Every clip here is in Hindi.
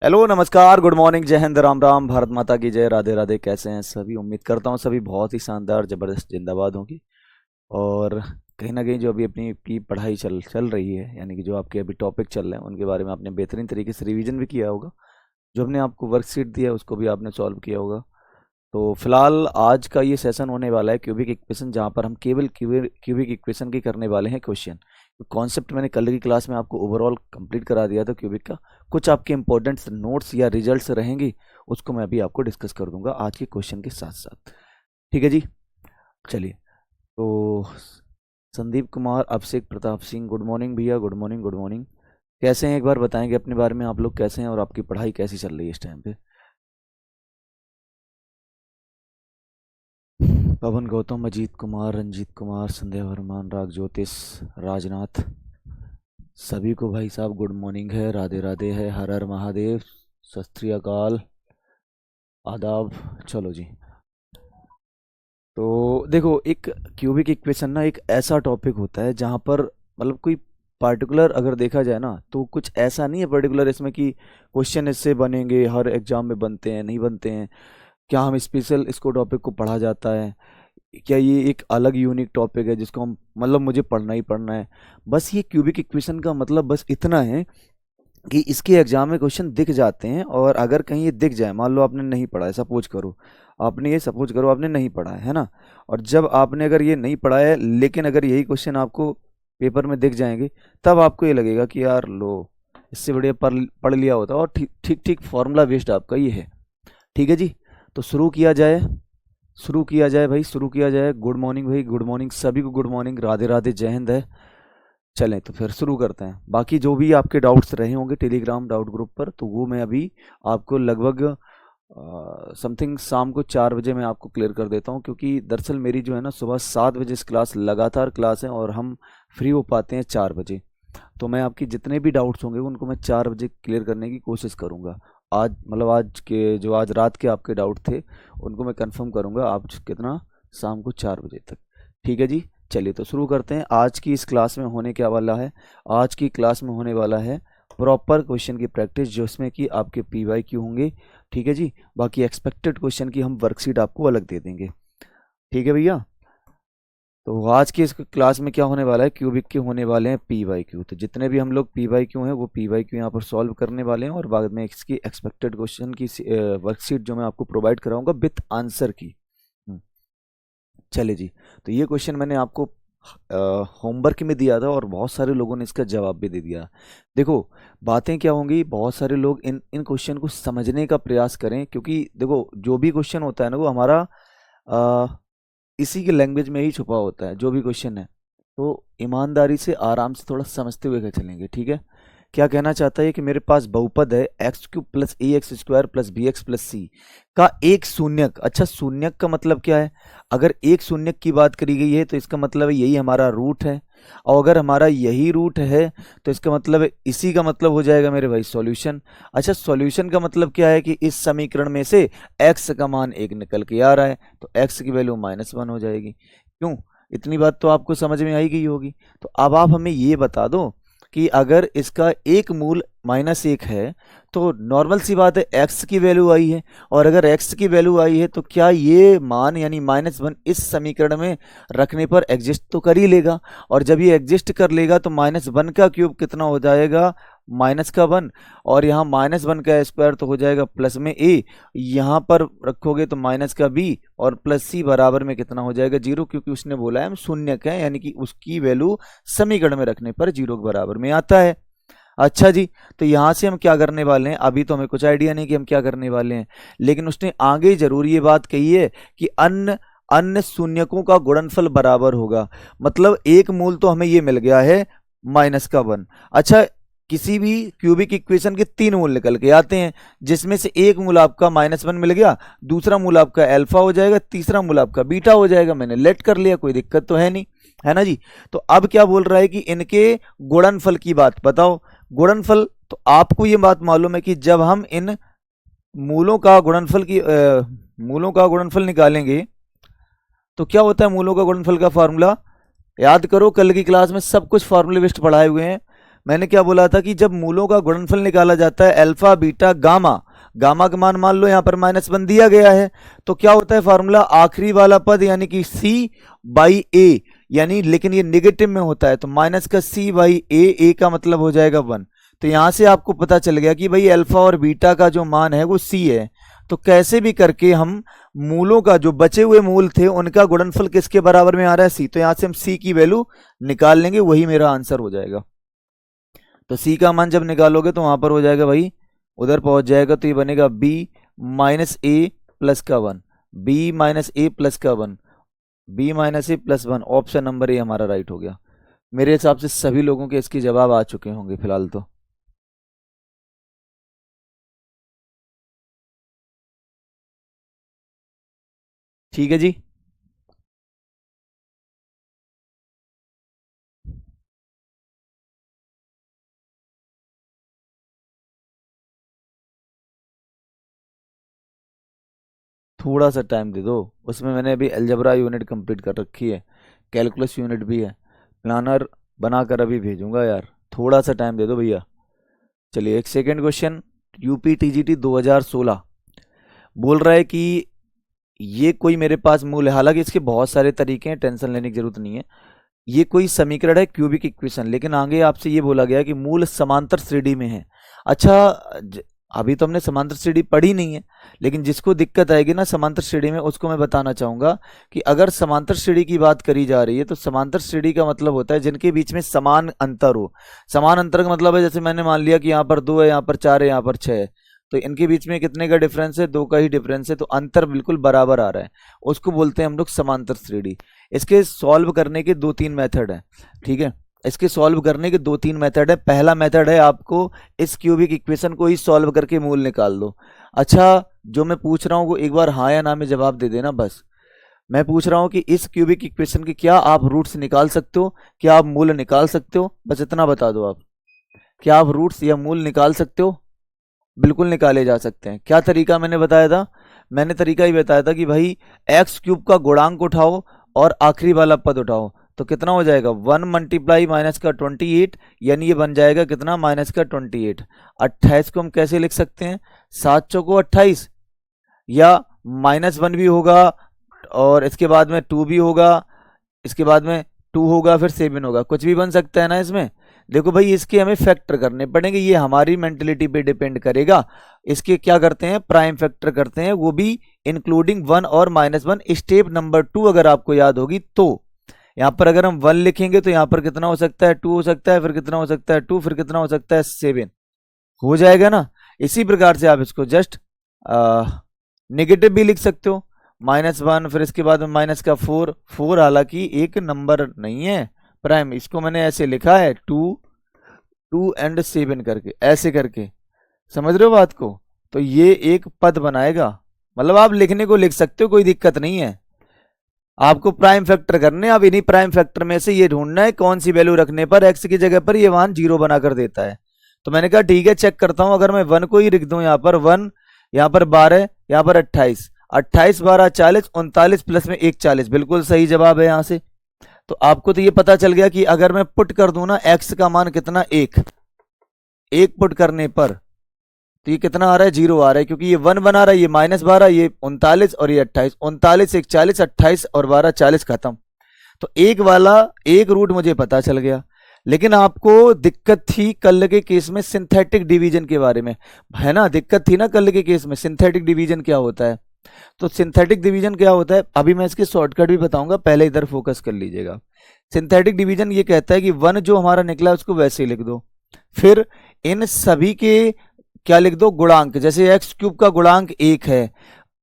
हेलो, नमस्कार, गुड मॉर्निंग, जय हिंद, राम राम, भारत माता की जय, राधे राधे। कैसे हैं सभी? उम्मीद करता हूँ सभी बहुत ही शानदार, जबरदस्त, जिंदाबाद होंगे। और कहीं ना कहीं जो अभी अपनी की पढ़ाई चल चल रही है, यानी कि जो आपके अभी टॉपिक चल रहे हैं उनके बारे में आपने बेहतरीन तरीके से रिवीजन भी किया होगा। जो हमने आपको वर्कशीट दिया है उसको भी आपने सॉल्व किया होगा। तो फिलहाल आज का ये सेशन होने वाला है क्यूबिक इक्वेशन, जहाँ पर हम केवल क्यूबिक इक्वेशन की करने वाले हैं क्वेश्चन। कॉन्सेप्ट मैंने कल की क्लास में आपको ओवरऑल कंप्लीट करा दिया था क्यूबिक का। कुछ आपके इंपॉर्टेंट नोट्स या रिजल्ट्स रहेंगे, उसको मैं अभी आपको डिस्कस कर दूंगा आज के क्वेश्चन के साथ साथ। ठीक है जी, चलिए। तो संदीप कुमार, अभिषेक प्रताप सिंह, गुड मॉर्निंग भैया, गुड मॉर्निंग, गुड मॉर्निंग। कैसे हैं? एक बार बताएंगे अपने बारे में, आप लोग कैसे हैं और आपकी पढ़ाई कैसी चल रही है इस टाइम पे? पवन गौतम, अजीत कुमार, रंजीत कुमार, संध्या वर्मा, अनुराग ज्योतिष, राजनाथ, सभी को भाई साहब गुड मॉर्निंग है, राधे राधे है, हर हर महादेव, सत श्री अकाल, आदाब। चलो जी। तो देखो, एक क्यूबिक इक्वेशन ना एक ऐसा टॉपिक होता है जहाँ पर मतलब कोई पार्टिकुलर अगर देखा जाए ना तो कुछ ऐसा नहीं है पर्टिकुलर इसमें कि क्वेश्चन इससे बनेंगे, हर एग्जाम में बनते हैं, नहीं बनते हैं। क्या हम स्पेशल इसको टॉपिक को पढ़ा जाता है? क्या ये एक अलग यूनिक टॉपिक है जिसको हम मतलब मुझे पढ़ना ही पढ़ना है? बस ये क्यूबिक इक्वेशन का मतलब बस इतना है कि इसके एग्जाम में क्वेश्चन दिख जाते हैं, और अगर कहीं ये दिख जाए, मान लो आपने नहीं पढ़ा है, सपोज करो आपने नहीं पढ़ा है ना। और जब आपने अगर ये नहीं पढ़ा है लेकिन अगर यही क्वेश्चन आपको पेपर में दिख जाएंगे, तब आपको ये लगेगा कि यार लो, इससे बढ़िया पढ़ पढ़ लिया होता। और ठीक ठीक ठीक फॉर्मूला बेस्ड आपका ये है। ठीक है जी। तो शुरू किया जाए भाई, शुरू किया जाए। गुड मॉर्निंग भाई, गुड मॉर्निंग सभी को, गुड मॉर्निंग, राधे राधे, जय हिंद है। चलें तो फिर शुरू करते हैं। बाकी जो भी आपके डाउट्स रहे होंगे टेलीग्राम डाउट ग्रुप पर, तो वो मैं अभी आपको लगभग समथिंग शाम को 4 बजे मैं आपको क्लियर कर देता हूँ, क्योंकि दरअसल मेरी जो है ना सुबह 7 बजे इस क्लास लगातार क्लास है और हम फ्री हो पाते हैं 4 बजे। तो मैं आपकी जितने भी डाउट्स होंगे उनको मैं 4 बजे क्लियर करने की कोशिश करूँगा। आज मतलब आज के जो आज रात के आपके डाउट थे उनको मैं कंफर्म करूँगा आज कितना, शाम को 4 बजे तक। ठीक है जी। चलिए तो शुरू करते हैं। आज की इस क्लास में होने क्या वाला है, आज की क्लास में होने वाला है प्रॉपर क्वेश्चन की प्रैक्टिस, जिसमें कि आपके PYQ होंगे। ठीक है जी। बाकी एक्सपेक्टेड क्वेश्चन की हम वर्कशीट आपको अलग दे देंगे। ठीक है भैया। तो आज की इस क्लास में क्या होने वाला है, क्यूबिक के होने वाले हैं PYQ। तो जितने भी हम लोग PYQ हैं वो PYQ यहाँ पर सॉल्व करने वाले हैं, और बाद में इसकी एक्सपेक्टेड क्वेश्चन की वर्कशीट जो मैं आपको प्रोवाइड कराऊंगा विथ आंसर की। हम्म, चले जी। तो ये क्वेश्चन मैंने आपको होमवर्क में दिया था और बहुत सारे लोगों ने इसका जवाब भी दे दिया। देखो, बातें क्या होंगी, बहुत सारे लोग इन इन क्वेश्चन को समझने का प्रयास करें, क्योंकि देखो जो भी क्वेश्चन होता है ना वो हमारा इसी के लैंग्वेज में ही छुपा होता है, जो भी क्वेश्चन है। तो ईमानदारी से आराम से थोड़ा समझते हुए चलेंगे। ठीक है। क्या कहना चाहता है कि मेरे पास बहुपद है x³ plus ax² plus bx plus c का एक शून्यक। अच्छा, शून्यक का मतलब क्या है? अगर एक शून्यक की बात करी गई है तो इसका मतलब है यही हमारा रूट है, और अगर हमारा यही रूट है तो इसका मतलब है इसी का मतलब हो जाएगा मेरे भाई सॉल्यूशन। अच्छा, सॉल्यूशन का मतलब क्या है कि इस समीकरण में से x का मान 1 निकल के आ रहा है, तो x की वैल्यू -1 हो जाएगी। क्यों? इतनी बात तो आपको समझ में आई गई होगी। तो अब आप हमें ये बता दो कि अगर इसका एक मूल -1 है तो नॉर्मल सी बात है x की वैल्यू आई है, और अगर x की वैल्यू आई है तो क्या ये मान यानी -1 इस समीकरण में रखने पर एग्जिस्ट तो कर ही लेगा। और जब ये एग्जिस्ट कर लेगा तो -1 का क्यूब कितना हो जाएगा, -1, और यहाँ -1 का स्क्वायर तो हो जाएगा प्लस में a, यहाँ पर रखोगे तो -b, और प्लस c बराबर में कितना हो जाएगा 0, क्योंकि उसने बोला है हम शून्यक है, यानी कि उसकी वैल्यू समीकरण में रखने पर 0 के बराबर में आता है। अच्छा जी। तो यहां से हम क्या करने वाले हैं, अभी तो हमें कुछ आइडिया नहीं कि हम क्या करने वाले हैं, लेकिन उसने आगे जरूर ये बात कही है कि अन्य अन्य शून्यकों का गुणनफल बराबर होगा। मतलब एक मूल तो हमें ये मिल गया है -1। अच्छा, किसी भी क्यूबिक इक्वेशन के 3 मूल निकल के आते हैं, जिसमें से एक मूल आपका -1 मिल गया, दूसरा मूल आपका अल्फा हो जाएगा, तीसरा मूल आपका बीटा हो जाएगा। मैंने लेट कर लिया, कोई दिक्कत तो है नहीं, है ना जी। तो अब क्या बोल रहा है कि इनके गुणनफल की बात बताओ। गुणनफल, तो आपको ये बात मालूम है कि जब हम इन मूलों का गुणनफल निकालेंगे तो क्या होता है मूलों का गुणनफल का फार्मूला। याद करो, कल की क्लास में सब कुछ फार्मूले लिस्ट पढ़ाए हुए हैं। मैंने क्या बोला था कि जब मूलों का गुणनफल निकाला जाता है अल्फा बीटा गामा, गामा का मान लो यहाँ पर -1 दिया गया है, तो क्या होता है फार्मूला, आखिरी वाला पद यानी कि c बाई ए, यानी लेकिन ये निगेटिव में होता है तो माइनस का c बाई ए का मतलब हो जाएगा 1। तो यहां से आपको पता चल गया कि भाई अल्फा और बीटा का जो मान है वो c है। तो कैसे भी करके हम मूलों का, जो बचे हुए मूल थे उनका गुणनफल किसके बराबर में आ रहा है, c, तो यहां से हम c की वैल्यू निकाल लेंगे, वही मेरा आंसर हो जाएगा। तो c का मान जब निकालोगे तो वहां पर हो जाएगा भाई, उधर पहुंच जाएगा, तो ये बनेगा b माइनस ए प्लस का 1, b माइनस ए प्लस का 1, b माइनस ए प्लस 1, ऑप्शन नंबर ए हमारा राइट हो गया। मेरे हिसाब से सभी लोगों के इसके जवाब आ चुके होंगे फिलहाल तो। ठीक है जी। थोड़ा सा टाइम दे दो, उसमें मैंने अभी अलजबरा यूनिट कंप्लीट कर रखी है, कैलकुलस यूनिट भी है, प्लानर बनाकर अभी भेजूंगा यार, थोड़ा सा टाइम दे दो भैया। चलिए एक सेकेंड क्वेश्चन, यूपी टीजीटी 2016 बोल रहा है कि ये कोई मेरे पास मूल है, हालांकि इसके बहुत सारे तरीके हैं, टेंशन लेने की जरूरत नहीं है। ये कोई समीकरण है क्यूबिक इक्वेशन, लेकिन आगे आपसे ये बोला गया कि मूल समांतर श्रेणी में है। अच्छा, अभी तो हमने समांतर श्रेणी पढ़ी नहीं है, लेकिन जिसको दिक्कत आएगी ना समांतर श्रेणी में उसको मैं बताना चाहूंगा कि अगर समांतर श्रेणी की बात करी जा रही है तो समांतर श्रेणी का मतलब होता है जिनके बीच में समान अंतर हो। समान अंतर का मतलब है जैसे मैंने मान लिया कि यहाँ पर 2 है, यहाँ पर 4 है, यहाँ पर 6 है, तो इनके बीच में कितने का डिफरेंस है, 2 का ही डिफरेंस है, तो अंतर बिल्कुल बराबर आ रहा है, उसको बोलते हैं हम लोग समांतर श्रेणी। इसके सॉल्व करने के 2-3 मेथड है, ठीक है, इसके सॉल्व करने के 2-3 मेथड है। पहला मेथड है आपको इस क्यूबिक इक्वेशन को ही सॉल्व करके मूल निकाल दो। अच्छा, जो मैं पूछ रहा हूँ वो एक बार हाँ या ना में जवाब दे देना बस। मैं पूछ रहा हूँ कि इस क्यूबिक इक्वेशन के क्या आप रूट्स निकाल सकते हो, क्या आप मूल निकाल सकते हो, बस इतना बता दो आप। क्या आप रूट्स या मूल निकाल सकते हो? बिल्कुल निकाले जा सकते हैं। क्या तरीका मैंने बताया था? मैंने तरीका ही बताया था कि भाई एक्स क्यूब का गुणांक उठाओ और आखिरी वाला पद उठाओ, तो कितना हो जाएगा 1 मल्टीप्लाई माइनस का 28, यानी ये बन जाएगा कितना माइनस का 28। 28 को हम कैसे लिख सकते हैं, 7 चौको 28, या -1 भी होगा और इसके बाद में 2 भी होगा, इसके बाद में 2 होगा फिर 7 होगा, कुछ भी बन सकता है ना इसमें। देखो भाई इसके हमें फैक्टर करने पड़ेंगे, ये हमारी मेंटेलिटी पे डिपेंड करेगा। इसके क्या करते हैं, प्राइम फैक्टर करते हैं, वो भी इंक्लूडिंग 1 और -1। स्टेप नंबर 2 अगर आपको याद होगी तो यहाँ पर अगर हम 1 लिखेंगे तो यहाँ पर कितना हो सकता है 2 हो सकता है, फिर कितना हो सकता है 2, फिर कितना हो सकता है 7 हो जाएगा ना। इसी प्रकार से आप इसको जस्ट नेगेटिव भी लिख सकते हो, -1, फिर इसके बाद में माइनस का 4, हालांकि एक नंबर नहीं है प्राइम, इसको मैंने ऐसे लिखा है 2 एंड 7 करके, ऐसे करके, समझ रहे हो बात को। तो ये एक पद बनाएगा, मतलब आप लिखने को लिख सकते हो, कोई दिक्कत नहीं है। आपको प्राइम फैक्टर करने, अब इन्हीं प्राइम फैक्टर में से ये ढूंढना है कौन सी वैल्यू रखने पर एक्स की जगह पर ये मान 0 बनाकर देता है। तो मैंने कहा ठीक है चेक करता हूं, अगर मैं 1 को ही लिख दूं यहाँ पर 1, यहाँ पर 12, यहाँ पर 28, 28 12 40, 39 प्लस में 1 40, बिल्कुल सही जवाब है यहाँ से। तो आपको तो ये पता चल गया कि अगर मैं पुट कर दूं ना एक्स का मान कितना, 1 पुट करने पर तो ये कितना आ रहा है 0 आ रहा है, क्योंकि ये 1 बना रहा है, ये -12, ये 39 और ये 28, 39 1 40, 28 और 12 40 खत्म। तो एक वाला एक रूट मुझे पता चल गया। लेकिन आपको दिक्कत थी कल के केस में सिंथेटिक डिवीजन के बारे में, है ना, दिक्कत थी ना कल के केस में सिंथेटिक डिवीजन क्या होता है। तो सिंथेटिक डिवीजन क्या होता है अभी मैं इसके शॉर्टकट भी बताऊंगा, पहले इधर फोकस कर लीजिएगा। सिंथेटिक डिवीजन ये कहता है कि 1 जो हमारा निकला उसको वैसे ही लिख दो, फिर इन सभी के क्या लिख दो, गुणांक। जैसे एक्स क्यूब का गुणांक 1 है,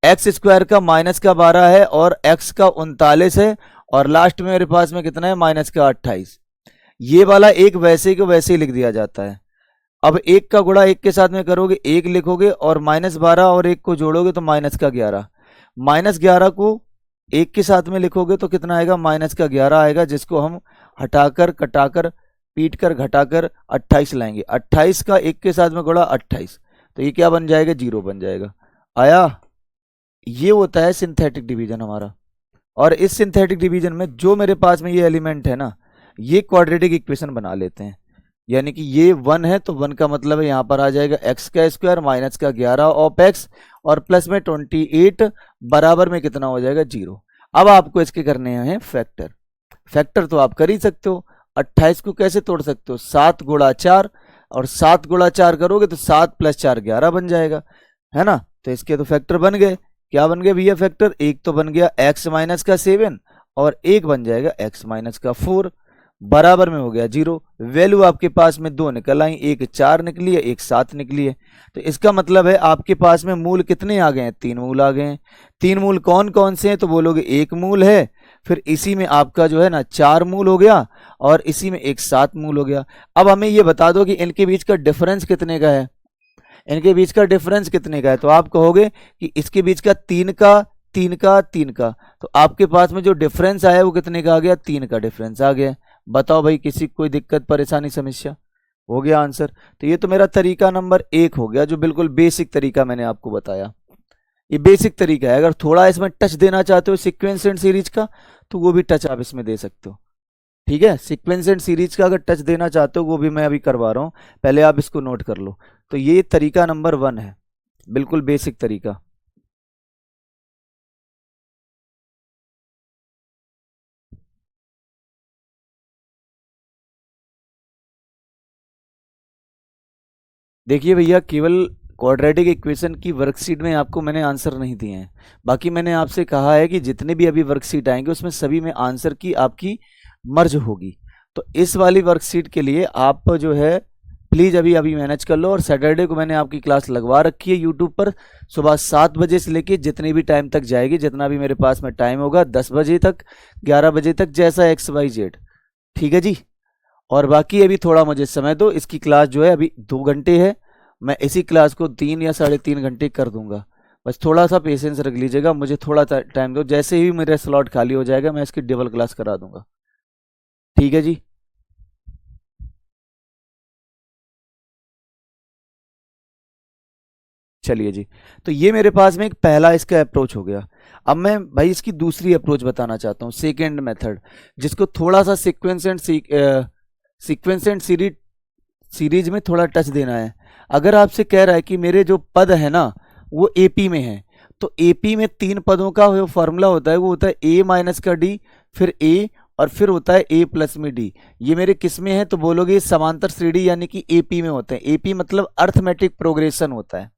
एक्स स्क्वायर का -12 है और एक्स का 39 है, और लास्ट में मेरे पास में कितना है -28। ये वाला एक वैसे को वैसे ही लिख दिया जाता है। अब 1 का गुणा 1 के साथ में करोगे 1 लिखोगे, और -12 और 1 को जोड़ोगे तो -11, -11 को 1 के साथ में लिखोगे तो कितना आएगा -11 आएगा, जिसको हम हटाकर कटाकर पीट कर घटाकर 28 लाएंगे। 28 का 1 के साथ में गुणा 28, तो ये क्या बन जाएगा 0 बन जाएगा। आया, ये होता है सिंथेटिक डिवीजन हमारा। और इस सिंथेटिक डिवीजन में जो मेरे पास में ये एलिमेंट है ना, ये क्वाड्रेटिक इक्वेशन बना लेते हैं। यानी कि ये 1 है तो 1 का मतलब है यहाँ पर आ जाएगा x का स्क्वायर माइनस का 11 ऑफ x और प्लस में 28 बराबर में कितना हो जाएगा 0। अब आपको इसके करने हैं फैक्टर। फैक्टर तो आप कर ही सकते हो। 28 को कैसे तोड़ सकते हो, 7 गुणा 4, और 7 गुणा 4 करोगे तो 7 प्लस 4 11 बन जाएगा, है ना। तो इसके तो फैक्टर बन गए। क्या बन गए भैया फैक्टर, एक तो बन गया x माइनस का 7 और एक बन जाएगा x माइनस का 4 बराबर में हो गया 0। वैल्यू आपके पास में दो निकल आई, एक 4 निकली है, एक 7 निकली है। तो इसका मतलब है आपके पास में मूल कितने आ गए हैं, 3 मूल आ गए हैं। 3 मूल कौन कौन से हैं, तो बोलोगे एक मूल है, फिर इसी में आपका जो है ना 4 मूल हो गया, और इसी में एक 7 मूल हो गया। अब हमें ये बता दो कि इनके बीच का डिफरेंस कितने का है, इनके बीच का डिफरेंस कितने का है। तो आप कहोगे कि इसके बीच का 3 का 3 का 3 का, तो आपके पास में जो डिफरेंस आया वो कितने का आ गया, 3 का डिफरेंस आ गया। बताओ भाई, किसी कोई दिक्कत परेशानी समस्या, हो गया आंसर। तो ये तो मेरा तरीका नंबर 1 हो गया, जो बिल्कुल बेसिक तरीका मैंने आपको बताया। ये बेसिक तरीका है। अगर थोड़ा इसमें टच देना चाहते हो सीक्वेंस एंड सीरीज का, तो वो भी टच आप इसमें दे सकते हो। ठीक है, सीक्वेंस एंड सीरीज का अगर टच देना चाहते हो वो भी मैं अभी करवा रहा हूं, पहले आप इसको नोट कर लो। तो ये तरीका नंबर 1 है, बिल्कुल बेसिक तरीका। देखिए भैया, केवल क्वाड्रेटिक इक्वेशन की वर्कशीट में आपको मैंने आंसर नहीं दिए हैं। बाकी मैंने आपसे कहा है कि जितने भी अभी वर्कशीट आएंगे उसमें सभी में आंसर की आपकी मर्ज होगी। तो इस वाली वर्कशीट के लिए आप जो है प्लीज़ अभी अभी मैनेज कर लो। और सैटरडे को मैंने आपकी क्लास लगवा रखी है यूट्यूब पर, सुबह 7 बजे से लेके जितने भी टाइम तक जाएगी, जितना भी मेरे पास में टाइम होगा, 10 बजे तक, 11 बजे तक, जैसा XYZ। ठीक है जी। और बाकी अभी थोड़ा मुझे समय दो, इसकी क्लास जो है अभी 2 घंटे है, मैं इसी क्लास को 3 या 3.5 घंटे कर दूंगा। बस थोड़ा सा पेशेंस रख लीजिएगा, मुझे थोड़ा टाइम दो, जैसे ही मेरा स्लॉट खाली हो जाएगा मैं इसकी डबल क्लास करा दूंगा। ठीक है जी। चलिए जी, तो ये मेरे पास में एक पहला इसका अप्रोच हो गया। अब मैं भाई इसकी दूसरी अप्रोच बताना चाहता हूँ, सेकेंड मेथड, जिसको थोड़ा सा सीक्वेंस एंड सीरीज में थोड़ा टच देना है। अगर आपसे कह रहा है कि मेरे जो पद है ना वो एपी में है, तो एपी में 3 पदों का जो फॉर्मूला होता है वो होता है ए माइनस का डी, फिर ए, और फिर होता है ए प्लस में डी। ये मेरे किस में है, तो बोलोगे समांतर श्रेणी यानी कि एपी में होते हैं। एपी मतलब अर्थमेटिक प्रोग्रेशन होता है।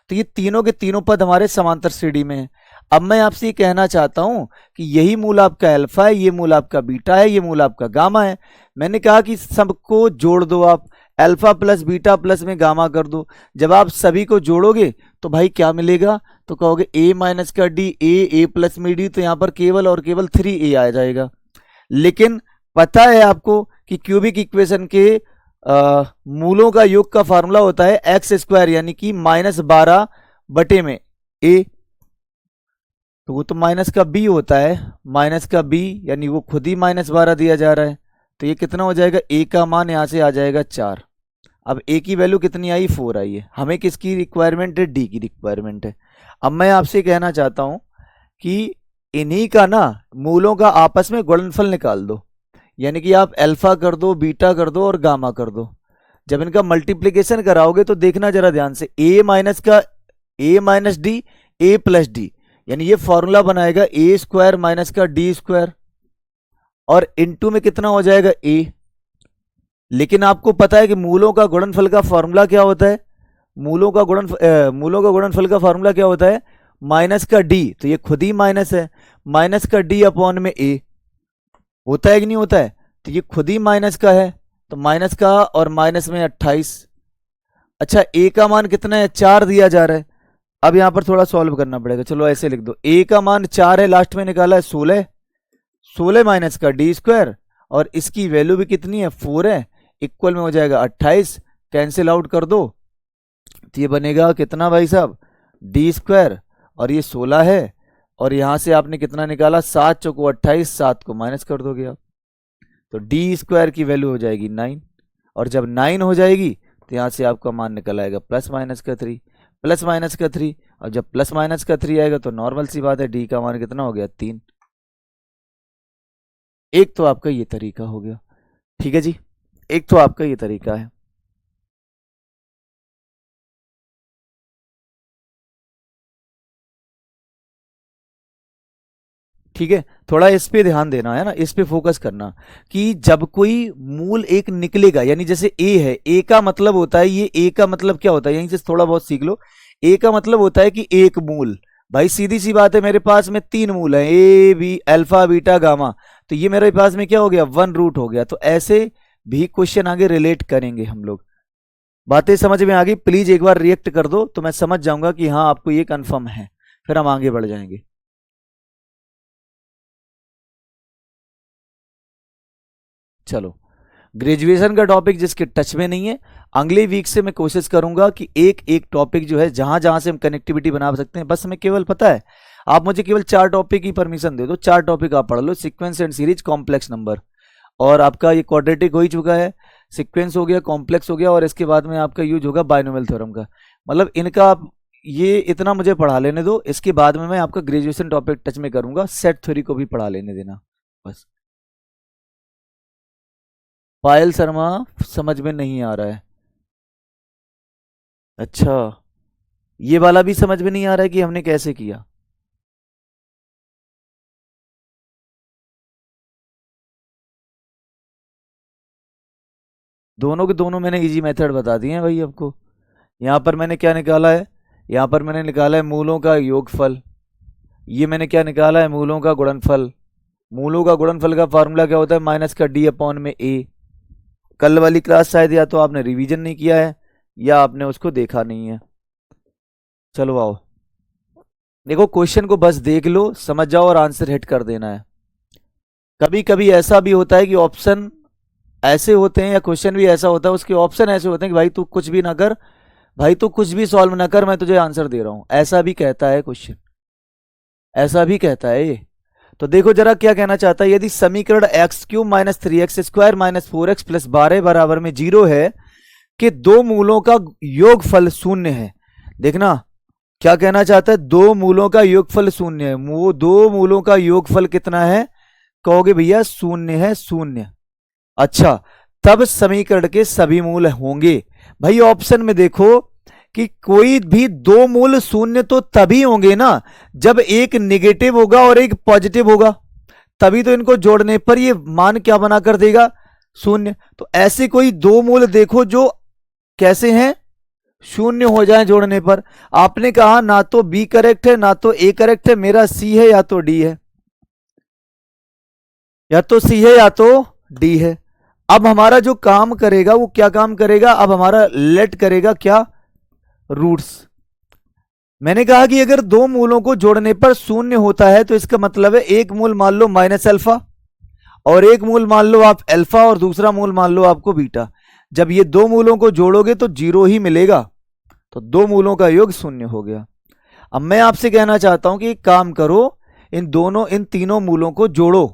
तो ये तीनों के तीनों पद हमारे समांतर श्रेणी में है। अब मैं आपसे ये कहना चाहता हूं कि यही मूल आपका अल्फा है, ये मूल आपका बीटा है, ये मूल आपका गामा है। मैंने कहा कि सबको जोड़ दो आप, अल्फा प्लस बीटा प्लस में गामा कर दो। जब आप सभी को जोड़ोगे तो भाई क्या मिलेगा, तो कहोगे ए माइनस का डी, ए प्लस में डी, तो यहाँ पर केवल और केवल 3a आ जाएगा। लेकिन पता है आपको कि क्यूबिक इक्वेशन के मूलों का योग का फार्मूला होता है एक्स स्क्वायर, यानी कि -12 बटे में ए, तो वो तो माइनस का बी होता है, माइनस का बी, यानी वो खुद ही -12 दिया जा रहा है। तो ये कितना हो जाएगा, ए का मान यहां से आ जाएगा 4। अब ए की वैल्यू कितनी आई, 4 आई है। हमें किसकी रिक्वायरमेंट है, डी की रिक्वायरमेंट है। अब मैं आपसे कहना चाहता हूं कि इन्हीं का ना मूलों का आपस में गुणनफल निकाल दो, यानी कि आप अल्फा कर दो, बीटा कर दो और गामा कर दो। जब इनका मल्टीप्लीकेशन कराओगे तो देखना जरा ध्यान से, ए माइनस का ए माइनस डी, ए प्लस डी, यानी ये फॉर्मूला बनाएगा ए स्क्वायर माइनस का डी स्क्वायर, और इनटू में कितना हो जाएगा ए। लेकिन आपको पता है कि मूलों का गुणनफल का फॉर्मूला क्या होता है, मूलों का गुणनफल का फॉर्मूला क्या होता है, माइनस का डी, तो ये खुद ही माइनस है, माइनस का डी अपॉन में ए, होता है कि नहीं होता है। तो ये खुद ही माइनस का है, तो माइनस का और माइनस में 28। अच्छा, ए का मान कितना है, 4 दिया जा रहा है। अब यहां पर थोड़ा सॉल्व करना पड़ेगा, चलो ऐसे लिख दो, ए का मान 4 है, लास्ट में निकाला है 16, 16 माइनस का डी स्क्वायर, और इसकी वैल्यू भी कितनी है, 4 है, इक्वल में हो जाएगा 28, कैंसिल आउट कर दो, तो ये बनेगा कितना भाई साहब, डी स्क्वायर, और ये 16 है, और यहां से आपने कितना निकाला, 7 चौको 28, 7 को माइनस कर दोगे आप, तो डी स्क्वायर की वैल्यू हो जाएगी 9, और जब 9 हो जाएगी तो यहां से आपका मान निकल आएगा प्लस माइनस का 3, प्लस माइनस का 3, और जब प्लस माइनस का 3 आएगा तो नॉर्मल सी बात है, डी का मान कितना हो गया, 3। एक तो आपका ये तरीका हो गया। ठीक है जी। एक तो आपका ये तरीका है। ठीक है, थोड़ा इस पे ध्यान देना है ना, इस पे फोकस करना कि जब कोई मूल एक निकलेगा, यानी जैसे ए है, ए का मतलब होता है, ये ए का मतलब क्या होता है, यहीं से थोड़ा बहुत सीख लो। ए का मतलब होता है कि एक मूल। भाई सीधी सी बात है, मेरे पास में 3 मूल हैं, A B alpha beta gamma, तो ये मेरे पास में क्या हो गया, 1 रूट हो गया। तो ऐसे भी क्वेश्चन आगे रिलेट करेंगे हम लोग। बातें समझ में आ गई? प्लीज एक बार रिएक्ट कर दो तो मैं समझ जाऊंगा कि हाँ आपको ये कंफर्म है, फिर हम आगे बढ़ जाएंगे। चलो, ग्रेजुएशन का टॉपिक जिसके टच में नहीं है, अगले वीक से मैं कोशिश करूंगा कि एक एक टॉपिक जो है जहां जहां से हम कनेक्टिविटी बना सकते हैं, बस मैं केवल पता है, आप मुझे केवल 4 टॉपिक की परमिशन दे दो, 4 टॉपिक आप पढ़ लो, sequence and series, complex number, और आपका ये क्वाड्रेटिक हो ही चुका है, सीक्वेंस हो गया, कॉम्प्लेक्स हो गया, और इसके बाद में आपका यूज होगा बाइनोमियल थ्योरम का। मतलब इनका आप ये इतना मुझे पढ़ा लेने दो, इसके बाद में मैं आपका ग्रेजुएशन टॉपिक टच में करूंगा, सेट थ्योरी को भी पढ़ा लेने देना बस। पायल शर्मा, समझ में नहीं आ रहा है। अच्छा, ये वाला भी समझ में नहीं आ रहा है कि हमने कैसे किया। दोनों के दोनों मैंने इजी मेथड बता दिए हैं भाई आपको। यहां पर मैंने क्या निकाला है, यहां पर मैंने निकाला है मूलों का योगफल, ये मैंने क्या निकाला है, मूलों का गुणनफल। मूलों का गुणनफल का फार्मूला क्या होता है, माइनस का डी अपॉन में ए। कल वाली क्लास शायद या तो आपने रिवीजन नहीं किया है या आपने उसको देखा नहीं है। चलो आओ, देखो क्वेश्चन को बस देख लो, समझ जाओ और आंसर हिट कर देना है। कभी कभी ऐसा भी होता है कि ऑप्शन ऐसे होते हैं, या क्वेश्चन भी ऐसा होता है, उसके ऑप्शन ऐसे होते हैं कि भाई तू कुछ भी ना कर, भाई तू कुछ भी सॉल्व ना कर, मैं तुझे आंसर दे रहा हूं, ऐसा भी कहता है क्वेश्चन, ऐसा भी कहता है ये। तो देखो जरा क्या कहना चाहता है, यदि समीकरण x cube minus 3x² minus 4x plus 12 बराबर में 0 है कि दो मूलों का योगफल शून्य है। देखना क्या कहना चाहता है, दो मूलों का योगफल शून्य है, वो दो मूलों का योगफल कितना है, कहोगे भैया शून्य है, शून्य। अच्छा, तब समीकरण के सभी मूल होंगे। भाई ऑप्शन में देखो कि कोई भी दो मूल शून्य तो तभी होंगे ना जब एक निगेटिव होगा और एक पॉजिटिव होगा, तभी तो इनको जोड़ने पर ये मान क्या बना कर देगा, शून्य। तो ऐसे कोई दो मूल देखो जो कैसे हैं, शून्य हो जाए जोड़ने पर। आपने कहा ना तो बी करेक्ट है ना तो ए करेक्ट है, मेरा सी है या तो डी है, या तो सी है या तो डी है। अब हमारा जो काम करेगा वो क्या काम करेगा, अब हमारा लेट करेगा क्या, रूट्स। मैंने कहा कि अगर दो मूलों को जोड़ने पर शून्य होता है तो इसका मतलब है एक मूल मान लो माइनस अल्फा, और एक मूल मान लो आप अल्फा, और दूसरा मूल मान लो आपको बीटा। जब ये दो मूलों को जोड़ोगे तो जीरो ही मिलेगा, तो दो मूलों का योग शून्य हो गया। अब मैं आपसे कहना चाहता हूं कि एक काम करो, इन तीनों मूलों को जोड़ो,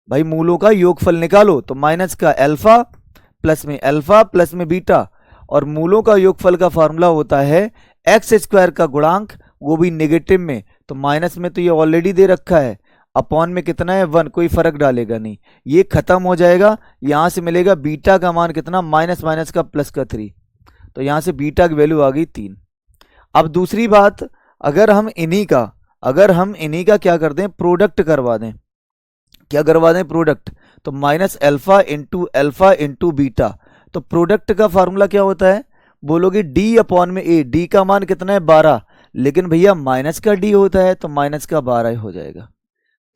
भाई मूलों का योगफल निकालो, तो माइनस का अल्फा प्लस में बीटा, और मूलों का योगफल का फॉर्मूला होता है एक्स स्क्वायर का गुणांक, वो भी नेगेटिव में, तो माइनस में तो ये ऑलरेडी दे रखा है, अपॉन में कितना है 1, कोई फर्क डालेगा नहीं, ये खत्म हो जाएगा। यहां से मिलेगा बीटा का मान कितना, माइनस माइनस का प्लस का 3, तो यहां से बीटा की वैल्यू आ गई 3। अब दूसरी बात, अगर हम इन्हीं का क्या कर दें, प्रोडक्ट करवा दें, क्या करवा दें, प्रोडक्ट, तो माइनस अल्फा इंटू बीटा, तो प्रोडक्ट का फॉर्मूला क्या होता है, बोलोगे डी अपॉन में ए, डी का मान कितना है 12, लेकिन भैया माइनस का डी होता है तो माइनस का 12 हो जाएगा,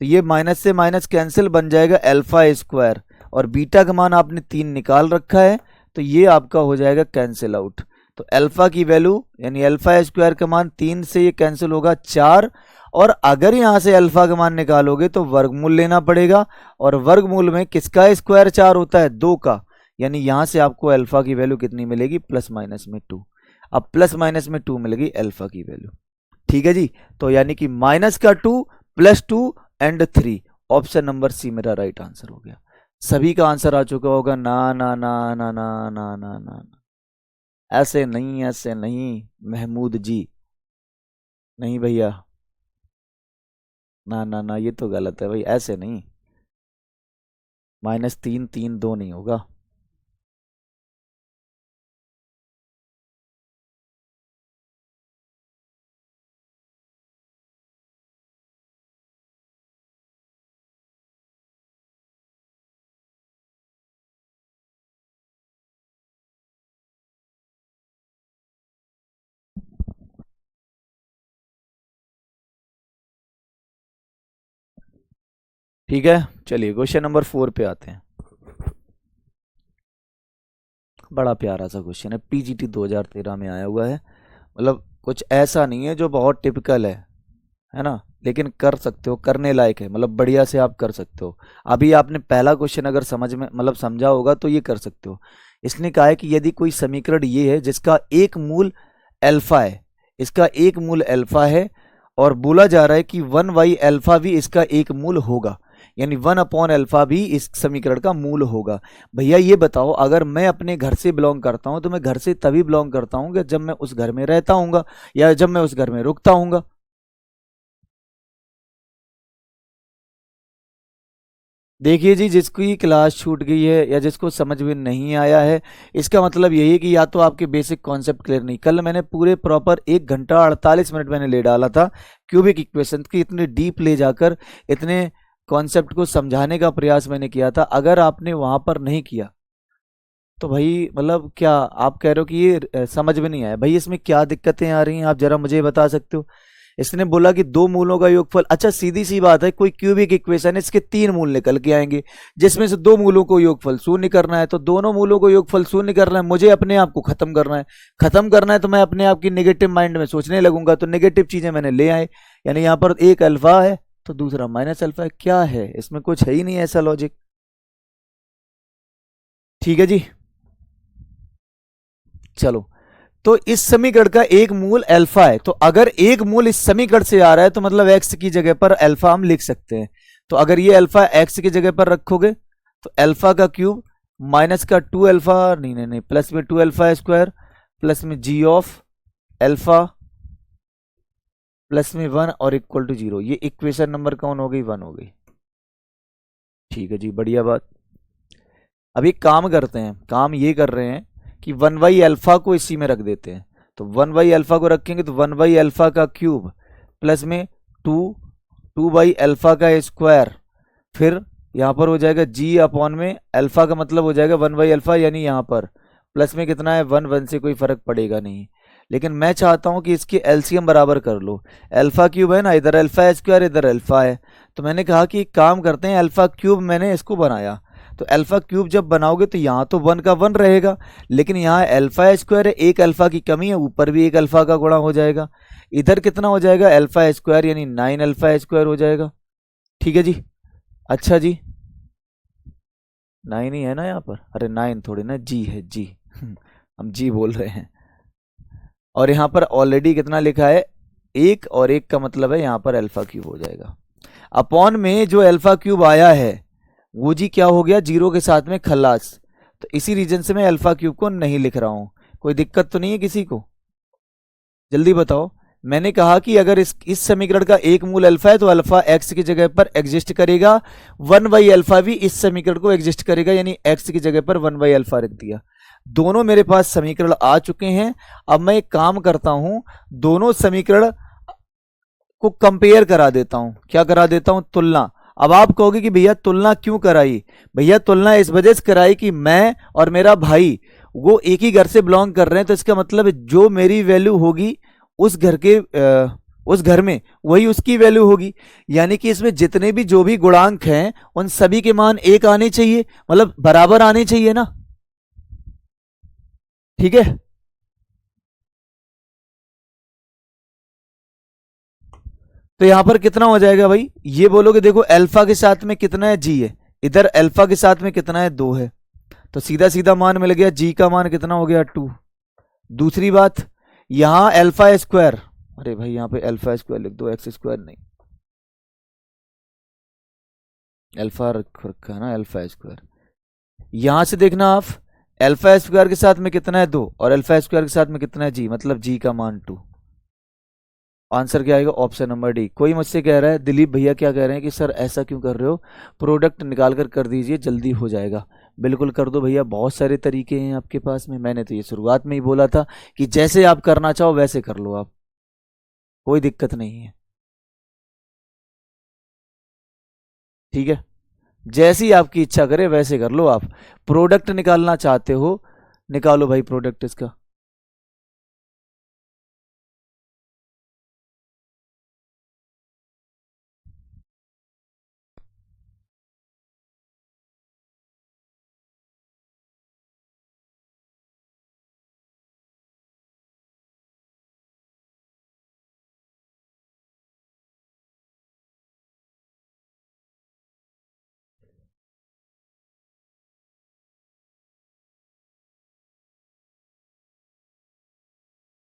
तो ये माइनस से माइनस कैंसिल, बन जाएगा अल्फा स्क्वायर, और बीटा का मान आपने 3 निकाल रखा है, तो ये आपका हो जाएगा कैंसिल आउट। तो अल्फा की वैल्यू यानी अल्फा स्क्वायर का मान 3 से ये कैंसिल होगा 4, और अगर यहां से अल्फा का मान निकालोगे तो वर्गमूल लेना पड़ेगा, और वर्गमूल में किसका स्क्वायर 4 होता है, 2 का, यानी यहां से आपको अल्फा की वैल्यू कितनी मिलेगी, प्लस माइनस में 2। अब प्लस माइनस में 2 मिलेगी अल्फा की वैल्यू। ठीक है जी, तो यानी कि माइनस का 2 plus 2 and 3, option number C मेरा राइट आंसर हो गया। सभी का आंसर आ चुका होगा, ना ना ना ना ना ना ना ना, ऐसे नहीं, ऐसे नहीं महमूद जी, नहीं भैया, ना ना ना, ये तो गलत है भाई, ऐसे नहीं, -3 3 2 नहीं होगा। ठीक है, चलिए क्वेश्चन नंबर 4 पे आते हैं। बड़ा प्यारा सा क्वेश्चन है, पीजीटी 2013 में आया हुआ है। मतलब कुछ ऐसा नहीं है जो बहुत टिपिकल है ना, लेकिन कर सकते हो, करने लायक है, मतलब बढ़िया से आप कर सकते हो। अभी आपने पहला क्वेश्चन अगर समझ में मतलब समझा होगा तो ये कर सकते हो। इसने कहा है कि यदि कोई समीकरण ये है जिसका एक मूल अल्फा है, इसका एक मूल अल्फा है, और बोला जा रहा है कि 1/अल्फा भी इसका एक मूल होगा, यानी 1/अल्फा भी इस समीकरण का मूल होगा। भैया ये बताओ, अगर मैं अपने घर से बिलोंग करता हूं तो मैं घर से तभी बिलोंग करता हूँ जब मैं उस घर में रहता हूँ या जब मैं उस घर में रुकता हूँ। देखिए जी, जिसकी क्लास छूट गई है या जिसको समझ में नहीं आया है, इसका मतलब यही है कि या तो आपके बेसिक कॉन्सेप्ट क्लियर नहीं। कल मैंने पूरे प्रॉपर 1 घंटा 48 मिनट मैंने ले डाला था क्यूबिक इक्वेशन की, इतने डीप ले जाकर इतने कॉन्सेप्ट को समझाने का प्रयास मैंने किया था। अगर आपने वहां पर नहीं किया तो भाई मतलब क्या आप कह रहे हो कि ये समझ में नहीं आया? भाई इसमें क्या दिक्कतें आ रही हैं, आप जरा मुझे बता सकते हो? इसने बोला कि दो मूलों का योगफल, अच्छा सीधी सी बात है, कोई क्यूबिक इक्वेशन है, इसके 3 मूल निकल के आएंगे, जिसमें से दो मूलों को योगफल शून्य करना है, तो दोनों मूलों को योगफल शून्य करना है, मुझे अपने आप को खत्म करना है। खत्म करना है तो मैं अपने आप की नेगेटिव माइंड में सोचने लगूंगा, तो नेगेटिव चीजें मैंने ले आए, यानी यहाँ पर एक अल्फा है तो दूसरा माइनस अल्फा है। क्या है इसमें? कुछ है ही नहीं ऐसा लॉजिक। ठीक है जी, चलो। तो इस समीकरण का एक मूल अल्फा है, तो अगर एक मूल इस समीकरण से आ रहा है तो मतलब एक्स की जगह पर अल्फा हम लिख सकते हैं। तो अगर ये अल्फा एक्स की जगह पर रखोगे तो अल्फा का क्यूब माइनस का 2 अल्फा, नहीं नहीं नहीं, प्लस में 2 अल्फा स्क्वायर, प्लस में जी ऑफ अल्फा, प्लस में 1 और इक्वल टू 0। ये इक्वेशन नंबर कौन हो गई? 1 हो गई। ठीक है जी, बढ़िया बात। अब एक काम करते हैं, काम ये कर रहे हैं कि 1/अल्फा को इसी में रख देते हैं। तो 1/अल्फा को रखेंगे तो 1/अल्फा का क्यूब प्लस में 2, 2/अल्फा का स्क्वायर, फिर यहाँ पर हो जाएगा जी अपॉन में अल्फा का मतलब हो जाएगा 1/अल्फा, यानी यहाँ पर प्लस में कितना है 1, 1 से कोई फर्क पड़ेगा नहीं। लेकिन मैं चाहता हूं कि इसकी एलसीएम बराबर कर लो। अल्फा क्यूब है ना, इधर अल्फा स्क्वायर इधर अल्फा है, तो मैंने कहा कि एक काम करते हैं, अल्फा क्यूब मैंने इसको बनाया, तो अल्फा क्यूब जब बनाओगे तो यहाँ तो 1 का 1 रहेगा, लेकिन यहाँ अल्फा स्क्वायर है, एक अल्फा की कमी है, ऊपर भी एक अल्फा का गुणा हो जाएगा। इधर कितना हो जाएगा? अल्फा स्क्वायर यानी 9 अल्फा स्क्वायर हो जाएगा। ठीक है जी। अच्छा जी, 9 ही है ना यहाँ पर? अरे 9 थोड़ी ना, जी है जी। हम जी बोल रहे हैं। और यहाँ पर ऑलरेडी कितना लिखा है? एक, और एक का मतलब है यहाँ पर अल्फा क्यूब हो जाएगा। अपॉन में जो अल्फा क्यूब आया है वो जी क्या हो गया? 0 के साथ में खल्लास। तो इसी रीजन से मैं अल्फा क्यूब को नहीं लिख रहा हूं। कोई दिक्कत तो नहीं है किसी को? जल्दी बताओ। मैंने कहा कि अगर इस समीकरण का एक मूल अल्फा है तो अल्फा एक्स की जगह पर एग्जिस्ट करेगा, 1/अल्फा भी इस समीकरण को एग्जिस्ट करेगा, यानी एक्स की जगह पर 1/अल्फा रख दिया। दोनों मेरे पास समीकरण आ चुके हैं। अब मैं एक काम करता हूं, दोनों समीकरण को कंपेयर करा देता हूं। क्या करा देता हूं? तुलना। अब आप कहोगे कि भैया तुलना क्यों कराई? भैया तुलना इस वजह से कराई कि मैं और मेरा भाई वो एक ही घर से बिलोंग कर रहे हैं, तो इसका मतलब जो मेरी वैल्यू होगी उस घर के उस घर में वही उसकी वैल्यू होगी, यानी कि इसमें जितने भी जो भी गुणांक हैं उन सभी के मान एक आने चाहिए, मतलब बराबर आने चाहिए ना। ठीक है, तो यहां पर कितना हो जाएगा भाई? ये बोलोगे देखो अल्फा के साथ में कितना है? जी है। इधर अल्फा के साथ में कितना है? 2 है। तो सीधा सीधा मान मिल गया, जी का मान कितना हो गया? 2। दूसरी बात, यहां अल्फा स्क्वायर, अरे भाई यहाँ पे अल्फा स्क्वायर लिख दो, एक्स स्क्वायर नहीं, अल्फा रख रखा है ना, अल्फा स्क्वायर। यहां से देखना आप, अल्फा स्क्वायर के साथ में कितना है? 2, और अल्फा स्क्वायर के साथ में कितना है? जी, मतलब जी का मान 2। आंसर क्या आएगा? Option number D. कोई मुझसे कह रहा है दिलीप भैया क्या कह रहे हैं कि सर ऐसा क्यों कर रहे हो, प्रोडक्ट निकाल कर दीजिए जल्दी हो जाएगा। बिल्कुल कर दो भैया, बहुत सारे तरीके हैं आपके पास में। मैंने तो ये शुरुआत में ही बोला था कि जैसे आप करना चाहो वैसे कर लो आप, कोई दिक्कत नहीं है। ठीक है, जैसी आपकी इच्छा करे वैसे कर लो आप। प्रोडक्ट निकालना चाहते हो, निकालो भाई प्रोडक्ट इसका।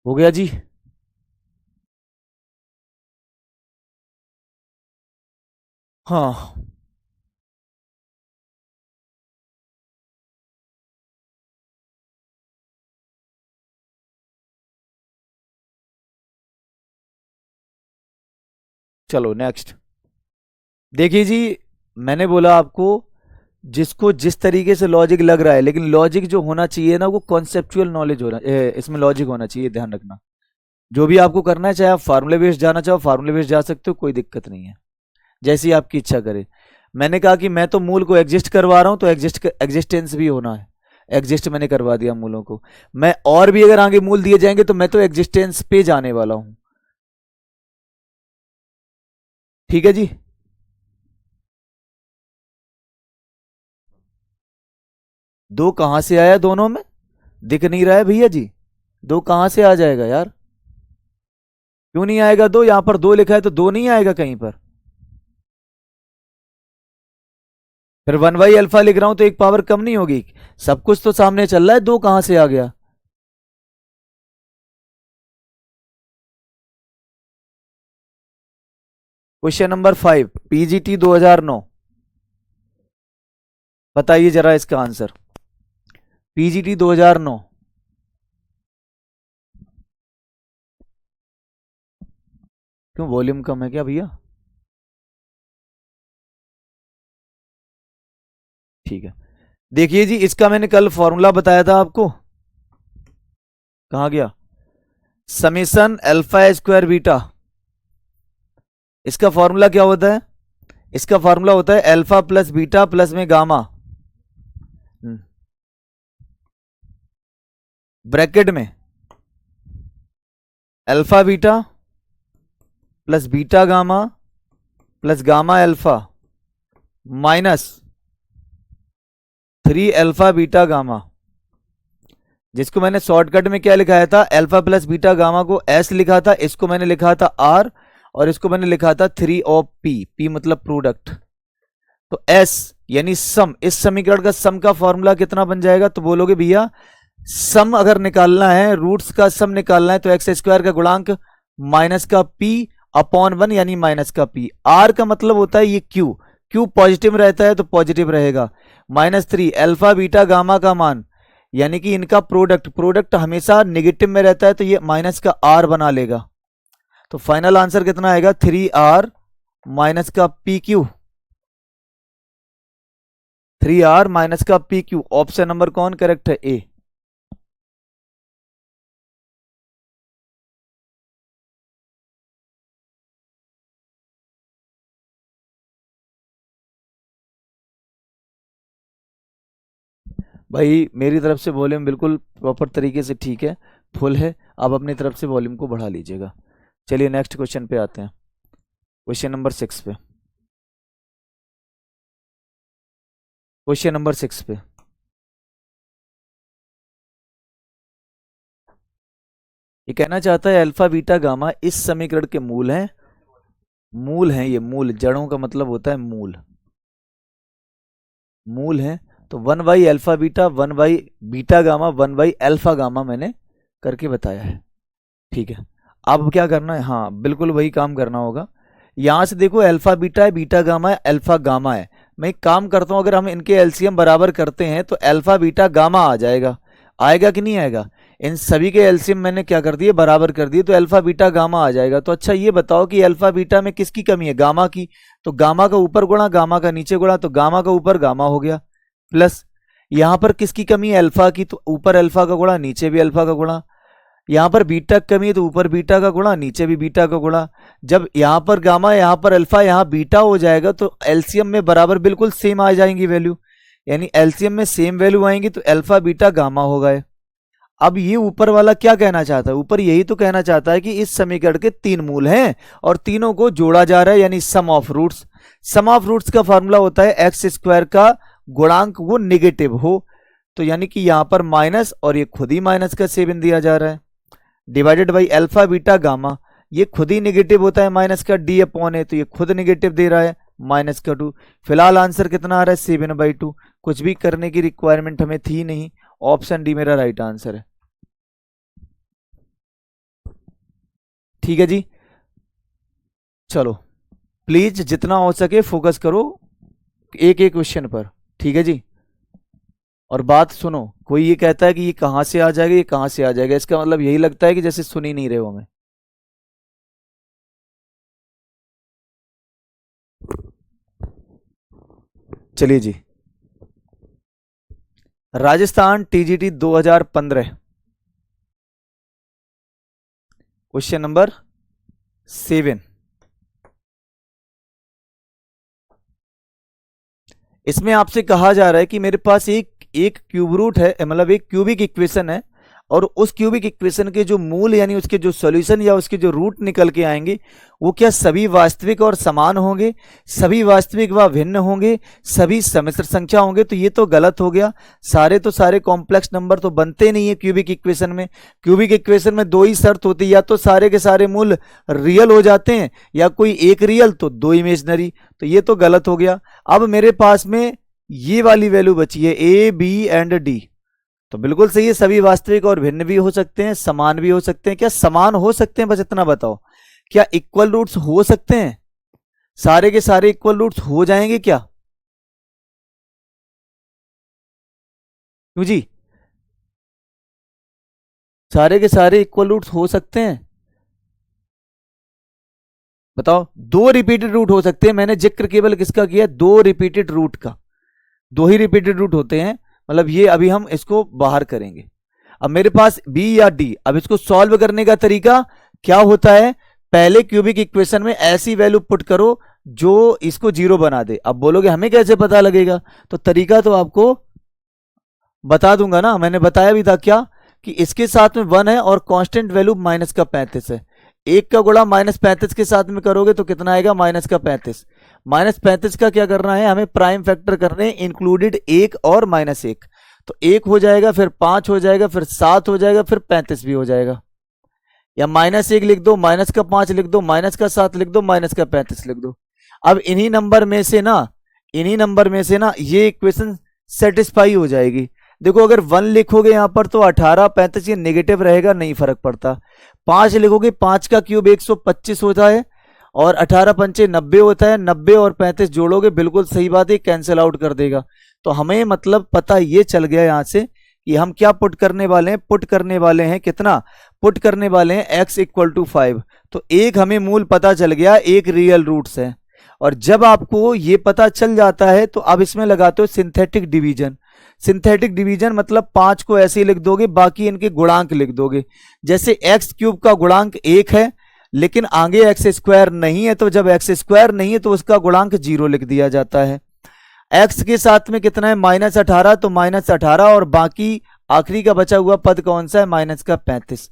हो गया जी। हाँ, चलो नेक्स्ट। देखिए जी, मैंने बोला आपको, जिसको जिस तरीके से लॉजिक लग रहा है, लेकिन लॉजिक जो होना चाहिए ना वो कॉन्सेप्चुअल नॉलेज होना, इसमें लॉजिक होना चाहिए, ध्यान रखना। जो भी आपको करना है, चाहे आप फार्मूले बेस्ड जाना चाहो फार्मूले बेस्ड जा सकते हो, कोई दिक्कत नहीं है, जैसी आपकी इच्छा करे। मैंने कहा कि मैं तो मूल को एग्जिस्ट करवा रहा हूं, तो एग्जिस्टेंस भी होना है। एग्जिस्ट मैंने करवा दिया मूलों को। मैं और भी अगर आगे मूल दिए जाएंगे तो मैं तो एग्जिस्टेंस पे जाने वाला हूं। ठीक है जी। दो कहां से आया दोनों में? दिख नहीं रहा है भैया जी। दो कहां से आ जाएगा यार? क्यों नहीं आएगा दो? यहां पर दो लिखा है तो दो नहीं आएगा कहीं पर। फिर वन बाई अल्फा लिख रहा हूं तो एक पावर कम नहीं होगी? सब कुछ तो सामने चल रहा है, दो कहां से आ गया? Question number 5, PGT 2009। बताइए जरा इसका आंसर। पीजीटी 2009। क्यों, वॉल्यूम कम है क्या भैया? ठीक है। देखिए जी, इसका मैंने कल फॉर्मूला बताया था आपको। कहां गया? Summation alpha square beta. इसका फॉर्मूला क्या होता है? इसका फॉर्मूला होता है अल्फा प्लस बीटा प्लस में गामा, ब्रैकेट में alpha beta plus beta gamma plus gamma alpha minus 3 alpha beta gamma. जिसको मैंने शॉर्टकट में क्या लिखाया था, अल्फा प्लस बीटा गामा को एस लिखा था, इसको मैंने लिखा था आर, और इसको मैंने लिखा था 3 ऑफ पी, पी मतलब प्रोडक्ट। तो एस यानी सम, इस समीकरण का सम का फॉर्मूला कितना बन जाएगा? तो बोलोगे भैया सम अगर निकालना है, रूट्स का सम निकालना है, तो एक्स स्क्वायर का गुणांक माइनस का पी अपॉन 1 यानी माइनस का पी। आर का मतलब होता है ये क्यू, क्यू पॉजिटिव रहता है तो पॉजिटिव रहेगा। -3 अल्फा बीटा गामा का मान, यानी कि इनका प्रोडक्ट, प्रोडक्ट हमेशा नेगेटिव में रहता है तो ये माइनस का आर बना लेगा। तो फाइनल आंसर कितना आएगा? 3R माइनस का पी क्यू। 3R माइनस का पी क्यू। ऑप्शन नंबर कौन करेक्ट है? ए। भाई मेरी तरफ से वॉल्यूम बिल्कुल प्रॉपर तरीके से ठीक है, फुल है। आप अपनी तरफ से वॉल्यूम को बढ़ा लीजिएगा। चलिए नेक्स्ट क्वेश्चन पे आते हैं, क्वेश्चन नंबर 6 पे। क्वेश्चन नंबर 6 पे ये कहना चाहता है अल्फा बीटा गामा इस समीकरण के मूल हैं। मूल हैं ये, मूल, जड़ों का मतलब होता है मूल। मूल है तो 1/अल्फा बीटा, 1/बीटा गामा, 1/अल्फा गामा मैंने करके बताया है। ठीक है। अब क्या करना है? हाँ बिल्कुल वही काम करना होगा। यहां से देखो अल्फा बीटा है, बीटा गामा है, अल्फा गामा है। मैं एक काम करता हूं, अगर हम इनके एलसीएम बराबर करते हैं तो अल्फा बीटा गामा आ जाएगा। आएगा कि नहीं आएगा? इन सभी के एलसीएम मैंने क्या कर दिए, बराबर कर दिए, तो अल्फा बीटा गामा आ जाएगा। तो अच्छा ये बताओ कि अल्फा बीटा में किसकी कमी है? गामा की। तो गामा का ऊपर गुणा गामा का नीचे गुणा, तो गामा का ऊपर गामा हो गया, प्लस यहां पर किसकी कमी है? अल्फा की, तो ऊपर अल्फा का गुणा नीचे भी अल्फा का गुणा। यहां पर बीटा की कमी है तो ऊपर बीटा का गुणा नीचे भी बीटा का गुणा। जब यहां पर गामा, यहां पर अल्फा, यहां बीटा हो जाएगा तो एलसीएम में बराबर बिल्कुल सेम आ जाएंगी वैल्यू, यानी एलसीएम में सेम वैल्यू आएंगी तो अल्फा बीटा गामा हो गए। अब ये ऊपर वाला क्या कहना चाहता है? ऊपर यही तो कहना चाहता है कि इस समीकरण के 3 मूल हैं और तीनों को जोड़ा जा रहा है, यानी sum of roots. Sum of roots का फॉर्मूला होता है एक्स स्क्वायर का गुणांक वो निगेटिव हो, तो यानी कि यहां पर माइनस और ये खुद ही माइनस का 7 दिया जा रहा है, divided by alpha beta gamma. ये खुद ही निगेटिव होता है, माइनस का डी अपॉन है, तो ये खुद निगेटिव दे रहा है, -2। फिलहाल आंसर कितना आ रहा है? 7/2। कुछ भी करने की रिक्वायरमेंट हमें थी नहीं, ऑप्शन डी मेरा राइट आंसर है। ठीक है जी। चलो प्लीज जितना हो सके फोकस करो एक एक क्वेश्चन पर, ठीक है जी। और बात सुनो, कोई ये कहता है कि ये कहां से आ जाएगा, ये कहां से आ जाएगा, इसका मतलब यही लगता है कि जैसे सुन ही नहीं रहे हो हमें। चलिए जी, राजस्थान टीजीटी 2015, क्वेश्चन नंबर 7। इसमें आपसे कहा जा रहा है कि मेरे पास एक एक क्यूब रूट है, मतलब एक क्यूबिक इक्वेशन है, और उस क्यूबिक इक्वेशन के जो मूल यानी उसके जो सॉल्यूशन या उसके जो रूट निकल के आएंगे वो क्या सभी वास्तविक और समान होंगे, सभी वास्तविक व भिन्न होंगे, सभी सम्मिश्र संख्या होंगे। तो ये तो गलत हो गया, सारे तो सारे कॉम्प्लेक्स नंबर तो बनते नहीं है क्यूबिक इक्वेशन में। क्यूबिक इक्वेशन में दो ही शर्त होती है, या तो सारे के सारे मूल रियल हो जाते हैं या कोई एक रियल तो दो इमेजनरी। तो ये तो गलत हो गया। अब मेरे पास में ये वाली वैल्यू बची है ए बी एंड डी, तो बिल्कुल सही है, सभी वास्तविक और भिन्न भी हो सकते हैं, समान भी हो सकते हैं। क्या समान हो सकते हैं, बस इतना बताओ, क्या इक्वल रूट्स हो सकते हैं, सारे के सारे इक्वल रूट्स हो जाएंगे क्या? क्यों जी, सारे के सारे इक्वल रूट्स हो सकते हैं? बताओ। दो रिपीटेड रूट हो सकते हैं, मैंने जिक्र केवल किसका किया, दो रिपीटेड रूट का, दो ही रिपीटेड रूट होते हैं, मतलब ये अभी हम इसको बाहर करेंगे। अब मेरे पास बी या डी, अब इसको सॉल्व करने का तरीका क्या होता है, पहले क्यूबिक इक्वेशन में ऐसी वैल्यू पुट करो जो इसको जीरो बना दे। अब बोलोगे हमें कैसे पता लगेगा, तो तरीका तो आपको बता दूंगा ना, मैंने बताया भी था क्या, कि इसके साथ में 1 है और कांस्टेंट वैल्यू माइनस का 35 है। एक का गुणा -35 के साथ में करोगे तो कितना आएगा, -35। -35 का क्या करना है, हमें प्राइम फैक्टर करने, इंक्लूडेड एक और -1। तो 1 हो जाएगा, फिर 5 हो जाएगा, फिर 7 हो जाएगा, फिर 35 भी हो जाएगा। या -1 लिख दो, -5 लिख दो, -7 लिख दो, -35 लिख दो। अब इन्हीं नंबर में से ना, इन्हीं नंबर में से ना ये इक्वेशन सेटिस्फाई हो जाएगी। देखो अगर 1 लिखोगे यहां पर तो 18 35 ये नेगेटिव रहेगा, नहीं फर्क पड़ता। 5 लिखोगे, 5 का क्यूब 125 होता है, और 18 पंचे 90 होता है, 90 और 35 जोड़ोगे, बिल्कुल सही बात है, कैंसिल आउट कर देगा। तो हमें मतलब पता ये चल गया यहां से कि हम क्या पुट करने वाले हैं, पुट करने वाले हैं कितना, पुट करने वाले हैं x = 5। तो एक हमें मूल पता चल गया, एक रियल रूट्स है। और जब आपको ये पता चल जाता है तो अब इसमें लगाते हो सिंथेटिक डिवीजन। सिंथेटिक डिवीजन मतलब 5 को ऐसे ही लिख दोगे, बाकी इनके गुणांक लिख दोगे। जैसे x³ का गुणांक 1 है लेकिन आगे x² नहीं है, तो जब x² नहीं है तो उसका गुणांक 0 लिख दिया जाता है। x के साथ में कितना है, -18, तो -18, और बाकी आखिरी का बचा हुआ पद कौन सा है, -35।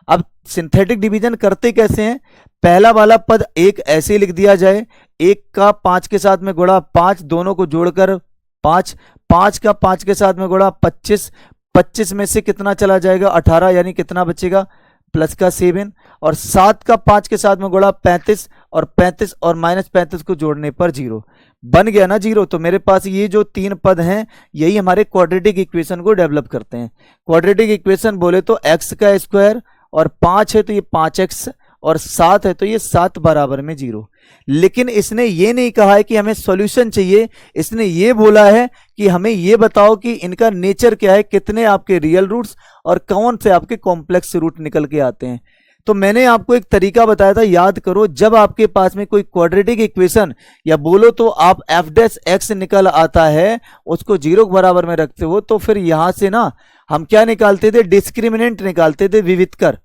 अब सिंथेटिक डिवीजन करते कैसे हैं, पहला वाला पद एक ऐसे लिख दिया जाए, 1 का 5 के साथ में गुणा 5, दोनों को जोड़कर 5, 5 का 5 के साथ में गुणा 25, 25 में से कितना चला जाएगा, 18, यानी कितना बचेगा, प्लस का 7, और 7 का 5 के साथ में गुणा 35, और 35 और -35 को जोड़ने पर 0 बन गया ना, 0। तो मेरे पास ये जो 3 पद हैं यही हमारे क्वाड्रेटिक इक्वेशन को डेवलप करते हैं। क्वाड्रेटिक इक्वेशन बोले तो x का स्क्वायर, और 5 है तो ये 5x, और 7 है तो ये 7 बराबर में 0। लेकिन इसने ये नहीं कहा है कि हमें सॉल्यूशन चाहिए, इसने ये बोला है कि हमें ये बताओ कि इनका नेचर क्या है, कितने आपके रियल रूट्स और कौन से आपके कॉम्प्लेक्स रूट निकल के आते हैं। तो मैंने आपको एक तरीका बताया था, याद करो, जब आपके पास में कोई क्वाड्रेटिक इक्वेशन या बोलो तो आप f' निकल आता है, उसको 0 के बराबर में रखते हो, तो फिर यहां से ना हम क्या निकालते थे, डिस्क्रिमिनेंट निकालते थे, विविधकर।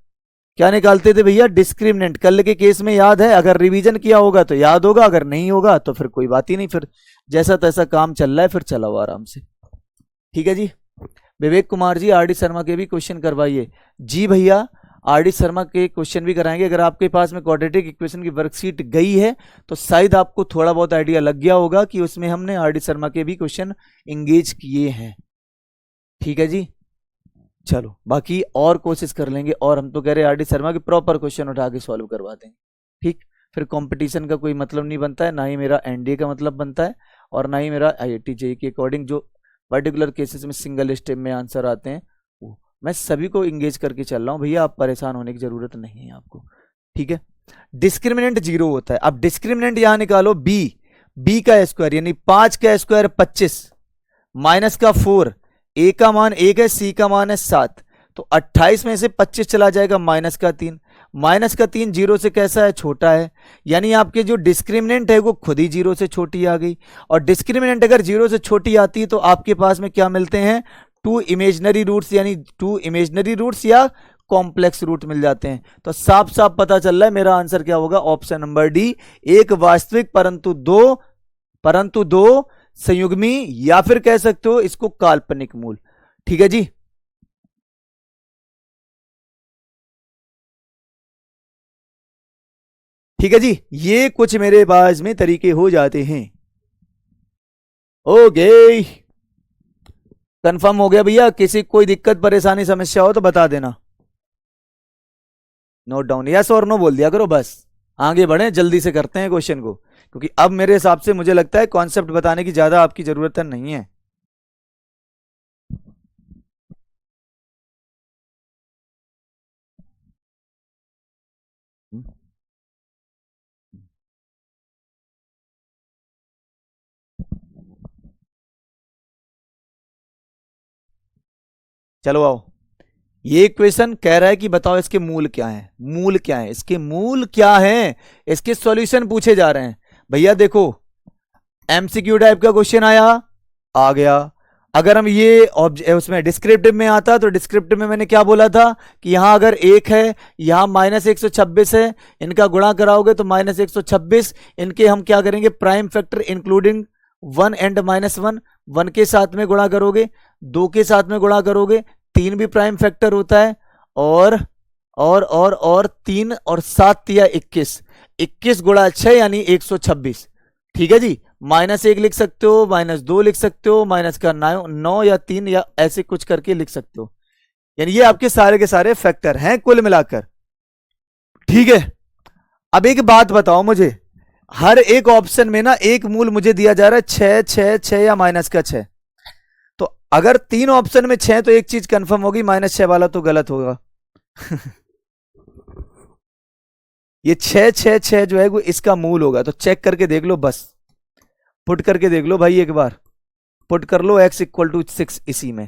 क्या निकालते थे भैया, डिस्क्रिमिनेंट। कल के केस में याद है, अगर रिवीजन किया होगा तो याद होगा, अगर नहीं होगा तो फिर कोई बात ही नहीं, फिर जैसा तैसा काम चल रहा है, फिर चलाओ आराम से। ठीक है जी। विवेक कुमार जी, आर डी शर्मा के भी क्वेश्चन करवाइए। जी भैया, आर डी शर्मा के क्वेश्चन भी कराएंगे। अगर आपके पास में क्वाड्रेटिक इक्वेशन की वर्कशीट गई है तो शायद आपको थोड़ा बहुत आइडिया लग गया होगा कि उसमें हमने आर डी शर्मा के भी क्वेश्चन इंगेज किए हैं। ठीक है जी, चलो बाकी और कोशिश कर लेंगे, और हम तो कह रहे हैं आर डी शर्मा के प्रॉपर क्वेश्चन उठा के सॉल्व करवा देंगे। ठीक, फिर कंपटीशन का कोई मतलब नहीं बनता है, ना ही मेरा एनडीए का मतलब बनता है, और ना ही मेरा आईआईटी जेईई के अकॉर्डिंग जो पर्टिकुलर केसेस में सिंगल स्टेप में आंसर आते हैं वो मैं सभी को इंगेज करके चल रहा हूँ भैया, आप परेशान होने की जरूरत नहीं है आपको। ठीक है, डिस्क्रिमिनेंट 0 होता है। अब डिस्क्रिमिनेंट यहां निकालो, बी का स्क्वायर यानी 5 का स्क्वायर 25 माइनस का 4, ए का मान 1 है, सी का मान है 7, तो 28 में से 25 चला जाएगा, माइनस का 3, माइनस का 3 जीरो से कैसा है, छोटा है, यानी आपके जो डिस्क्रिमिनेंट है वो खुद ही जीरो से छोटी आ गई। और डिस्क्रिमिनेंट अगर जीरो से छोटी आती है तो आपके पास में क्या मिलते हैं, 2 इमेजिनरी रूट्स, यानी 2 इमेजिनरी रूट्स या कॉम्प्लेक्स रूट मिल जाते हैं। तो साफ साफ पता चल रहा है मेरा आंसर क्या होगा, ऑप्शन नंबर डी, एक वास्तविक परंतु दो संयुग्मी, या फिर कह सकते हो इसको काल्पनिक मूल। ठीक है जी, ठीक है जी, ये कुछ मेरे पास में तरीके हो जाते हैं। ओके, कंफर्म हो गया भैया, किसी कोई दिक्कत परेशानी समस्या हो तो बता देना, नोट डाउन, यस और नो बोल दिया करो बस। आगे बढ़े, जल्दी से करते हैं क्वेश्चन को, क्योंकि अब मेरे हिसाब से मुझे लगता है कॉन्सेप्ट बताने की ज्यादा आपकी जरूरत नहीं है। चलो आओ, ये क्वेश्चन कह रहा है कि बताओ इसके मूल क्या है, मूल क्या है, इसके मूल क्या है, इसके सॉल्यूशन पूछे जा रहे हैं। भैया देखो, एमसीक्यू टाइप का क्वेश्चन आया, आ गया। अगर हम ये उसमें डिस्क्रिप्टिव में आता, तो डिस्क्रिप्टिव में मैंने क्या बोला था कि यहां अगर 1 है, यहां -126 है, इनका गुणा कराओगे तो -126, इनके हम क्या करेंगे, प्राइम फैक्टर इंक्लूडिंग 1 एंड -1, 1 के साथ में गुणा करोगे, 2 के साथ में गुणा करोगे, 3 भी प्राइम फैक्टर होता है, और 3 और 7 या 21, 21 गुणा 6 यानी 126। ठीक है जी, -1 लिख सकते हो, -2 लिख सकते हो, माइनस का 9 या 3 या ऐसे कुछ करके लिख सकते हो, यानी ये आपके सारे के सारे फैक्टर हैं कुल मिलाकर। ठीक है, अब एक बात बताओ मुझे, हर एक ऑप्शन में ना एक मूल मुझे दिया जा रहा है 6 6 6 या -6, तो अगर 3 ऑप्शन में 6 तो एक चीज कंफर्म होगी, -6 वाला तो गलत होगा। ये 6 6 6 जो है वो इसका मूल होगा, तो चेक करके देख लो, बस पुट करके देख लो भाई, एक बार पुट कर लो x = 6 इसी में,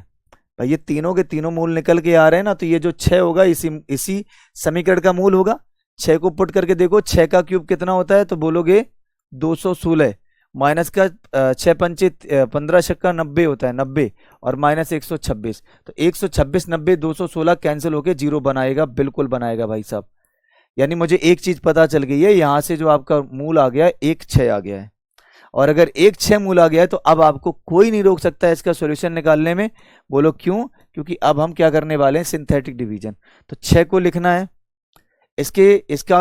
भाई ये तीनों के तीनों मूल निकल के आ रहे हैं ना, तो ये जो 6 होगा इसी समीकरण का मूल होगा। 6 को पुट करके देखो, 6 का क्यूब कितना होता है, तो बोलोगे 216, माइनस का 6 पंचे 15 छक्का 90 होता है, 90 और -126, तो 126 90 216 कैंसिल होके 0 बनाएगा, बिल्कुल बनाएगा भाई साहब। यानी मुझे एक चीज पता चल गई है, यहां से जो आपका मूल आ गया है 1 6 आ गया है, और अगर 1 6 मूल आ गया है तो अब आपको कोई नहीं रोक सकता है इसका सॉल्यूशन निकालने में। बोलो क्यों, क्योंकि अब हम क्या करने वाले हैं, सिंथेटिक डिवीजन। तो 6 को लिखना है, इसका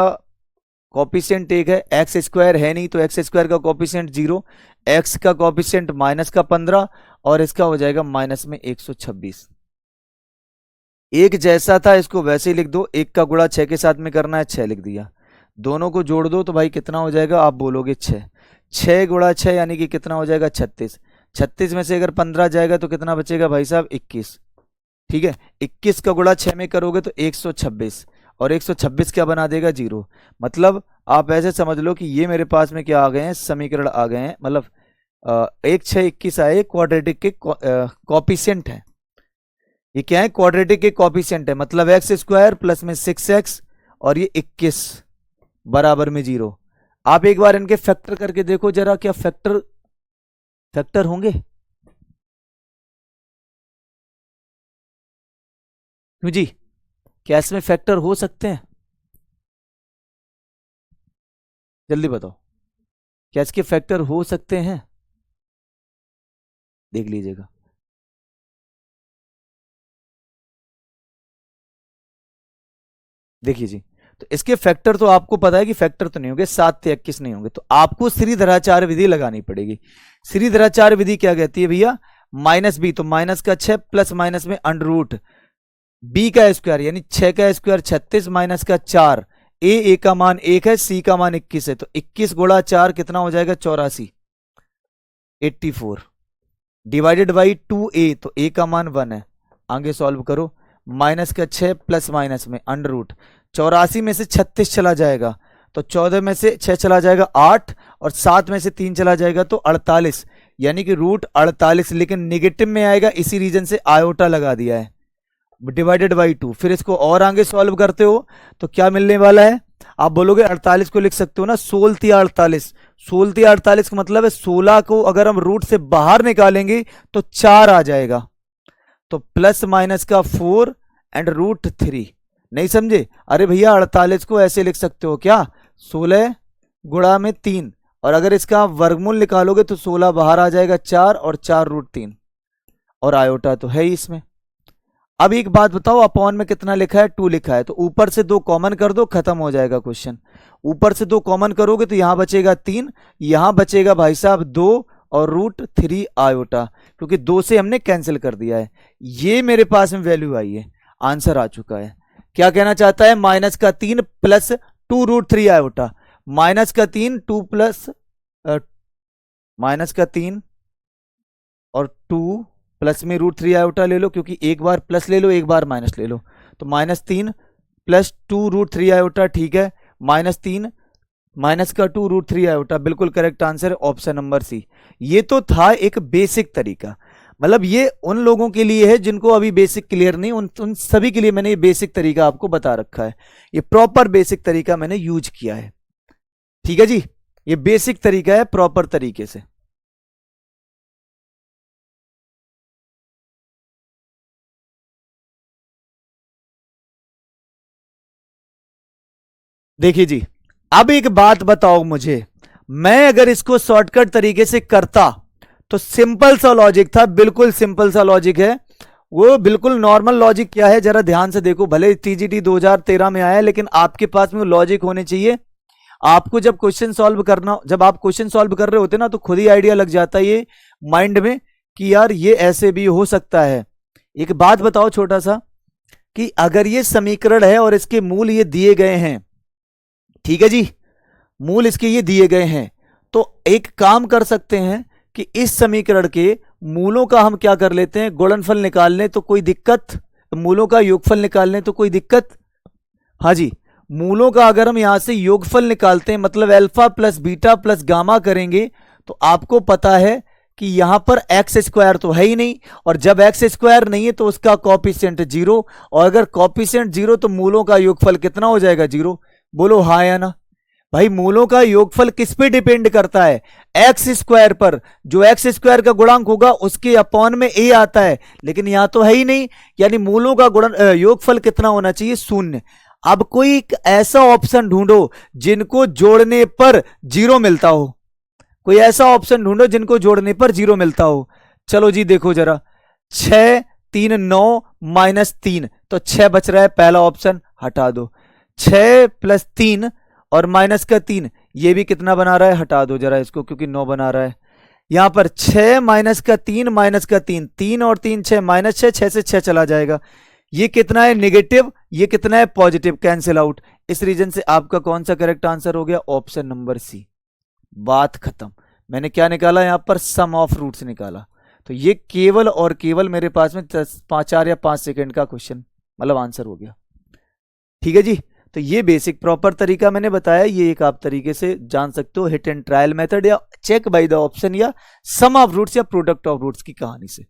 कॉपिशेंट 1 है, एक्स स्क्वायर है नहीं तो एक्स स्क्वायर का कॉपिशेंट 0, एक्स का कॉपिशेंट -15 और इसका हो जाएगा -126। एक जैसा था इसको वैसे ही लिख दो, 1 का गुणा 6 के साथ में करना है, 6 लिख दिया, दोनों को जोड़ दो तो भाई कितना हो जाएगा, आप बोलोगे 6, 6 गुणा 6 यानी कि कितना हो जाएगा 36, 36 में से अगर 15 जाएगा तो कितना बचेगा भाई साहब 21। ठीक है, 21 का गुणा 6 में करोगे तो 126, और 126 क्या बना देगा 0। मतलब आप ऐसे समझ लो कि ये मेरे पास में क्या आ गए हैं, समीकरण आ गए हैं, मतलब 1 6 21 आए, क्वाड्रेटिक के कॉपिशेंट है। ये क्या है, क्वाड्रेटिक के कॉपिशेंट है, मतलब एक्स स्क्वायर प्लस में 6x और ये 21 बराबर में 0। आप एक बार इनके फैक्टर करके देखो जरा, क्या फैक्टर होंगे, क्यों जी, क्या इसमें फैक्टर हो सकते हैं, जल्दी बताओ, क्या इसके फैक्टर हो सकते हैं, देख लीजिएगा। देखिए जी, तो इसके फैक्टर तो आपको पता है कि फैक्टर तो नहीं होंगे, 7 से 21 नहीं होंगे, तो आपको श्रीधराचार्य विधि लगानी पड़ेगी। श्रीधराचार्य विधि क्या कहती है भैया, -b, तो माइनस का 6 प्लस माइनस में अंडर b का स्क्वायर यानी 6 का स्क्वायर 36 माइनस का 4, a का मान 1 है, c का मान 21 है, तो 21 गुणा 4 कितना हो जाएगा 84, 84 डिवाइडेड बाई 2a, तो a का मान 1 है, आगे सॉल्व करो, माइनस का 6 प्लस माइनस में अंडर रूट 84 में से 36 चला जाएगा तो 14 में से 6 चला जाएगा 8 और 7 में से 3 चला जाएगा तो 48, यानी कि रूट 48, लेकिन निगेटिव में आएगा इसी रीजन से आयोटा लगा दिया है, डिवाइडेड बाई 2। फिर इसको और आगे सॉल्व करते हो तो क्या मिलने वाला है, आप बोलोगे 48 को लिख सकते हो ना 16 या 48, 16 या 48 का मतलब है 16 को अगर हम रूट से बाहर निकालेंगे तो 4 आ जाएगा, तो प्लस माइनस का 4 एंड रूट 3। नहीं समझे? अरे भैया 48 को ऐसे लिख सकते हो क्या, 16 गुणा में 3, और अगर इसका वर्गमूल निकालोगे तो 16 बाहर आ जाएगा 4 और 4 रूट 3, और आयोटा तो है ही इसमें। अब एक बात बताओ, अपॉन में कितना लिखा है, 2 लिखा है, तो ऊपर से 2 कॉमन कर दो, खत्म हो जाएगा क्वेश्चन। ऊपर से 2 कॉमन करोगे तो यहां बचेगा 3, यहां बचेगा भाई साहब 2 और रूट 3 आयोटा, क्योंकि 2 से हमने कैंसिल कर दिया है। ये मेरे पास में वैल्यू आई है, आंसर आ चुका है। क्या कहना चाहता है, माइनस का 3 प्लस 2 रूट 3 आयोटा, माइनस का 3 2 प्लस माइनस का 3 और 2 प्लस में रूट 3 आयोटा ले लो, क्योंकि एक बार प्लस ले लो एक बार माइनस ले लो, तो -3 प्लस 2 रूट 3 आयोटा, ठीक है, -3 माइनस का 2 रूट 3 आयोटा, बिल्कुल करेक्ट आंसर है ऑप्शन नंबर सी। ये तो था एक बेसिक तरीका, मतलब ये उन लोगों के लिए है जिनको अभी बेसिक क्लियर नहीं, उन सभी के लिए मैंने ये बेसिक तरीका आपको बता रखा है, ये प्रॉपर बेसिक तरीका मैंने यूज किया है, ठीक है जी, ये बेसिक तरीका है प्रॉपर तरीके से। देखिए जी, अब एक बात बताओ मुझे, मैं अगर इसको शॉर्टकट तरीके से करता तो सिंपल सा लॉजिक था, बिल्कुल सिंपल सा लॉजिक है वो, बिल्कुल नॉर्मल लॉजिक। क्या है जरा ध्यान से देखो, भले टीजीटी 2013 में आया है लेकिन आपके पास में वो लॉजिक होने चाहिए। आपको जब क्वेश्चन सॉल्व करना, जब आप क्वेश्चन सॉल्व कर रहे होते ना तो खुद ही आइडिया लग जाता है ये माइंड में कि यार ये ऐसे भी हो सकता है। एक बात बताओ छोटा सा, कि अगर ये समीकरण है और इसके मूल ये दिए गए हैं, ठीक है जी, मूल इसके ये दिए गए हैं, तो एक काम कर सकते हैं कि इस समीकरण के मूलों का हम क्या कर लेते हैं, गुणनफल निकाल लें तो कोई दिक्कत, मूलों का योगफल निकाल लें तो कोई दिक्कत। हाँ जी, मूलों का अगर हम यहां से योगफल निकालते हैं, मतलब alpha plus beta plus gamma करेंगे, तो आपको पता है कि यहां पर एक्स स्क्वायर तो है ही नहीं, और जब एक्स स्क्वायर नहीं है तो उसका कॉफिशिएंट 0, और अगर कॉफिशिएंट 0 तो मूलों का योगफल कितना हो जाएगा, 0। बोलो हाँ या ना भाई, मूलों का योगफल किस पे डिपेंड करता है, एक्स स्क्वायर पर, जो एक्स स्क्वायर का गुणांक होगा उसके अपॉन में ए आता है, लेकिन यहां तो है ही नहीं, यानी मूलों का गुणन योगफल कितना होना चाहिए, 0। अब कोई ऐसा ऑप्शन ढूंढो जिनको जोड़ने पर 0 मिलता हो, कोई ऐसा ऑप्शन ढूंढो जिनको जोड़ने पर 0 मिलता हो। चलो जी देखो जरा, 6 3 9 -3, तो 6 बच रहा है, पहला ऑप्शन हटा दो। 6 + 3 और माइनस का 3, ये भी कितना बना रहा है, हटा दो जरा इसको क्योंकि 9 बना रहा है। यहां पर 6 माइनस का 3 माइनस का 3, 3 और 3 6, -6, 6 से 6 चला जाएगा, ये कितना है नेगेटिव, ये कितना है पॉजिटिव, कैंसिल आउट। इस रीजन से आपका कौन सा करेक्ट आंसर हो गया, ऑप्शन नंबर सी। बात खत्म। मैंने क्या निकाला यहां पर, सम ऑफ रूट्स निकाला, तो ये केवल और केवल मेरे पास में 4 या 5 सेकंड का क्वेश्चन, मतलब आंसर हो गया, ठीक है जी। तो ये बेसिक प्रॉपर तरीका मैंने बताया, ये एक आप तरीके से जान सकते हो हिट एंड ट्रायल मेथड या चेक बाय द ऑप्शन या सम ऑफ रूट्स या प्रोडक्ट ऑफ रूट्स की कहानी से।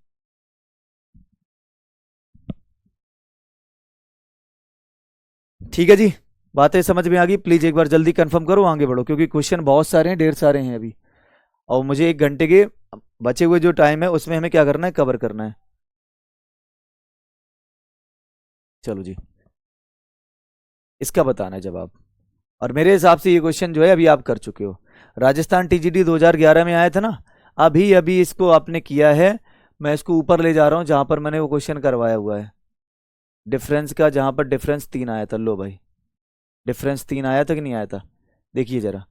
ठीक है जी, बातें समझ में आ गई, प्लीज एक बार जल्दी कंफर्म करो, आगे बढ़ो, क्योंकि क्वेश्चन बहुत सारे हैं, ढेर सारे हैं अभी, और मुझे 1 घंटे के बचे हुए जो टाइम है उसमें हमें क्या करना है, कवर करना है। चलो जी, इसका बताना है जवाब, और मेरे हिसाब से ये क्वेश्चन जो है अभी आप कर चुके हो, राजस्थान टीजीटी 2011 में आया था ना, अभी अभी इसको आपने किया है। मैं इसको ऊपर ले जा रहा हूं जहां पर मैंने वो क्वेश्चन करवाया हुआ है डिफरेंस का, जहां पर डिफरेंस 3 आया था। लो भाई, डिफरेंस 3 आया था कि नहीं आया था, देखिए जरा,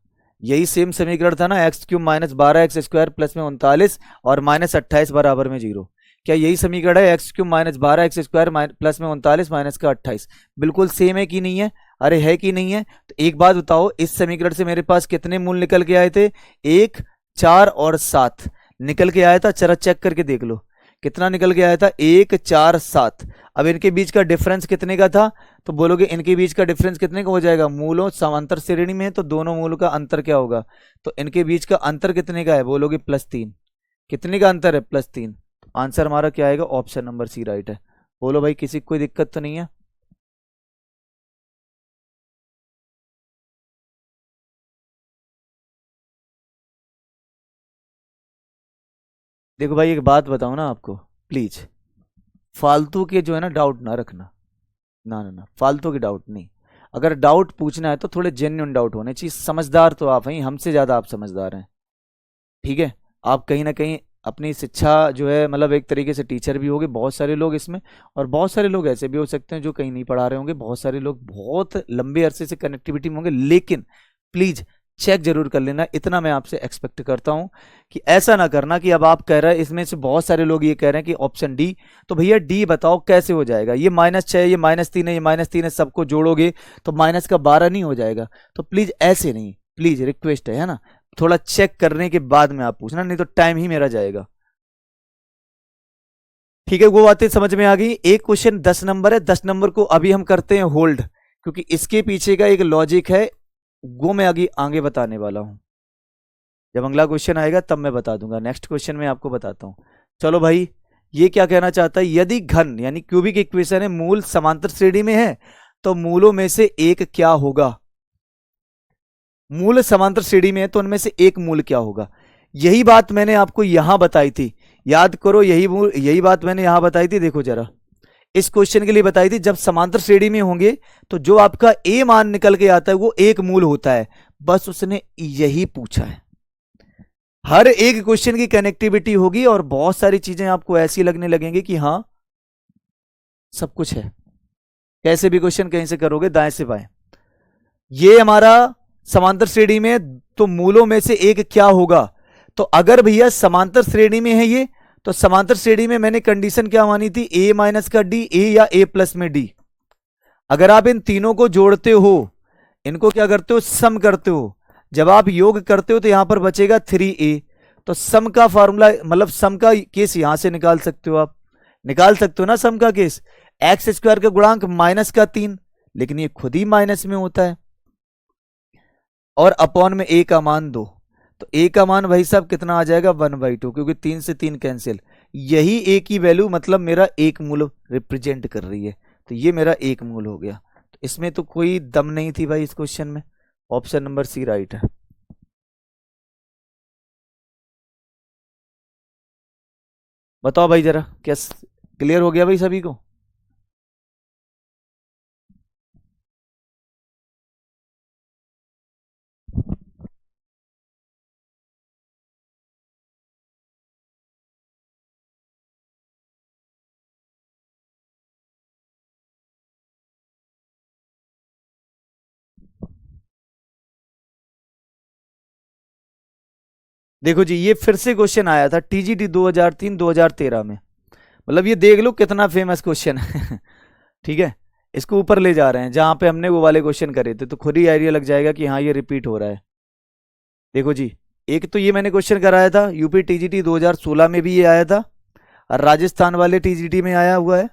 यही सेम समीकरण था ना, x³ -12x² प्लस में 39 और -28 बराबर में 0। क्या यही समीकरण है, x³ -12x² प्लस में 39 माइनस का 28, बिल्कुल सेम है कि नहीं है, अरे है कि नहीं है। तो एक बात बताओ, इस समीकरण से मेरे पास कितने मूल निकल के आए थे, 1 4 और 7 निकल के आया था, जरा चेक करके देख लो, कितना निकल के आया था 1 4 7। अब इनके बीच का डिफरेंस कितने का था, तो बोलोगे इनके बीच का डिफरेंस कितने का हो जाएगा, मूलों समांतर श्रेणी में है तो दोनों मूलों का अंतर क्या होगा, तो इनके बीच का अंतर कितने का है, बोलोगे +3। कितने का अंतर है, +3। आंसर हमारा क्या आएगा, ऑप्शन नंबर सी राइट है। बोलो भाई किसी को कोई दिक्कत तो नहीं है। देखो भाई एक बात बताऊं ना आपको, प्लीज फालतू के जो है ना डाउट ना रखना, ना ना ना फालतू के डाउट नहीं। अगर डाउट पूछना है तो थोड़े जेन्युइन डाउट होने चाहिए। समझदार तो आप हैं, हमसे ज्यादा आप समझदार हैं, ठीक है। आप कहीं ना कहीं अपनी शिक्षा जो है मतलब एक तरीके से टीचर भी होगे बहुत सारे लोग इसमें, और बहुत सारे लोग ऐसे भी हो सकते हैं जो कहीं नहीं पढ़ा रहे होंगे, बहुत सारे लोग बहुत लंबे अरसे से कनेक्टिविटी में होंगे, लेकिन प्लीज चेक जरूर कर लेना, इतना मैं आपसे एक्सपेक्ट करता हूं कि ऐसा ना करना कि अब आप कह रहे हैं इसमें से बहुत सारे लोग ये कह रहे हैं कि ऑप्शन डी, तो भैया डी बताओ कैसे हो जाएगा, ये -6 ये -3 है ये -3 है, सबको जोड़ोगे तो माइनस का 12 नहीं हो जाएगा, तो प्लीज ऐसे नहीं, प्लीज रिक्वेस्ट है ना, थोड़ा चेक करने के बाद में आप पूछना, नहीं तो टाइम ही मेरा जाएगा, ठीक है। वो बातें समझ में आ गई। एक क्वेश्चन 10 नंबर है, 10 नंबर को अभी हम करते हैं होल्ड, क्योंकि इसके पीछे का एक लॉजिक है, वो मैं आगे आगे बताने वाला हूं, जब अगला क्वेश्चन आएगा तब मैं बता दूंगा, नेक्स्ट क्वेश्चन में आपको बताता हूं। चलो भाई, ये क्या कहना चाहता है, यदि घन यानी क्यूबिक इक्वेशन है, मूल समांतर श्रेणी में है तो मूलों में से एक क्या होगा, मूल समांतर श्रेणी में है तो उनमें से एक मूल क्या होगा। यही बात मैंने आपको यहां बताई थी, याद करो, यही बात मैंने यहां बताई थी। देखो जरा, इस क्वेश्चन के लिए बताई थी, जब समांतर श्रेणी में होंगे तो जो आपका ए मान निकल के आता है वो एक मूल होता है, बस उसने यही पूछा है। हर एक क्वेश्चन की कनेक्टिविटी होगी और बहुत सारी चीजें आपको ऐसी लगने लगेंगी कि हाँ सब कुछ है, कैसे भी क्वेश्चन कहीं से करोगे दाएं से बाएं। ये हमारा समांतर श्रेणी में, तो मूलों में से एक क्या होगा, तो अगर भैया समांतर श्रेणी में है ये, तो समांतर श्रेणी में मैंने कंडीशन क्या मानी थी, ए माइनस का डी, ए या ए प्लस में डी। अगर आप इन तीनों को जोड़ते हो, इनको क्या करते हो, सम करते हो, जब आप योग करते हो तो यहां पर बचेगा 3a, तो सम का फॉर्मूला मतलब सम का केस यहां से निकाल सकते हो, आप निकाल सकते हो ना सम का केस, एक्स स्क्वायर का गुणांक -3, लेकिन ये खुद ही माइनस में होता है, और अपॉन में a का मान 2, तो a का मान भाई साहब कितना आ जाएगा 1/2, क्योंकि 3 से 3 कैंसिल, यही a की वैल्यू मतलब मेरा एक मूल रिप्रेजेंट कर रही है, तो ये मेरा एक मूल हो गया। तो इसमें तो कोई दम नहीं थी भाई इस क्वेश्चन में, ऑप्शन नंबर सी राइट है। बताओ भाई जरा, क्या क्लियर हो गया भाई सभी को। देखो जी, ये फिर से क्वेश्चन आया था टीजीटी 2003 2013 में, मतलब ये देख लो कितना फेमस क्वेश्चन है ठीक है, इसको ऊपर ले जा रहे हैं जहां पे हमने वो वाले क्वेश्चन करे थे, तो खुद ही आइडिया लग जाएगा कि हाँ ये रिपीट हो रहा है। देखो जी, एक तो ये मैंने क्वेश्चन कराया था यूपी टीजीटी 2016 में भी ये आया था, और राजस्थान वाले टीजीटी में आया हुआ है,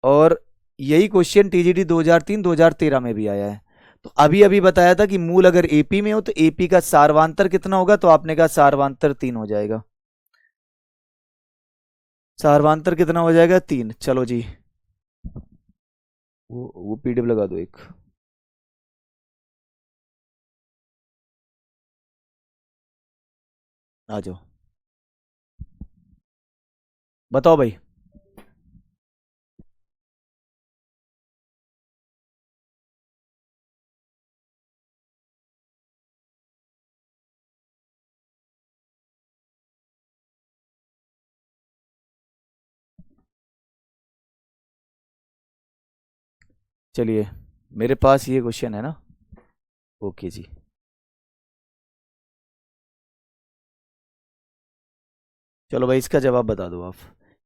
और यही क्वेश्चन टीजीटी 2003 2013 में भी आया है। तो अभी अभी बताया था कि मूल अगर एपी में हो तो एपी का सार्वांतर कितना होगा, तो आपने कहा सार्वांतर 3 हो जाएगा, सार्वांतर कितना हो जाएगा 3। चलो जी, वो पीडीएफ लगा दो एक, आ जाओ, बताओ भाई। चलिए, मेरे पास ये क्वेश्चन है ना, ओके जी। चलो भाई इसका जवाब बता दो आप।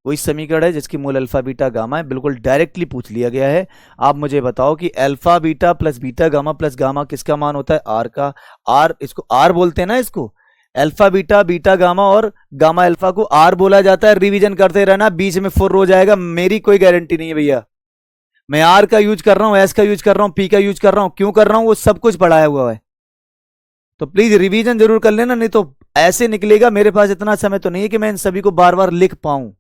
वही समीकरण है जिसकी मूल अल्फा बीटा गामा है, बिल्कुल डायरेक्टली पूछ लिया गया है। आप मुझे बताओ कि alpha beta plus beta gamma plus gamma किसका मान होता है, आर का। आर, इसको आर बोलते हैं ना इसको, अल्फा बीटा, बीटा गामा और गामा अल्फा को आर बोला जाता है। रिवीजन करते रहना, बीच में 4 हो जाएगा, मेरी कोई गारंटी नहीं है भैया। मैं आर का यूज कर रहा हूं, एस का यूज कर रहा हूं, पी का यूज कर रहा हूं, क्यों कर रहा हूं वो सब कुछ पढ़ाया हुआ है। तो प्लीज रिवीजन जरूर कर लेना, नहीं तो ऐसे निकलेगा। मेरे पास इतना समय तो नहीं है कि मैं इन सभी को बार बार लिख पाऊं।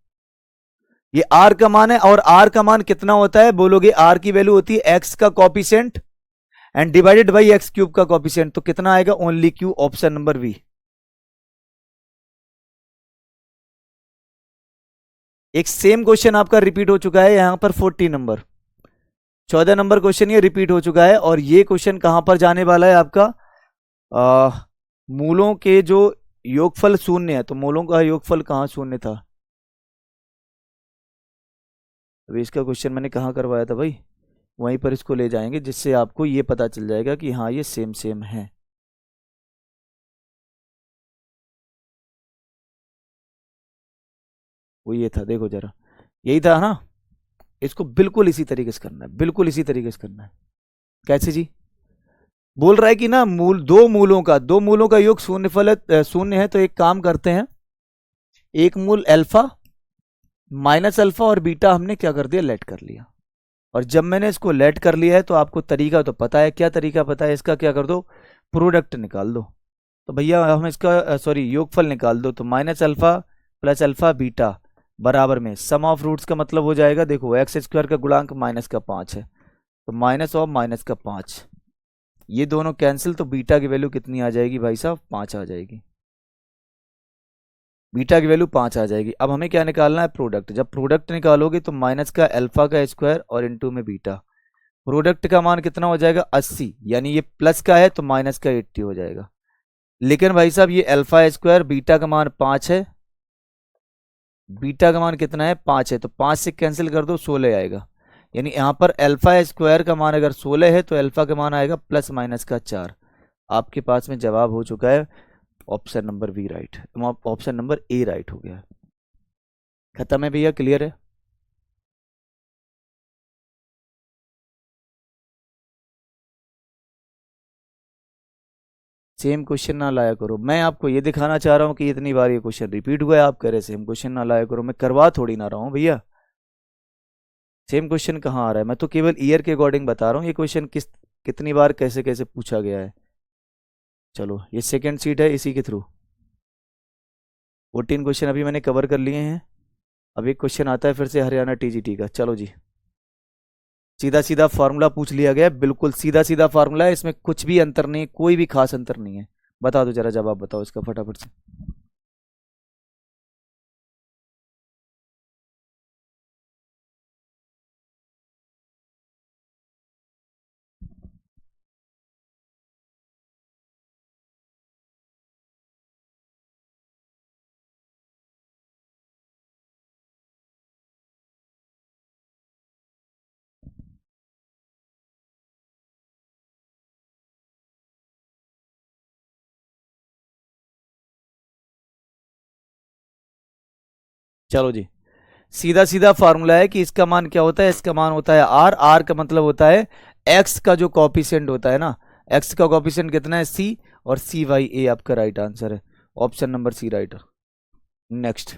ये आर का मान है, और आर का मान कितना होता है बोलोगे? आर की वैल्यू होती है एक्स का coefficient and divided by X cube का कॉपिसेंट। तो कितना आएगा? Only Q, option number B. एक सेम क्वेश्चन आपका रिपीट हो चुका है यहां पर 14 नंबर, 14 नंबर क्वेश्चन ये रिपीट हो चुका है। और ये क्वेश्चन कहां पर जाने वाला है आपका? मूलों के जो योगफल शून्य है, तो मूलों का योगफल कहां शून्य था? अभी इसका क्वेश्चन मैंने कहां करवाया था भाई? वहीं पर इसको ले जाएंगे, जिससे आपको ये पता चल जाएगा कि हाँ ये सेम सेम है। वो ये था, देखो जरा, यही था ना। इसको बिल्कुल इसी तरीके से करना है, बिल्कुल इसी तरीके से करना है। कैसे जी? बोल रहा है कि ना मूल, दो मूलों का योग शून्य फल है, शून्य है। तो एक काम करते हैं, एक मूल अल्फा माइनस अल्फा और बीटा हमने क्या कर दिया? लेट कर लिया। और जब मैंने इसको लेट कर लिया है तो आपको तरीका तो पता है। क्या तरीका पता है इसका? क्या कर दो? प्रोडक्ट निकाल दो। तो भैया हम इसका सॉरी योगफल निकाल दो। तो minus alpha plus alpha beta बराबर में सम ऑफ रूट्स का मतलब हो जाएगा, देखो एक्स स्क्वायर का गुणांक माइनस का 5 है, तो माइनस ऑफ माइनस का 5, ये दोनों कैंसिल। तो बीटा की वैल्यू कितनी आ जाएगी भाई साहब? 5 आ जाएगी। बीटा की वैल्यू 5 आ जाएगी। अब हमें क्या निकालना है? प्रोडक्ट। जब प्रोडक्ट निकालोगे तो माइनस का अल्फा का स्क्वायर और इनटू में बीटा, प्रोडक्ट का मान कितना हो जाएगा? 80, यानी ये प्लस का है तो माइनस का 80 हो जाएगा। लेकिन भाई साहब ये अल्फा स्क्वायर, बीटा का मान 5 है, बीटा का मान कितना है? 5 है, तो 5 से कैंसिल कर दो, 16 आएगा। यानी यहां पर अल्फा स्क्वायर का मान अगर 16 है तो अल्फा का मान आएगा प्लस माइनस का 4। आपके पास में जवाब हो चुका है option number B right, option number A right हो गया। खत्म है भैया, क्लियर है? सेम क्वेश्चन ना लाया करो। मैं आपको ये दिखाना चाह रहा हूँ कि इतनी बार ये क्वेश्चन रिपीट हुआ है, आप कह रहे सेम क्वेश्चन ना लाया करो। मैं करवा थोड़ी ना रहा हूँ भैया, सेम क्वेश्चन कहाँ आ रहा है? मैं तो केवल ईयर के अकॉर्डिंग बता रहा हूँ ये क्वेश्चन कितनी बार कैसे कैसे पूछा गया है। चलो ये सेकंड सीट है, इसी के थ्रू 14 क्वेश्चन अभी मैंने कवर कर लिए हैं। अब एक क्वेश्चन आता है फिर से हरियाणा टीजीटी का। चलो जी, सीधा सीधा फार्मूला पूछ लिया गया है, बिल्कुल सीधा सीधा फार्मूला है, इसमें कुछ भी अंतर नहीं है, कोई भी खास अंतर नहीं है। बता दो जरा, जवाब बताओ इसका फटाफट से। चलो जी, सीधा सीधा फार्मूला है कि इसका मान क्या होता है? इसका मान होता है आर। आर का मतलब होता है एक्स का जो कॉपिसेंट होता है ना, एक्स का कॉपिसेंट कितना है? सी, और सी वाई ए आपका राइट आंसर है, option number C right. Next,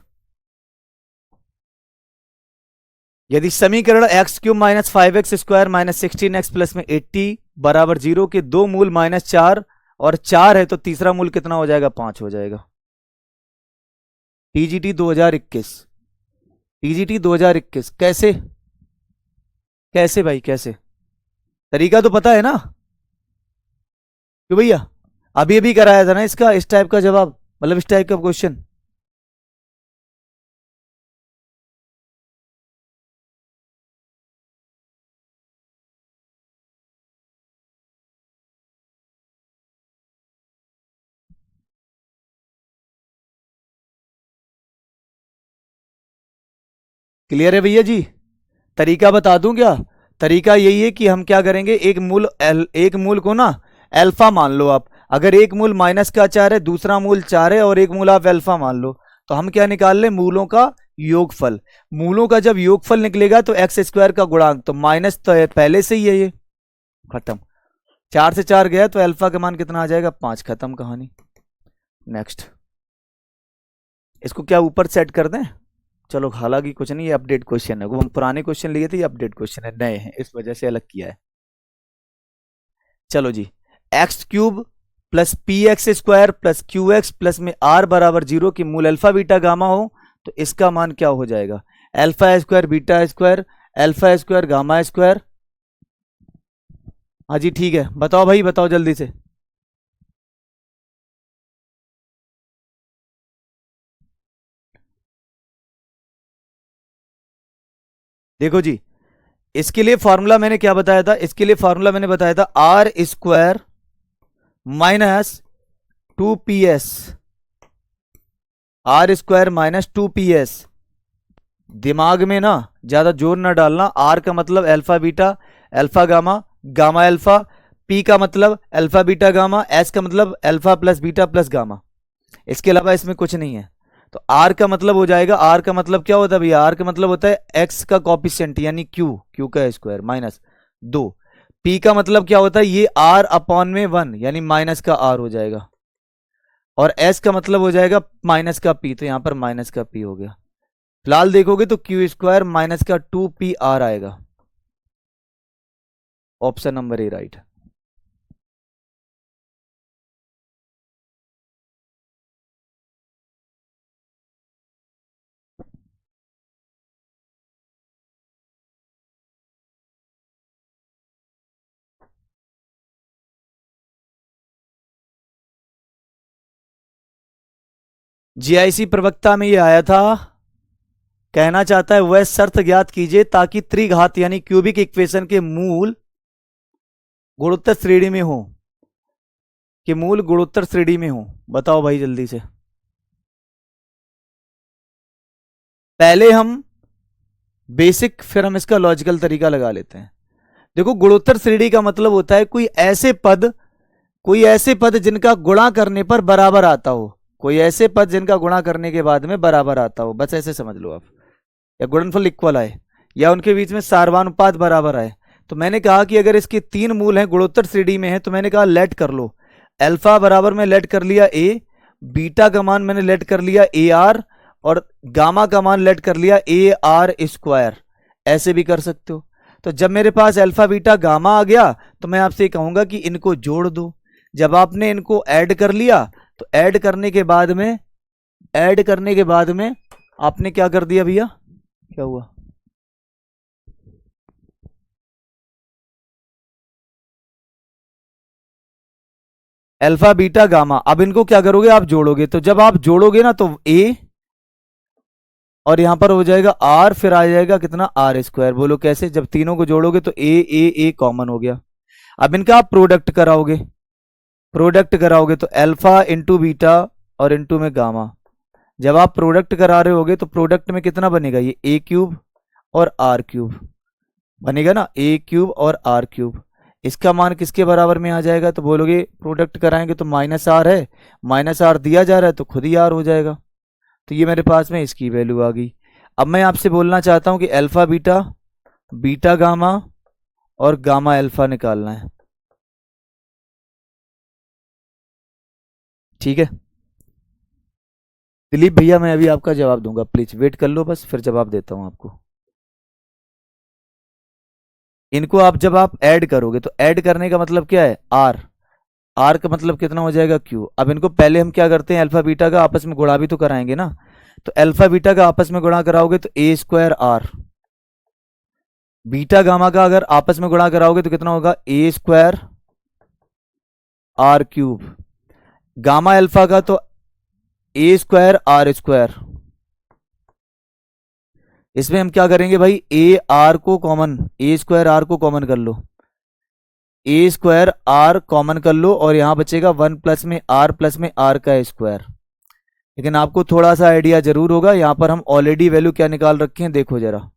यदि समीकरण x cube minus 5x square minus 16x plus में 80 बराबर 0 के दो मूल माइनस 4 और 4 है, तो तीसरा मूल कितना हो जाएगा? 5 हो जाएगा। टीजीटी 2021, टीजीटी 2021 कैसे? कैसे भाई कैसे? तरीका तो पता है ना? क्यों भैया? अभी अभी कराया था ना इसका, इस टाइप का जवाब, मतलब इस टाइप का क्वेश्चन। क्लियर है भैया जी? तरीका बता दूं क्या? तरीका यही है कि हम क्या करेंगे, एक मूल को ना अल्फा मान लो आप। अगर एक मूल माइनस का 4 है, दूसरा मूल 4 है, और एक मूल आप अल्फा मान लो, तो हम क्या निकाल ले? मूलों का योगफल। मूलों का जब योगफल निकलेगा तो एक्स स्क्वायर का गुणांक, तो माइनस तो है पहले से ही है, ये खत्म। 4 से 4 गया तो अल्फा का मान कितना आ जाएगा? 5, खत्म कहानी। नेक्स्ट, इसको क्या ऊपर सेट कर दें? चलो, हालांकि कुछ नहीं, ये अपडेट क्वेश्चन है, वो हम पुराने क्वेश्चन लिए थे, ये अपडेट क्वेश्चन है, नए हैं, इस वजह से अलग किया है। चलो जी, X cube plus P X square plus Q X plus में आर बराबर 0 की मूल अल्फा बीटा गामा हो तो इसका मान क्या हो जाएगा? Alpha square beta square alpha square gamma square. हाँ जी ठीक है, बताओ भाई, बताओ जल्दी से। देखो जी, इसके लिए फॉर्मूला मैंने क्या बताया था? इसके लिए फॉर्मूला मैंने बताया था R square minus 2PS, R square minus 2PS। दिमाग में ना ज्यादा जोर ना डालना। आर का मतलब alpha beta alpha gamma gamma alpha, P का मतलब अल्फा बीटा गामा, एस का मतलब alpha plus beta plus gamma. इसके अलावा इसमें कुछ नहीं है। तो आर का मतलब हो जाएगा, आर का मतलब क्या होता है भैया? आर का मतलब होता है एक्स का कॉपिशेंट यानी क्यू, क्यू का स्क्वायर माइनस 2। पी का मतलब क्या होता है? ये आर अपॉन में 1 यानी माइनस का आर हो जाएगा। और एस का मतलब हो जाएगा माइनस का पी, तो यहां पर माइनस का पी हो गया। फिलहाल देखोगे तो क्यू स्क्वायर माइनस का 2PR आएगा। Option number A right. GIC प्रवक्ता में ये आया था, कहना चाहता है वह शर्त ज्ञात कीजिए ताकि त्रिघात यानी क्यूबिक इक्वेशन के मूल गुणोत्तर श्रेणी में हो, कि मूल गुणोत्तर श्रेणी में हो। बताओ भाई जल्दी से। पहले हम बेसिक, फिर हम इसका लॉजिकल तरीका लगा लेते हैं। देखो, गुणोत्तर श्रेणी का मतलब होता है कोई ऐसे पद जिनका गुणा करने पर बराबर आता हो, कोई ऐसे पद जिनका गुणा करने के बाद में बराबर आता हो, बस ऐसे समझ लो आप। या गुणनफल इक्वल आए, या उनके बीच में सार्वनुपात बराबर आए। तो मैंने कहा कि अगर इसके 3 मूल हैं, गुणोत्तर श्रेणी में है, तो मैंने कहा लेट कर लो। अल्फा बराबर में लेट कर लिया ए, बीटा का मान मैंने लेट कर लिया AR, और गामा का मान लेट कर लिया AR स्क्वायर। ऐसे भी कर सकते हो। तो जब मेरे पास अल्फा बीटा गामा आ गया तो मैं आपसे कहूंगा कि इनको जोड़ दो। जब आपने इनको ऐड कर लिया तो ऐड करने के बाद में आपने क्या कर दिया भैया? क्या हुआ? Alpha beta gamma. अब इनको क्या करोगे? आप जोड़ोगे। तो जब आप जोड़ोगे ना तो ए, और यहां पर हो जाएगा आर, फिर आ जाएगा कितना? R square. बोलो कैसे? जब तीनों को जोड़ोगे तो ए कॉमन हो गया। अब इनका आप प्रोडक्ट कराओगे तो अल्फा इंटू बीटा और इंटू में गामा। जब आप प्रोडक्ट करा रहे होगे तो प्रोडक्ट में कितना बनेगा? ये ए क्यूब और आर क्यूब बनेगा ना, ए क्यूब और आर क्यूब। इसका मान किसके बराबर में आ जाएगा? तो बोलोगे प्रोडक्ट कराएंगे तो माइनस आर है, माइनस आर दिया जा रहा है तो खुद ही आर हो जाएगा। तो ये मेरे पास में इसकी वैल्यू आ गई। अब मैं आपसे बोलना चाहता हूं कि अल्फा बीटा, बीटा गामा और गामा अल्फा निकालना है। ठीक है दिलीप भैया, मैं अभी आपका जवाब दूंगा, प्लीज वेट कर लो बस, फिर जवाब देता हूं आपको। इनको आप जब आप ऐड करोगे तो ऐड करने का मतलब क्या है? आर, आर का मतलब कितना हो जाएगा? क्यू। अब इनको पहले हम क्या करते हैं? अल्फा बीटा का आपस में गुणा भी तो कराएंगे ना। तो अल्फा बीटा का आपस में गुणा कराओगे तो a square r, beta gamma का अगर आपस में गुणा कराओगे तो कितना होगा? A square r cube. Gamma alpha का तो ए स्क्वायर आर स्क्वायर। इसमें हम क्या करेंगे भाई? ए आर को कॉमन, ए स्क्वायर आर को कॉमन कर लो, ए स्क्वायर आर कॉमन कर लो, और यहां बचेगा 1 प्लस में आर का स्क्वायर। लेकिन आपको थोड़ा सा आइडिया जरूर होगा, यहां पर हम ऑलरेडी वैल्यू क्या निकाल रखे हैं, देखो जरा।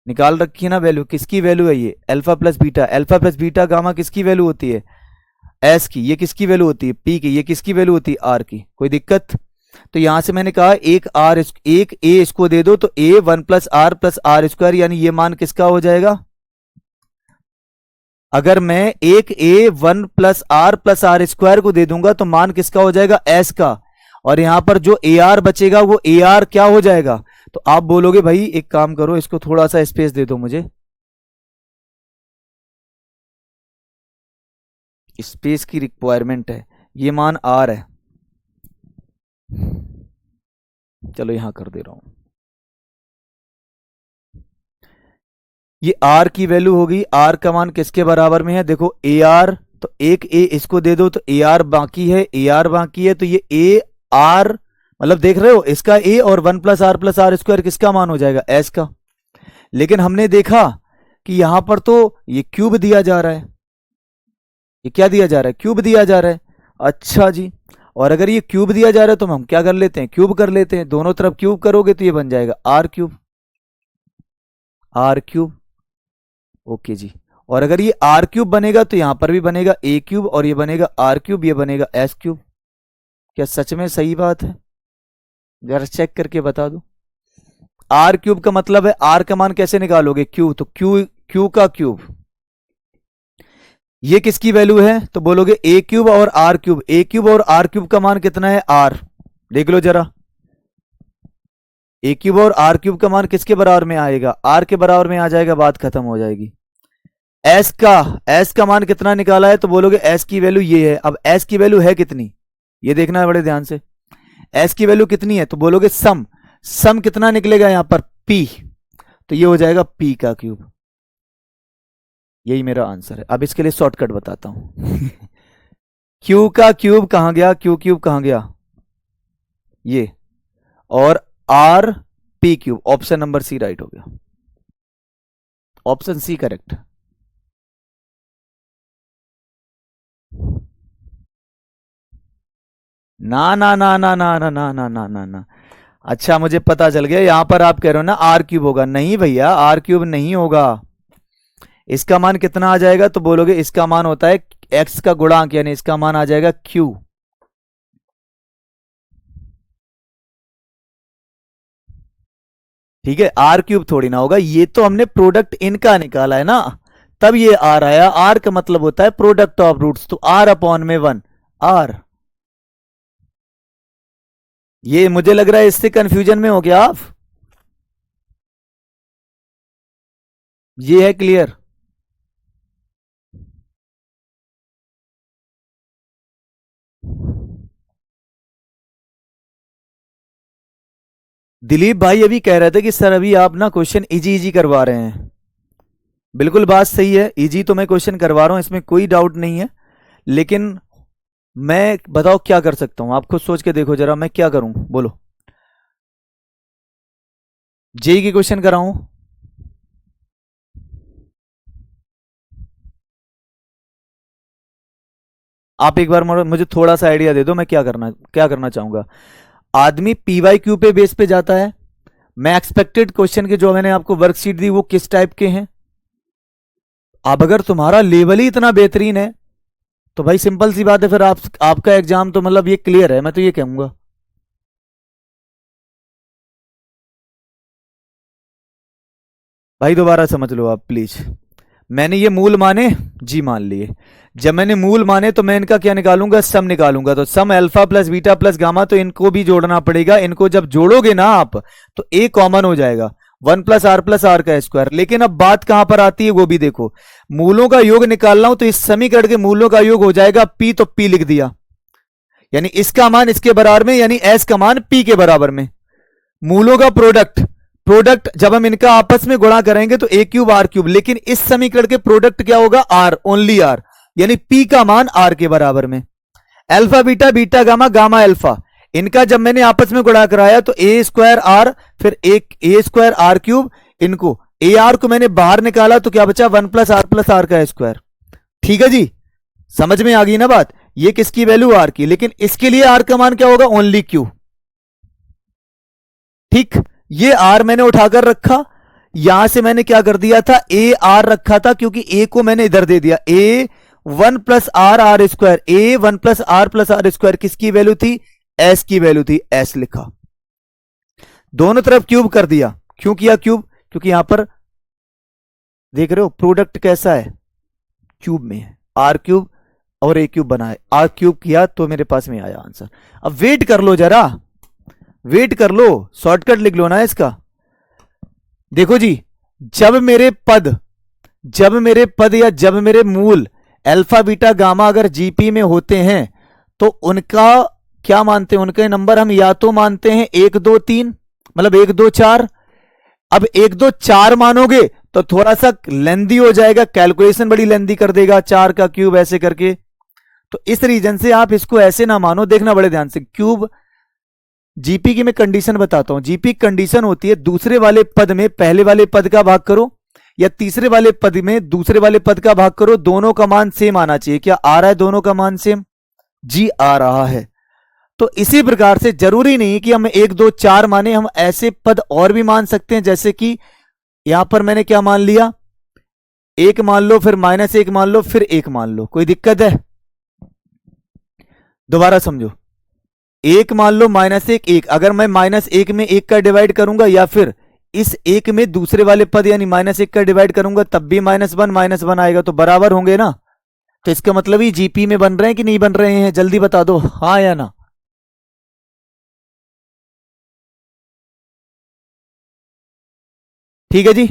निकाल रखी है ना वैल्यू, किसकी वैल्यू है ये? अल्फा प्लस बीटा गामा किसकी वैल्यू होती है? एस की। ये किसकी वैल्यू होती है? पी की। ये किसकी वैल्यू होती है? आर की। कोई दिक्कत? तो यहां से मैंने कहा एक ए इसको दे दो तो ए 1 प्लस आर स्क्वायर, यानी ये मान किसका हो जाएगा? अगर मैं एक ए 1 + r को दे दूंगा तो मान किसका हो जाएगा, एस का। और यहां पर जो ए आर बचेगा वो ए आर क्या हो जाएगा। तो आप बोलोगे भाई एक काम करो, इसको थोड़ा सा स्पेस दे दो मुझे, स्पेस की रिक्वायरमेंट है, ये मान आर है, चलो यहां कर दे रहा हूं। ये आर की वैल्यू होगी, आर का मान किसके बराबर में है, देखो ए आर, तो एक ए इसको दे दो तो ए आर बाकी है, ए आर बाकी है, तो ये ए आर मतलब देख रहे हो इसका ए, और 1 + r+r² किसका मान हो जाएगा, एस का। लेकिन हमने देखा कि यहां पर तो ये क्यूब दिया जा रहा है, ये क्या दिया जा रहा है, क्यूब दिया जा रहा है। अच्छा जी, और अगर ये क्यूब दिया जा रहा है तो हम क्या कर लेते हैं, क्यूब कर लेते हैं, दोनों तरफ क्यूब करोगे तो ये बन जाएगा r³, r³। ओके जी, और अगर ये r³ बनेगा तो यहां पर भी बनेगा a³, और ये बनेगा r³, ये बनेगा s³। क्या सच में सही बात है, जरा चेक करके बता दो। r³ का मतलब है, r का मान कैसे निकालोगे, q, तो q का क्यूब, ये किसकी वैल्यू है, तो बोलोगे a³ और r³, a³ और r³ का मान कितना है, r, देख लो जरा, a³ और r³ का मान किसके बराबर में आएगा, r के बराबर में आ जाएगा, बात खत्म हो जाएगी। s का मान कितना निकाला है, तो बोलोगे s की वैल्यू ये है। अब s की वैल्यू है कितनी, ये देखना है बड़े ध्यान से, s की वैल्यू कितनी है, तो बोलोगे सम कितना निकलेगा यहां पर, p, तो ये हो जाएगा p का क्यूब। यही मेरा आंसर है। अब इसके लिए शॉर्टकट बताता हूं q का क्यूब कहां गया, q³ कहां गया, ये, और r p³, option number C right हो गया, ऑप्शन सी करेक्ट। ना ना ना ना ना ना ना ना ना ना ना, अच्छा मुझे पता चल गया, यहां पर आप कह रहे हो ना r³ होगा, नहीं भैया r³ नहीं होगा। इसका मान कितना आ जाएगा, तो बोलोगे इसका मान होता है x का गुणांक, यानी इसका मान आ जाएगा q। ठीक है, r³ थोड़ी ना होगा, ये तो हमने प्रोडक्ट इनका निकाला है ना, तब ये r आया। r का मतलब होता है प्रोडक्ट ऑफ रूट्स, तो r/1 r। ये मुझे लग रहा है इससे कंफ्यूजन में हो गया आप, ये है क्लियर। दिलीप भाई अभी कह रहे थे कि सर अभी आप ना क्वेश्चन इजी इजी करवा रहे हैं, बिल्कुल बात सही है, इजी तो मैं क्वेश्चन करवा रहा हूं, इसमें कोई डाउट नहीं है। लेकिन मैं बताओ क्या कर सकता हूं, आप खुद सोच के देखो जरा, मैं क्या करूं बोलो, जेई की क्वेश्चन कराऊं, आप एक बार मुझे थोड़ा सा आइडिया दे दो, मैं क्या करना चाहूंगा। आदमी पीवाईक्यू पे बेस पे जाता है, मैं एक्सपेक्टेड क्वेश्चन के जो मैंने आपको वर्कशीट दी वो किस टाइप के हैं। अब अगर तुम्हारा लेवल ही इतना बेहतरीन है तो भाई सिंपल सी बात है, फिर आपका एग्जाम तो मतलब ये क्लियर है, मैं तो ये कहूंगा। भाई दोबारा समझ लो आप प्लीज, मैंने ये मूल माने, जी मान लिए, जब मैंने मूल माने तो मैं इनका क्या निकालूंगा, सम निकालूंगा, तो sum alpha plus beta plus gamma, तो इनको भी जोड़ना पड़ेगा, इनको जब जोड़ोगे ना आप तो ए कॉमन हो जाएगा, 1 + r+r का स्क्वायर। लेकिन अब बात कहां पर आती है वो भी देखो, मूलों का योग निकाल रहा हूं तो इस समीकरण के मूलों का योग हो जाएगा p, तो p लिख दिया, यानी इसका मान इसके बराबर में, यानी s का मान p के बराबर में। मूलों का प्रोडक्ट जब हम इनका आपस में गुणा करेंगे तो a³ r³, लेकिन इस समीकरण के प्रोडक्ट क्या होगा, r, ओनली r, यानी p का मान r के बराबर में। Alpha beta, beta gamma, gamma alpha, इनका जब मैंने आपस में गुणा कराया तो a²r, फिर एक a²r³, इनको ar को मैंने बाहर निकाला तो क्या बचा, 1 + r+r का स्क्वायर। ठीक है जी, समझ में आ गई ना बात, ये किसकी वैल्यू, r की, लेकिन इसके लिए r का मान क्या होगा, ओनली q। ठीक, ये r मैंने उठाकर रखा, यहां से मैंने क्या कर दिया था, ए आर रखा था, क्योंकि a को मैंने इधर दे दिया, a1 + r² a1 + r+r² किसकी वैल्यू थी, s की वैल्यू थी, s लिखा, दोनों तरफ क्यूब कर दिया। क्यों किया क्यूब, क्योंकि यहां पर देख रहे हो प्रोडक्ट कैसा है, क्यूब में है, आर क्यूब और ए क्यूब बना है, आर क्यूब किया तो मेरे पास में आया आंसर। अब वेट कर लो जरा, वेट कर लो, शॉर्टकट लिख लो ना इसका। देखो जी, जब मेरे पद या जब मेरे मूल अल्फा बीटा गामा अगर जीपी में होते हैं तो उनका क्या मानते हैं, उनके नंबर हम या तो मानते हैं 1 2 3, मतलब 1 2 4। अब 1 2 4 मानोगे तो थोड़ा सा लेंदी हो जाएगा, कैलकुलेशन बड़ी लेंदी कर देगा, 4 का क्यूब ऐसे करके। तो इस रीजन से आप इसको ऐसे ना मानो, देखना बड़े ध्यान से। क्यूब जीपी की मैं कंडीशन बताता हूं। जीपी कंडीशन होती है दूसरे वाले पद में पहले वाले पद का भाग करो या तीसरे वाले पद में दूसरे वाले पद का भाग करो, दोनों का मान सेम आना चाहिए। क्या आ रहा है दोनों का मान सेम? जी आ रहा है। तो इसी प्रकार से जरूरी नहीं कि हम 1 2 4 माने, हम ऐसे पद और भी मान सकते हैं, जैसे कि यहां पर मैंने क्या मान लिया, 1 मान लो, फिर -1 मान लो, फिर 1 मान लो। कोई दिक्कत है? दोबारा समझो, 1 मान लो, -1 1। अगर मैं -1 में 1 का डिवाइड करूंगा या फिर इस 1 में दूसरे वाले पद यानी -1 का डिवाइड करूंगा तब भी -1 आएगा, तो बराबर होंगे ना। तो इसका मतलब ही जीपी में बन रहे हैं कि नहीं बन रहे हैं, जल्दी बता दो, हाँ या ना। ठीक है जी।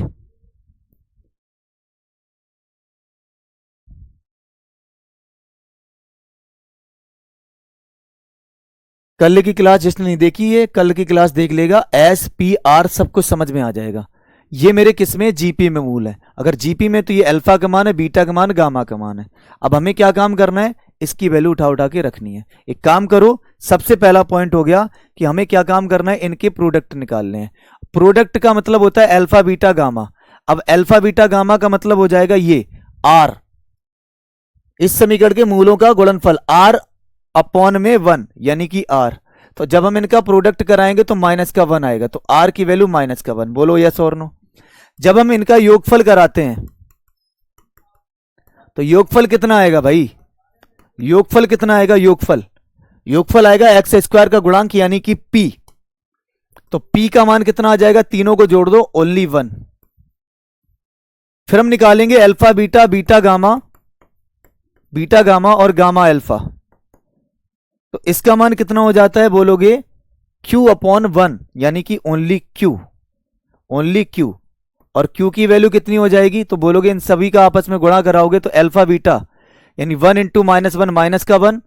कल की क्लास जिसने नहीं देखी है कल की क्लास देख लेगा, एस पी आर सब कुछ समझ में आ जाएगा। ये मेरे किस में, जीपी में मूल है। अगर जीपी में तो ये अल्फा का मान है, बीटा का मान, गामा का मान है। अब हमें क्या काम करना है, इसकी वैल्यू उठा उठा के रखनी है। एक काम करो, सबसे पहला पॉइंट हो गया कि हमें क्या काम करना है, इनके प्रोडक्ट निकालने हैं। प्रोडक्ट का मतलब होता है अल्फा बीटा गामा। अब अल्फा बीटा गामा का मतलब हो जाएगा ये आर, इस समीकरण के मूलों का गुणनफल आर अपॉन में 1 यानी कि आर। तो जब हम इनका प्रोडक्ट कराएंगे तो -1 आएगा, तो आर की वैल्यू -1। बोलो यस और नो। जब हम इनका योगफल कराते हैं तो योगफल कितना आएगा भाई, योगफल कितना आएगा, योगफल आएगा x² का गुणांक यानी कि p। तो p का मान कितना आ जाएगा, तीनों को जोड़ दो, ओनली 1। फिर हम निकालेंगे अल्फा बीटा, बीटा गामा और गामा अल्फा। तो इसका मान कितना हो जाता है, बोलोगे q/1 यानी कि ओनली q। और q की वैल्यू कितनी हो जाएगी, तो बोलोगे इन सभी का आपस में गुणा कराओगे तो अल्फा बीटा यानी 1 × -1 -1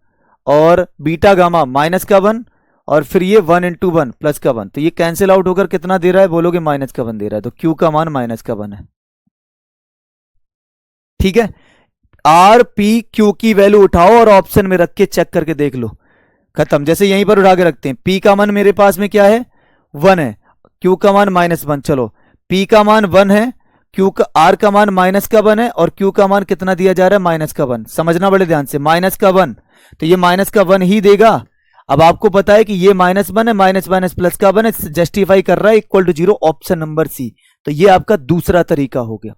और बीटा गामा -1 और फिर ये 1 × 1 +1। तो ये कैंसिल आउट होकर कितना दे रहा है, बोलोगे -1 दे रहा है। तो q का मान -1 है। ठीक है, आर पी क्यू की वैल्यू उठाओ और ऑप्शन में रख के चेक करके देख लो, खत्म। जैसे यहीं पर उठा के रखते हैं, p का मान मेरे पास में क्या है, 1 है, q का मान -1। चलो p का मान 1 है, q का r का मान -1 है और q का मान कितना दिया जा रहा है, -1। समझना बड़े ध्यान से, -1 तो ये -1 ही देगा। अब आपको पता है कि ये -1 है, माइनस +1 है, जस्टिफाई कर रहा है equal to 0, option number C. तो ये आपका दूसरा तरीका हो गया।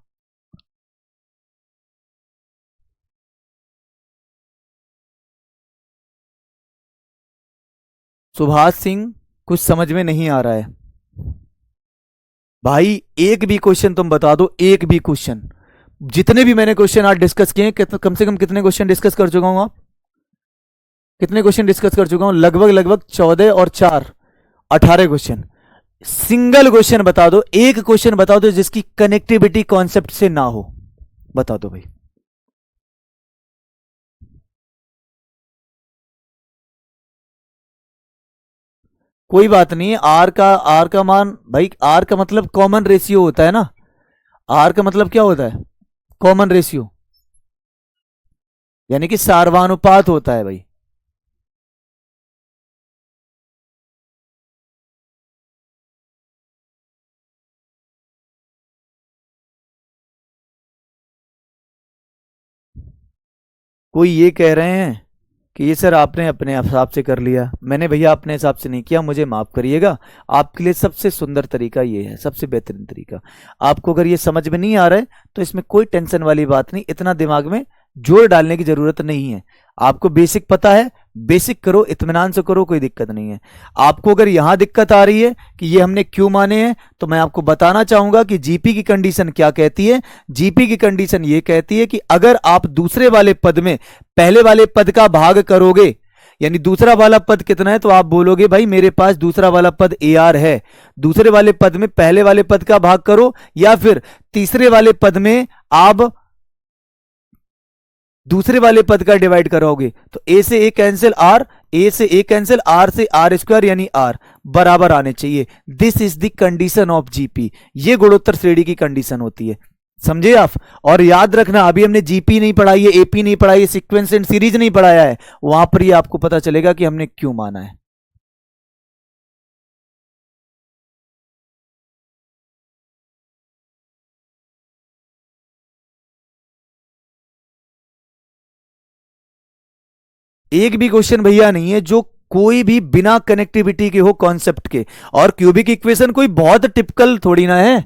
सुभाष सिंह कुछ समझ में नहीं आ रहा है भाई, एक भी क्वेश्चन तुम बता दो, एक भी क्वेश्चन। जितने भी मैंने क्वेश्चन आज डिस्कस किए हैं, कम से कम कितने क्वेश्चन डिस्कस कर चुका हूं आप, कितने क्वेश्चन डिस्कस कर चुका हूं, लगभग 14 और 4 18 क्वेश्चन। सिंगल क्वेश्चन बता दो, एक क्वेश्चन बता दो जिसकी कनेक्टिविटी कॉन्सेप्ट से ना हो, बता दो भाई। कोई बात नहीं, आर का मान भाई, आर का मतलब कॉमन रेशियो होता है ना, आर का मतलब क्या होता है, कॉमन रेशियो यानी कि सार्वनुपात होता है भाई। कोई ये कह रहे हैं कि ये सर आपने अपने हिसाब से कर लिया, मैंने भैया अपने हिसाब से नहीं किया, मुझे माफ करिएगा। आपके लिए सबसे सुंदर तरीका ये है, सबसे बेहतरीन तरीका। आपको अगर ये समझ में नहीं आ रहा है तो इसमें कोई टेंशन वाली बात नहीं, इतना दिमाग में जोड़ डालने की जरूरत नहीं है। आपको बेसिक पता है, बेसिक करो, इत्मीनान से करो, कोई दिक्कत नहीं है। आपको अगर यहां दिक्कत आ रही है कि ये हमने क्यों माने हैं, तो मैं आपको बताना चाहूंगा कि जीपी की कंडीशन क्या कहती है। जीपी की कंडीशन ये कहती है कि अगर आप दूसरे वाले पद में पहले वाले पद का भाग करोगे, यानी दूसरा वाला पद कितना है, तो आप बोलोगे भाई मेरे पास दूसरा वाला पद ए आर है, दूसरे वाले पद में पहले वाले पद का भाग करो, या फिर तीसरे वाले पद में आप दूसरे वाले पद का डिवाइड कराओगे, तो ए से ए कैंसिल आर, ए से ए कैंसिल, आर से आर स्क्वायर यानी आर बराबर आने चाहिए। This is the condition of GP. ये गुणोत्तर श्रेणी की कंडीशन होती है, समझे आप। और याद रखना, अभी हमने जीपी नहीं पढ़ाई है, एपी नहीं पढ़ाई है, सीक्वेंस एंड सीरीज नहीं पढ़ाया है, वहां पर ये आपको पता चलेगा कि हमने क्यों माना है। एक भी क्वेश्चन भैया नहीं है जो कोई भी बिना कनेक्टिविटी के हो कॉन्सेप्ट के। और क्यूबिक इक्वेशन कोई बहुत टिपिकल थोड़ी ना है।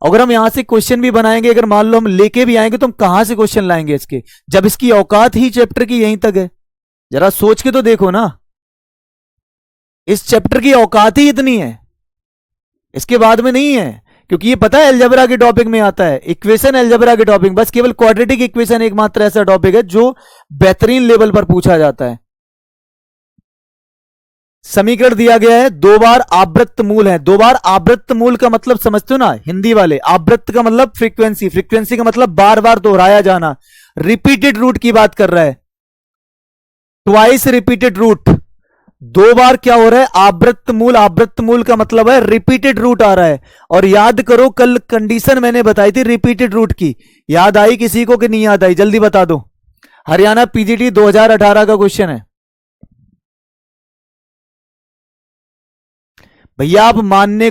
अगर हम यहां से क्वेश्चन भी बनाएंगे, अगर मान लो हम लेके भी आएंगे, तो हम कहां से क्वेश्चन लाएंगे इसके, जब इसकी औकात ही चैप्टर की यहीं तक है। जरा सोच के तो देखो ना, इस चैप्टर की औकात ही इतनी है, इसके बाद में नहीं है। क्योंकि ये पता है अलजेब्रा के टॉपिक में आता है, इक्वेशन अलजेब्रा के टॉपिक, बस केवल क्वाड्रेटिक इक्वेशन एकमात्र ऐसा टॉपिक है जो बेहतरीन लेवल पर पूछा जाता है। समीकरण दिया गया है, दो बार आवृत्त मूल है। दो बार आवृत्त मूल का मतलब समझते हो ना हिंदी वाले, आवृत्त का मतलब फ्रीक्वेंसी, फ्रीक्वेंसी का मतलब बार बार दोहराया जाना, रिपीटेड रूट की बात कर रहा है, ट्वाइस रिपीटेड रूट। दो बार क्या हो रहा है, आवृत्त मूल, आवृत्त मूल का मतलब है रिपीटेड रूट आ रहा है। और याद करो कल कंडीशन मैंने बताई थी रिपीटेड रूट की, याद आई किसी को कि नहीं याद आई, जल्दी बता दो। हरियाणा पीजीटी 2018 का क्वेश्चन है भैया। आप मानने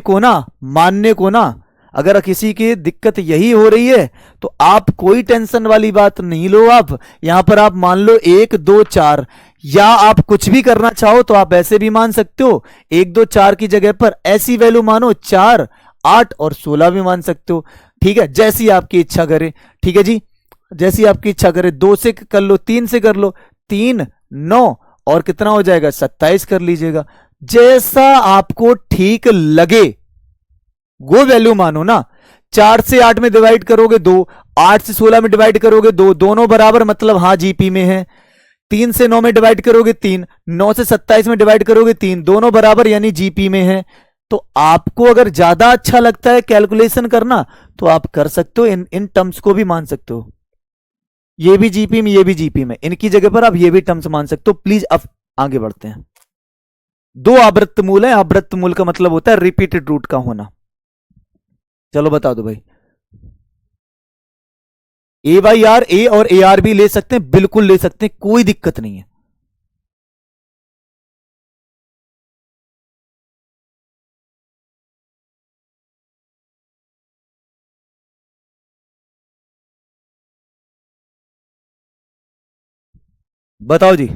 को ना अगर किसी की दिक्कत यही हो रही है तो आप कोई टेंशन वाली बात नहीं लो। आप यहां पर आप मान लो 1 2 4, या आप कुछ भी करना चाहो तो आप ऐसे भी मान सकते हो। 1 2 4 की जगह पर ऐसी वैल्यू मानो 4 8 और 16 भी मान सकते हो, ठीक है, जैसी आपकी इच्छा करे। ठीक है जी, जैसी आपकी इच्छा करे, 2 से कर लो, 3 से कर लो, 3 9 और कितना हो जाएगा 27 कर लीजिएगा। जैसा आपको ठीक लगे वो वैल्यू मानो ना। 4 से 8 में डिवाइड करोगे 2, 8 से 16 में डिवाइड करोगे 2, दोनों बराबर मतलब हाँ जीपी में है। 3 से 9 में डिवाइड करोगे 3, 9 से 27 में डिवाइड करोगे 3, दोनों बराबर यानी जीपी में है। तो आपको अगर ज्यादा अच्छा लगता है कैलकुलेशन करना तो आप कर सकते हो, इन टर्म्स को भी मान सकते हो। ये भी जीपी में, ये भी जीपी में, इनकी जगह पर आप ये भी टर्म्स मान सकते हो। प्लीज अब आगे बढ़ते हैं। दो आवृत्त मूल है, आवृत्त मूल का मतलब होता है रिपीटेड रूट का होना। चलो बता दो भाई। ए बाई आर, ए और ए आर भी ले सकते हैं, बिल्कुल ले सकते हैं, कोई दिक्कत नहीं है। बताओ जी,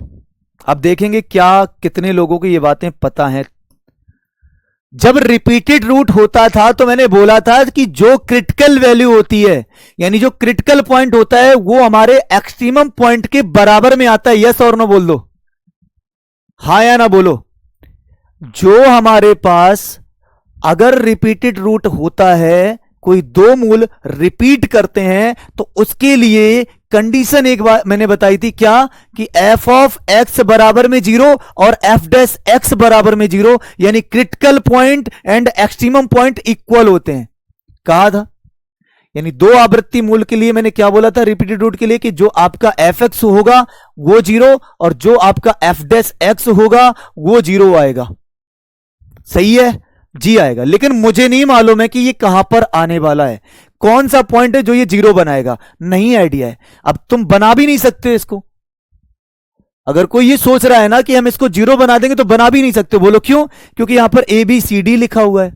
अब देखेंगे क्या कितने लोगों को ये बातें पता हैं। जब रिपीटेड रूट होता था तो मैंने बोला था कि जो क्रिटिकल वैल्यू होती है, यानी जो क्रिटिकल पॉइंट होता है, वो हमारे एक्सट्रीमम पॉइंट के बराबर में आता है। यस और नो बोल दो, हाँ या ना बोलो। जो हमारे पास अगर रिपीटेड रूट होता है, कोई दो मूल रिपीट करते हैं, तो उसके लिए कंडीशन एक बार मैंने बताई थी क्या, कि एफ ऑफ एक्स बराबर में 0 और एफ डैश एक्स बराबर में 0, यानी critical point and extremum point equal होते हैं, कहा था। यानी दो आवृत्ति मूल के लिए मैंने क्या बोला था रिपीटेड रूट के लिए, कि जो आपका एफ एक्स होगा वो 0 और जो आपका एफ डैश एक्स होगा वो 0 आएगा। सही है जी, आएगा। लेकिन मुझे नहीं मालूम है कि ये कहां पर आने वाला है, कौन सा पॉइंट है जो ये 0 बनाएगा, नहीं आइडिया है। अब तुम बना भी नहीं सकते इसको। अगर कोई ये सोच रहा है ना कि हम इसको 0 बना देंगे, तो बना भी नहीं सकते। बोलो क्यों? क्योंकि यहां पर ए बी सी डी लिखा हुआ है।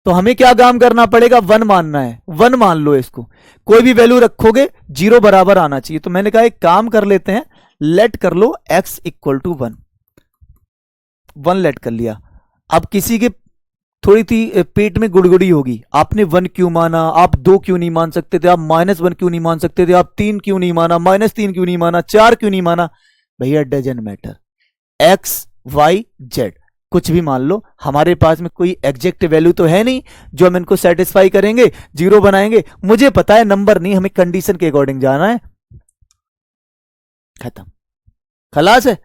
तो हमें क्या काम करना पड़ेगा, 1 मानना है। 1 मान लो इसको, कोई भी वैल्यू रखोगे 0 बराबर आना चाहिए। तो मैंने कहा एक काम कर लेते हैं, लेट कर लो x इक्वल टू 1 लेट कर लिया। अब किसी के थोड़ी सी पेट में गुड़गुड़ी होगी, आपने 1 क्यों माना, आप 2 क्यों नहीं मान सकते थे, आप -1 क्यों नहीं मान सकते थे, आप 3 क्यों नहीं माना, -3 क्यों नहीं माना, 4 क्यों नहीं माना। भैया doesn't matter, X Y Z कुछ भी मान लो, हमारे पास में कोई एग्जैक्ट वैल्यू तो है नहीं जो हम इनको सेटिस्फाई करेंगे, जीरो बनाएंगे। मुझे पता है नंबर नहीं, हमें कंडीशन के अकॉर्डिंग जाना है, खत्म, खलास है।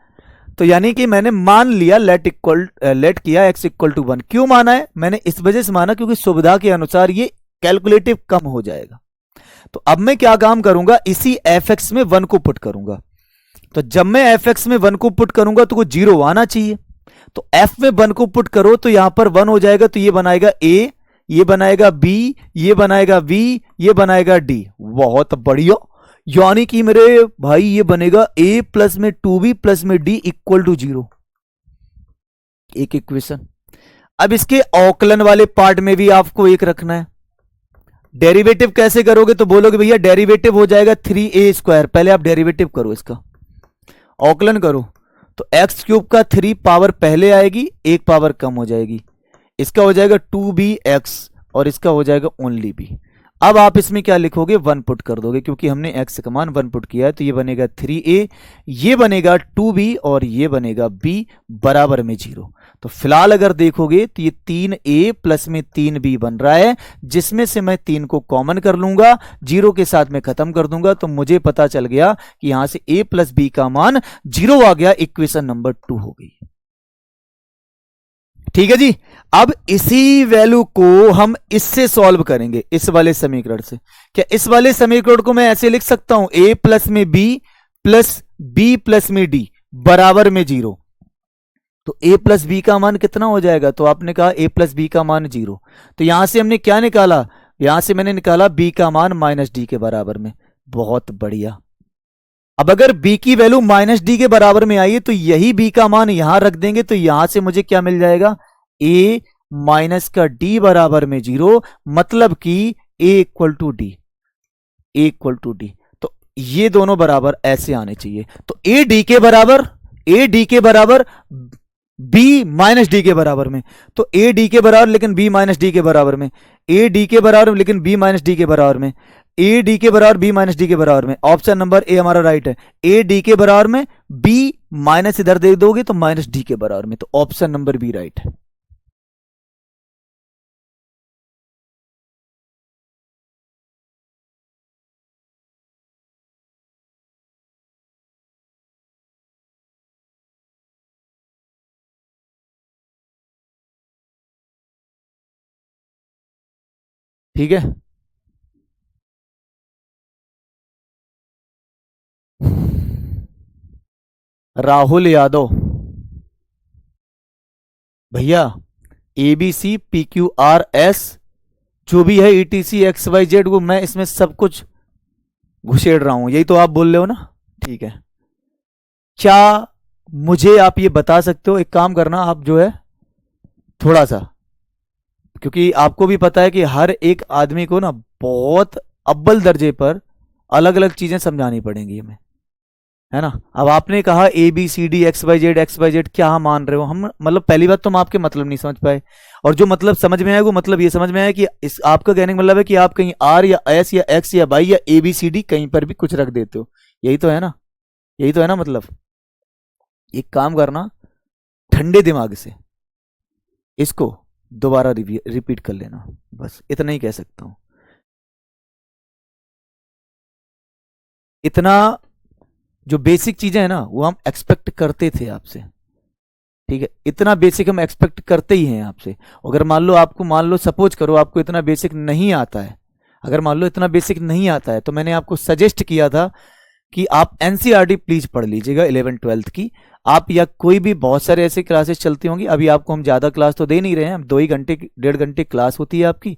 तो यानी कि मैंने मान लिया लेट किया x इक्वल टू 1। क्यों माना है मैंने, इस वजह से माना क्योंकि सुविधा के अनुसार ये कैलकुलेटिव कम हो जाएगा। तो अब मैं क्या काम करूंगा, इसी fx में 1 को पुट करूंगा। तो जब मैं fx में 1 को पुट करूंगा तो वो 0 आना चाहिए। तो f में 1 को पुट करो तो यहां पर 1 हो जाएगा, तो ये बनाएगा a, ये बनाएगा b, ये बनाएगा v, ये बनाएगा d। बहुत बढ़िया, यानी कि मेरे भाई ये बनेगा a प्लस में 2b प्लस में d इक्वल टू 0, एक इक्वेशन। अब इसके औकलन वाले पार्ट में भी आपको एक रखना है। डेरिवेटिव कैसे करोगे, तो बोलोगे भैया डेरिवेटिव हो जाएगा 3a²। पहले आप डेरिवेटिव करो, इसका औकलन करो, तो एक्स क्यूब का 3 पावर पहले आएगी, 1 पावर कम हो जाएगी, इसका हो जाएगा 2bx और इसका हो जाएगा ओनली b। अब आप इसमें क्या लिखोगे, 1 पुट कर दोगे, क्योंकि हमने x का मान 1 पुट किया है। तो ये बनेगा 3a, ये बनेगा 2b और ये बनेगा b बराबर में 0। तो फिलहाल अगर देखोगे तो ये 3a प्लस में 3b बन रहा है, जिसमें से मैं 3 को कॉमन कर लूंगा, 0 के साथ में खत्म कर दूंगा। तो मुझे पता चल गया कि यहां से a प्लस b का मान 0 आ गया, इक्वेशन नंबर 2 हो गई। ठीक है जी। अब इसी वैल्यू को हम इससे सॉल्व करेंगे, इस वाले समीकरण से। क्या इस वाले समीकरण को मैं ऐसे लिख सकता हूं, a प्लस में b प्लस b प्लस में d बराबर में 0। तो a प्लस बी का मान कितना हो जाएगा, तो आपने कहा a प्लस बी का मान 0। तो यहां से हमने क्या निकाला, यहां से मैंने निकाला b का मान -d के बराबर में। बहुत बढ़िया। अब अगर b की वैल्यू -d के बराबर में आई है तो यही b का मान यहां रख देंगे, तो यहां से मुझे क्या मिल जाएगा, a माइनस का d बराबर में 0, मतलब कि a equal to D, a equal to D. तो ये दोनों बराबर ऐसे आने चाहिए। तो a d के बराबर, a d के बराबर b माइनस डी के बराबर में। तो a d के बराबर लेकिन b माइनस डी के बराबर में, a d के बराबर लेकिन b माइनस डी के बराबर में, a d के बराबर b माइनस डी के बराबर में। ऑप्शन नंबर ए हमारा राइट है। a d के बराबर में b माइनस इधर दे दोगे तो माइनस डी के बराबर में, तो ऑप्शन नंबर बी राइट है। ठीक है, राहुल यादव भैया, A B C P Q R S जो भी है ETC XYZ, वो मैं इसमें सब कुछ घुसेड़ रहा हूं, यही तो आप बोल रहे हो ना। ठीक है, क्या मुझे आप ये बता सकते हो, एक काम करना आप जो है थोड़ा सा, क्योंकि आपको भी पता है कि हर एक आदमी को ना बहुत अव्वल दर्जे पर अलग अलग चीजें समझानी पड़ेंगी हमें, है ना। अब आपने कहा ABCD XYZ क्या हम मान रहे हो, हम मतलब पहली बात तो हम आपके मतलब नहीं समझ पाए, और जो मतलब समझ में आया वो मतलब ये समझ में आया कि इस आपका कहने का मतलब है कि आप कहीं R या S या X या Y या ABCD कहीं पर भी कुछ रख देते हो, यही तो है ना, यही तो है ना मतलब। एक काम करना, ठंडे दिमाग से इसको दोबारा रिपीट कर लेना, बस इतना ही कह सकता हूं। इतना जो बेसिक चीजें हैं ना वो हम एक्सपेक्ट करते थे आपसे, ठीक है, इतना बेसिक हम एक्सपेक्ट करते ही हैं आपसे। अगर मान लो आपको, मान लो सपोज करो आपको इतना बेसिक नहीं आता है, अगर मान लो इतना बेसिक नहीं आता है, तो मैंने आपको सजेस्ट किया था कि आप NCERT प्लीज पढ़ लीजिएगा 11th-12th की। आप या कोई भी, बहुत सारे ऐसे क्लासेस चलती होंगी, अभी आपको हम ज्यादा क्लास तो दे नहीं रहे हैं, हम 2 ही घंटे 1.5 घंटे क्लास होती है आपकी,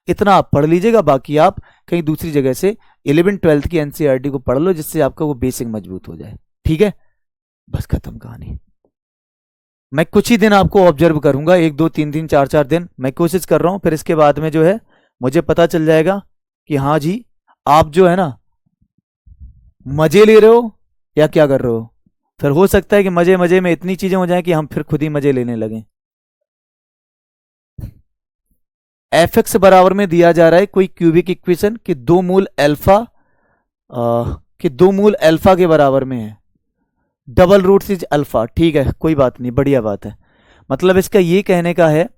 इतना आप पढ़ लीजिएगा। बाकी आप कहीं दूसरी जगह से 11th-12th की NCERT को पढ़ लो, जिससे आपका वो बेसिक मजबूत हो जाए। ठीक है, बस खत्म कहानी। मैं कुछ ही दिन आपको ऑब्जर्व करूंगा, 1 2 3 3 4 4 दिन मैं कोशिश कर रहा हूं, फिर इसके बाद में जो है मुझे पता चल जाएगा कि हाँ जी आप जो है ना मजे ले रहे हो या क्या कर रहे हो। फिर हो सकता है कि मजे मजे में इतनी चीजें हो जाएं कि हम फिर खुद ही मजे लेने लगें। एफ एक्स बराबर में दिया जा रहा है कोई क्यूबिक इक्वेशन कि दो मूल अल्फा के बराबर में है, डबल रूट इज अल्फा। ठीक है, कोई बात नहीं, बढ़िया बात है। मतलब इसका ये कहने का है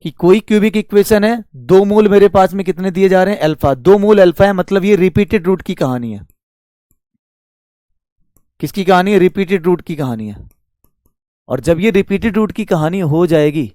कि कोई क्यूबिक इक्वेशन है, दो मूल मेरे पास में कितने दिए जा रहे हैं, अल्फा, दो मूल अल्फा है, मतलब ये रिपीटेड रूट की कहानी है। किसकी कहानी है? रिपीटेड रूट की कहानी है। और जब ये रिपीटेड रूट की कहानी हो जाएगी,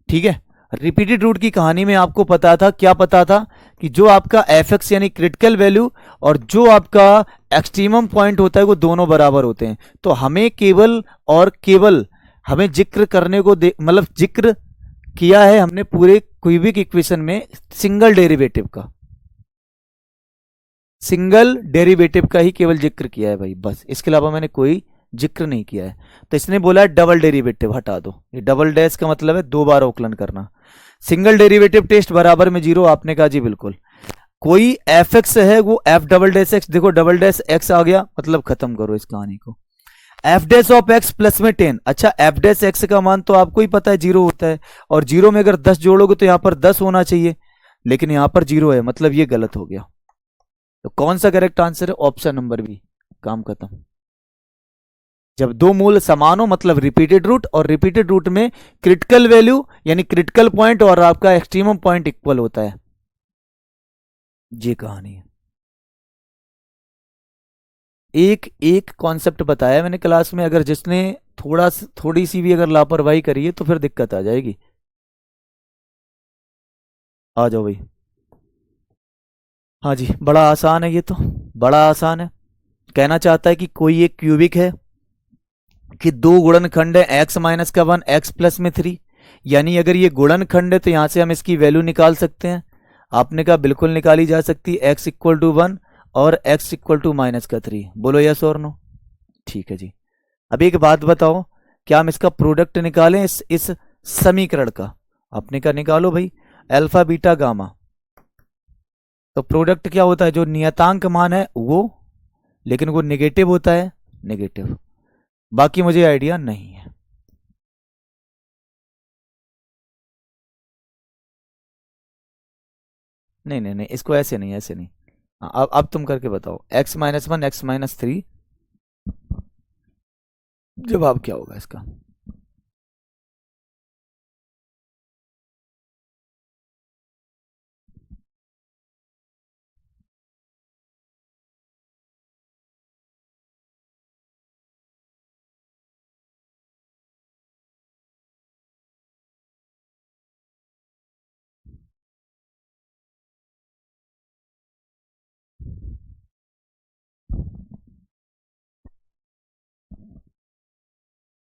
ठीक है, रिपीटेड रूट की कहानी में आपको पता था, क्या पता था कि जो आपका एफ एक्स यानी क्रिटिकल वैल्यू और जो आपका एक्सट्रीमम पॉइंट होता है वो दोनों बराबर होते हैं। तो हमें केवल और केवल हमें जिक्र करने को मतलब जिक्र किया है हमने पूरे क्यूबिक इक्वेशन में सिंगल डेरिवेटिव का, सिंगल डेरिवेटिव का ही केवल जिक्र किया है भाई, बस। इसके अलावा मैंने कोई जिक्र नहीं किया है। तो इसने बोला है डबल डेरिवेटिव हटा दो, ये डबल डैश का मतलब है दो बार अवकलन करना। सिंगल डेरिवेटिव टेस्ट बराबर में 0, आपने कहा जी बिल्कुल। कोई एफ एक्स है वो एफ डबल डैश एक्स, देखो डबल डैश एक्स आ गया, मतलब खत्म करो इस कहानी को। F dash of x plus में 10, अच्छा एफ डैश एक्स का मान तो आपको ही पता है 0 होता है, और 0 में अगर 10 जोड़ोगे तो यहां पर 10 होना चाहिए, लेकिन यहां पर 0 है, मतलब ये गलत हो गया। तो कौन सा करेक्ट आंसर है? ऑप्शन नंबर बी, काम खत्म। जब दो मूल समान हो मतलब रिपीटेड रूट, और रिपीटेड रूट में क्रिटिकल वैल्यू यानी क्रिटिकल पॉइंट और आपका एक्सट्रीमम पॉइंट इक्वल होता है, ये कहानी है। एक एक कॉन्सेप्ट बताया मैंने क्लास में, अगर जिसने थोड़ी सी भी अगर लापरवाही करी है तो फिर दिक्कत आ जाएगी। आ जाओ भाई। हाँ जी, बड़ा आसान है ये तो, बड़ा आसान है। कहना चाहता है कि कोई एक क्यूबिक है कि दो गुणनखंड है, x माइनस का 1 x प्लस में 3, यानी अगर ये गुणनखंड है तो यहां से हम इसकी वैल्यू निकाल सकते हैं। आपने कहा बिल्कुल निकाली जा सकती है, x इक्वल टू 1 और x इक्वल टू माइनस का 3। बोलो यस और नो? ठीक है जी। अब एक बात बताओ, क्या हम इसका प्रोडक्ट निकालें इस समीकरण का? आपने कहा निकालो भाई, अल्फा बीटा गामा। तो प्रोडक्ट क्या होता है? जो नियतांक मान है वो, लेकिन वो नेगेटिव होता है, नेगेटिव। बाकी मुझे आइडिया नहीं है। नहीं नहीं नहीं, इसको ऐसे नहीं, ऐसे नहीं। अब तुम करके बताओ, x माइनस 1 x माइनस 3, जवाब क्या होगा इसका?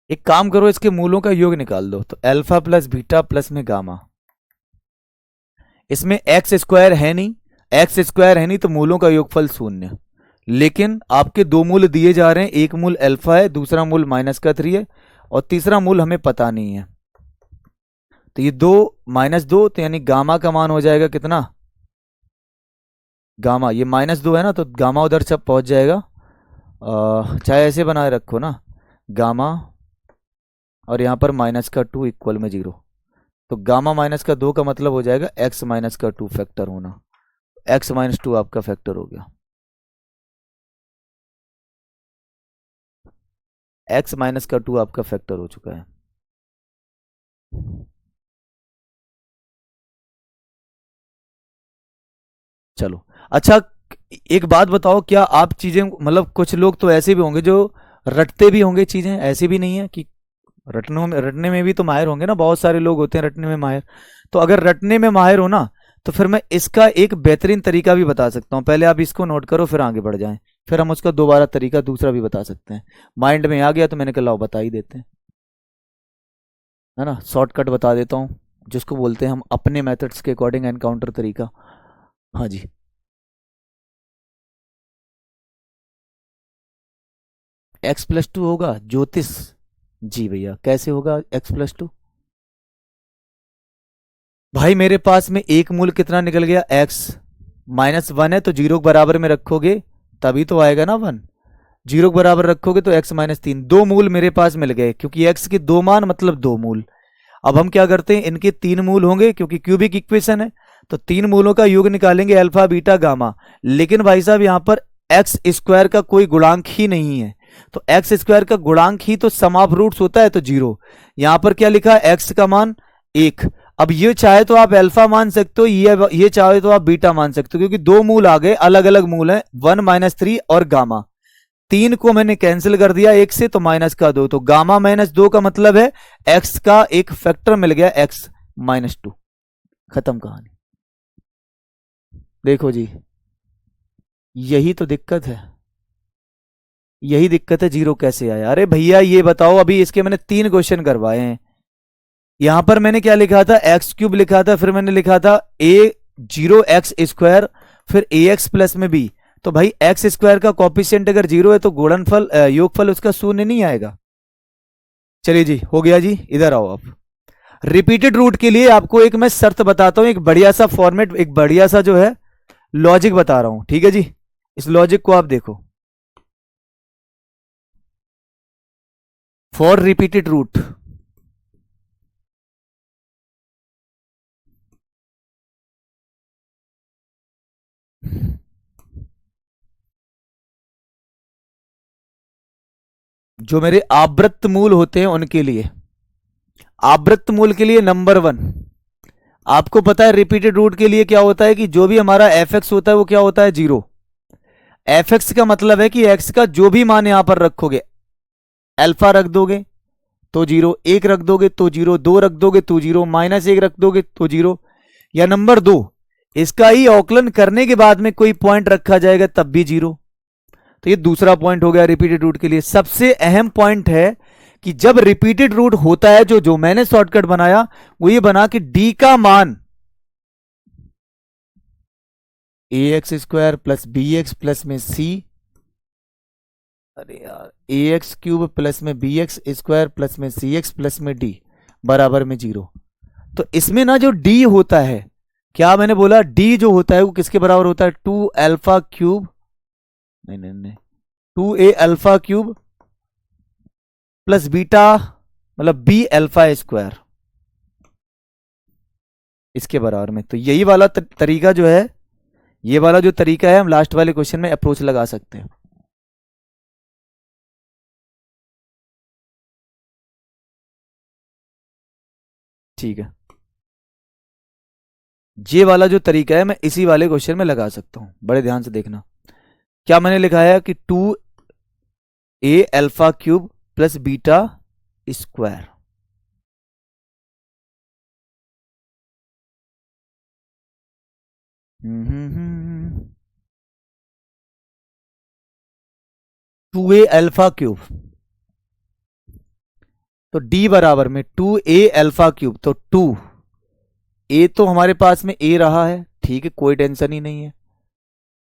एक काम करो, इसके मूलों का योग निकाल दो। तो अल्फा प्लस बीटा प्लस में गामा, इसमें एक्स स्क्वायर है नहीं, एक्स स्क्वायर है नहीं तो मूलों का योगफल 0। लेकिन आपके दो मूल दिए जा रहे हैं, एक मूल अल्फा है, दूसरा मूल माइनस का 3 है, और तीसरा मूल हमें पता नहीं है। तो ये 2 माइनस 2, तो यानी गामा का मान हो जाएगा कितना? गामा, ये -2 है ना, तो गामा उधर सब पहुंच जाएगा। चाहे ऐसे बनाए रखो ना, गामा और यहां पर -2 इक्वल में 0। तो गामा -2 का मतलब हो जाएगा x -2 फैक्टर होना। x -2 आपका फैक्टर हो गया, x -2 आपका फैक्टर हो चुका है। चलो अच्छा, एक बात बताओ, क्या आप चीजें मतलब कुछ लोग तो ऐसे भी होंगे जो रटते भी होंगे चीजें, ऐसे भी नहीं है कि रटने में भी तो माहिर होंगे ना, बहुत सारे लोग होते हैं रटने में माहिर। तो अगर रटने में माहिर हो ना, तो फिर मैं इसका एक बेहतरीन तरीका भी बता सकता हूँ। पहले आप इसको नोट करो, फिर आगे बढ़ जाएं, फिर हम उसका दोबारा तरीका दूसरा भी बता सकते हैं। माइंड में आ गया तो मैंने कहा लाओ बता ही देते हैं, है ना। शॉर्टकट बता देता हूँ, जिसको बोलते हैं हम अपने मेथड्स के अकॉर्डिंग एनकाउंटर तरीका। हाँ जी, x+2 होगा ज्योतिष जी भैया। कैसे होगा x+2? भाई मेरे पास में एक मूल कितना निकल गया, x -1 है, तो 0 के बराबर में रखोगे तभी तो आएगा ना 1। 0 के बराबर रखोगे तो x -3, दो मूल मेरे पास मिल गए, क्योंकि x के दो मान मतलब दो मूल। अब हम क्या करते हैं, इनके 3 मूल होंगे क्योंकि क्यूबिक इक्वेशन है, तो 3 मूलों का योग निकालेंगे अल्फा बीटा गामा। लेकिन भाई साहब यहां पर एक्स स्क्वायर का कोई गुणांक ही नहीं है, तो एक्स स्क्वायर का गुणांक ही तो सम ऑफ रूट्स होता है, तो 0। यहां पर क्या लिखा है, एक्स का मान 1। अब ये चाहे तो आप अल्फा मान सकते हो, ये चाहे तो आप बीटा मान सकते हो, क्योंकि 2 मूल आ गए, अलग अलग मूल हैं, 1 - 3 और गामा। 3 को मैंने कैंसिल कर दिया 1 से, तो -2, तो गामा -2 का मतलब है एक्स का एक फैक्टर मिल गया, x-2। खत्म कहानी। देखो जी, यही तो दिक्कत है, यही दिक्कत है, 0 कैसे आया। अरे भैया ये बताओ, अभी इसके मैंने 3 क्वेश्चन करवाए हैं। यहां पर मैंने क्या लिखा था, x³ लिखा था, फिर मैंने लिखा था a0x², फिर ax प्लस में b। तो भाई एक्स स्क्वायर का कॉपिशिएंट अगर 0 है तो गुणनफल योगफल उसका शून्य नहीं आएगा। चलिए जी, हो गया जी, इधर आओ आप। रिपीटेड रूट के लिए आपको एक मैं शर्त बताता हूं, एक बढ़िया सा फॉर्मेट, एक बढ़िया सा जो है लॉजिक बता रहा हूं, ठीक है जी। इस लॉजिक को आप देखो, फॉर रिपीटेड रूट। जो मेरे आवृत्त मूल होते हैं उनके लिए, आवृत्त मूल के लिए नंबर 1, आपको पता है रिपीटेड रूट के लिए क्या होता है कि जो भी हमारा एफ एक्स होता है वो क्या होता है, 0। एफ एक्स का मतलब है कि एक्स का जो भी मान यहां पर रखोगे, अल्फा रख दोगे तो 0, 1 रख दोगे तो 0, 2 रख दोगे तो 0, -1 रख दोगे तो 0। या नंबर 2, इसका ही औकलन करने के बाद में कोई पॉइंट रखा जाएगा तब भी 0। तो ये दूसरा पॉइंट हो गया रिपीटेड रूट के लिए। सबसे अहम पॉइंट है कि जब रिपीटेड रूट होता है, जो मैंने शॉर्टकट बनाया वो ये बना कि डी का मान ax² प्लस bx प्लस में c, अरे यार ax³ प्लस में bx² प्लस में cx प्लस में d बराबर में 0। तो इसमें ना जो d होता है, क्या मैंने बोला, d जो होता है वो किसके बराबर होता है, 2α³, नहीं 2a α³ प्लस बीटा, मतलब b α², इसके बराबर में। तो यही वाला तरीका जो है, ये वाला जो तरीका है, हम लास्ट वाले क्वेश्चन में अप्रोच लगा सकते हैं। ठीक है, ये वाला जो तरीका है मैं इसी वाले क्वेश्चन में लगा सकता हूं, बड़े ध्यान से देखना। क्या मैंने लिखा है कि 2a α³ plus beta square, two a α³, तो d बराबर में 2a α³, तो 2 a तो हमारे पास में a रहा है, ठीक है, कोई टेंशन ही नहीं है।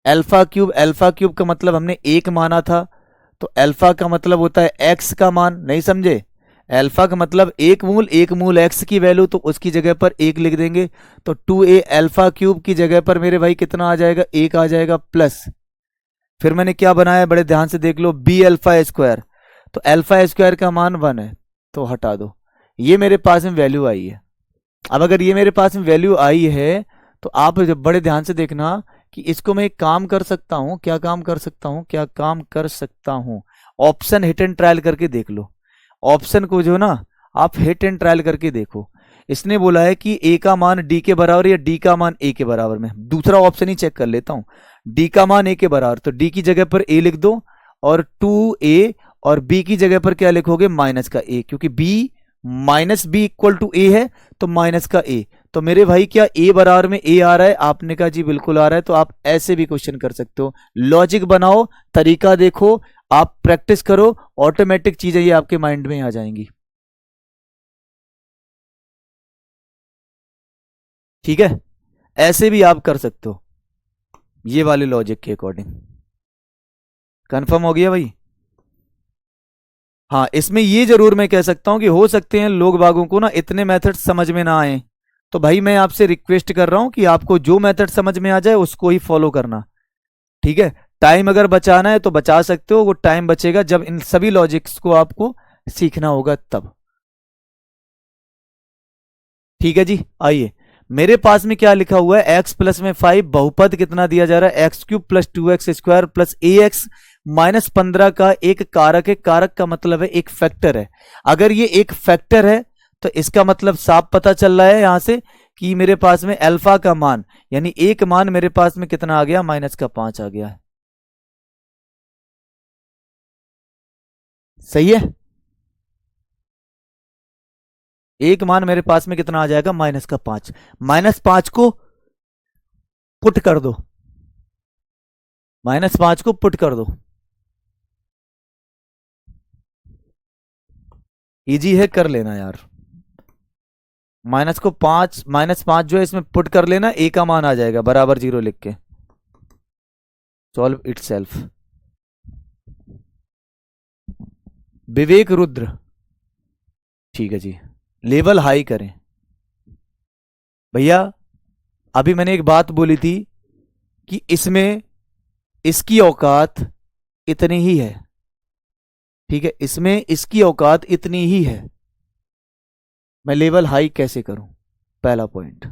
α³ का मतलब हमने 1 माना था, तो अल्फा का मतलब होता है x का मान, नहीं समझे, अल्फा का मतलब एक मूल x की वैल्यू, तो उसकी जगह पर 1 लिख देंगे। तो 2a α³ की जगह पर मेरे भाई कितना आ जाएगा, 1 आ जाएगा, प्लस फिर मैंने क्या बनाया, बड़े ध्यान से देख लो, b α², तो α² का मान 1 है, तो हटा दो, ये मेरे पास में वैल्यू आई है। अब अगर ये मेरे पास में वैल्यू आई है, तो आप बड़े ध्यान से देखना कि इसको मैं एक काम कर सकता हूं, क्या काम कर सकता हूं, ऑप्शन हिट एंड ट्रायल करके देख लो। ऑप्शन को जो ना आप हिट एंड ट्रायल करके देखो। इसने बोला है कि a का मान d के बराबर या d का मान a के बराबर में, दूसरा ऑप्शन ही चेक कर लेता हूं, d का मान a के बराबर, तो d की जगह पर a लिख दो, और 2a, और b की जगह पर क्या लिखोगे, माइनस का a, क्योंकि b minus b equal to a है, तो माइनस का ए। तो मेरे भाई क्या ए बराबर में ए आ रहा है, आपने कहा जी बिल्कुल आ रहा है। तो आप ऐसे भी क्वेश्चन कर सकते हो, लॉजिक बनाओ, तरीका देखो, आप प्रैक्टिस करो, ऑटोमेटिक चीजें ये आपके माइंड में आ जाएंगी। ठीक है, ऐसे भी आप कर सकते हो, ये वाले लॉजिक के अकॉर्डिंग। कंफर्म हो गया भाई। हाँ, इसमें ये जरूर मैं कह सकता हूं कि हो सकते हैं लोग बागों को ना इतने मेथड समझ में ना आए, तो भाई मैं आपसे रिक्वेस्ट कर रहा हूं कि आपको जो मेथड समझ में आ जाए उसको ही फॉलो करना। ठीक है, टाइम अगर बचाना है तो बचा सकते हो, वो टाइम बचेगा जब इन सभी लॉजिक्स को आपको सीखना होगा तब। ठीक है जी। आइए, मेरे पास में क्या लिखा हुआ है, x प्लस में 5, बहुपद कितना दिया जा रहा है, x cube plus 2x square plus ax minus 15 का एक कारक है। कारक का मतलब है एक फैक्टर है। अगर ये एक फैक्टर है तो इसका मतलब साफ पता चल रहा है यहां से कि मेरे पास में अल्फा का मान, यानी एक मान मेरे पास में कितना आ गया, -5 आ गया है। सही है, एक मान मेरे पास में कितना आ जाएगा, -5। -5 को पुट कर दो, -5 को पुट कर दो। इजी है, कर लेना यार। -5 जो है इसमें पुट कर लेना, ए का मान आ जाएगा बराबर 0 लिख के। Solve itself. Vivek Rudra, ठीक है जी, लेवल हाई करें भैया। अभी मैंने एक बात बोली थी कि इसमें इसकी औकात इतनी ही है, ठीक है, इसमें इसकी औकात इतनी ही है। मैं लेवल हाई कैसे करूं, पहला पॉइंट।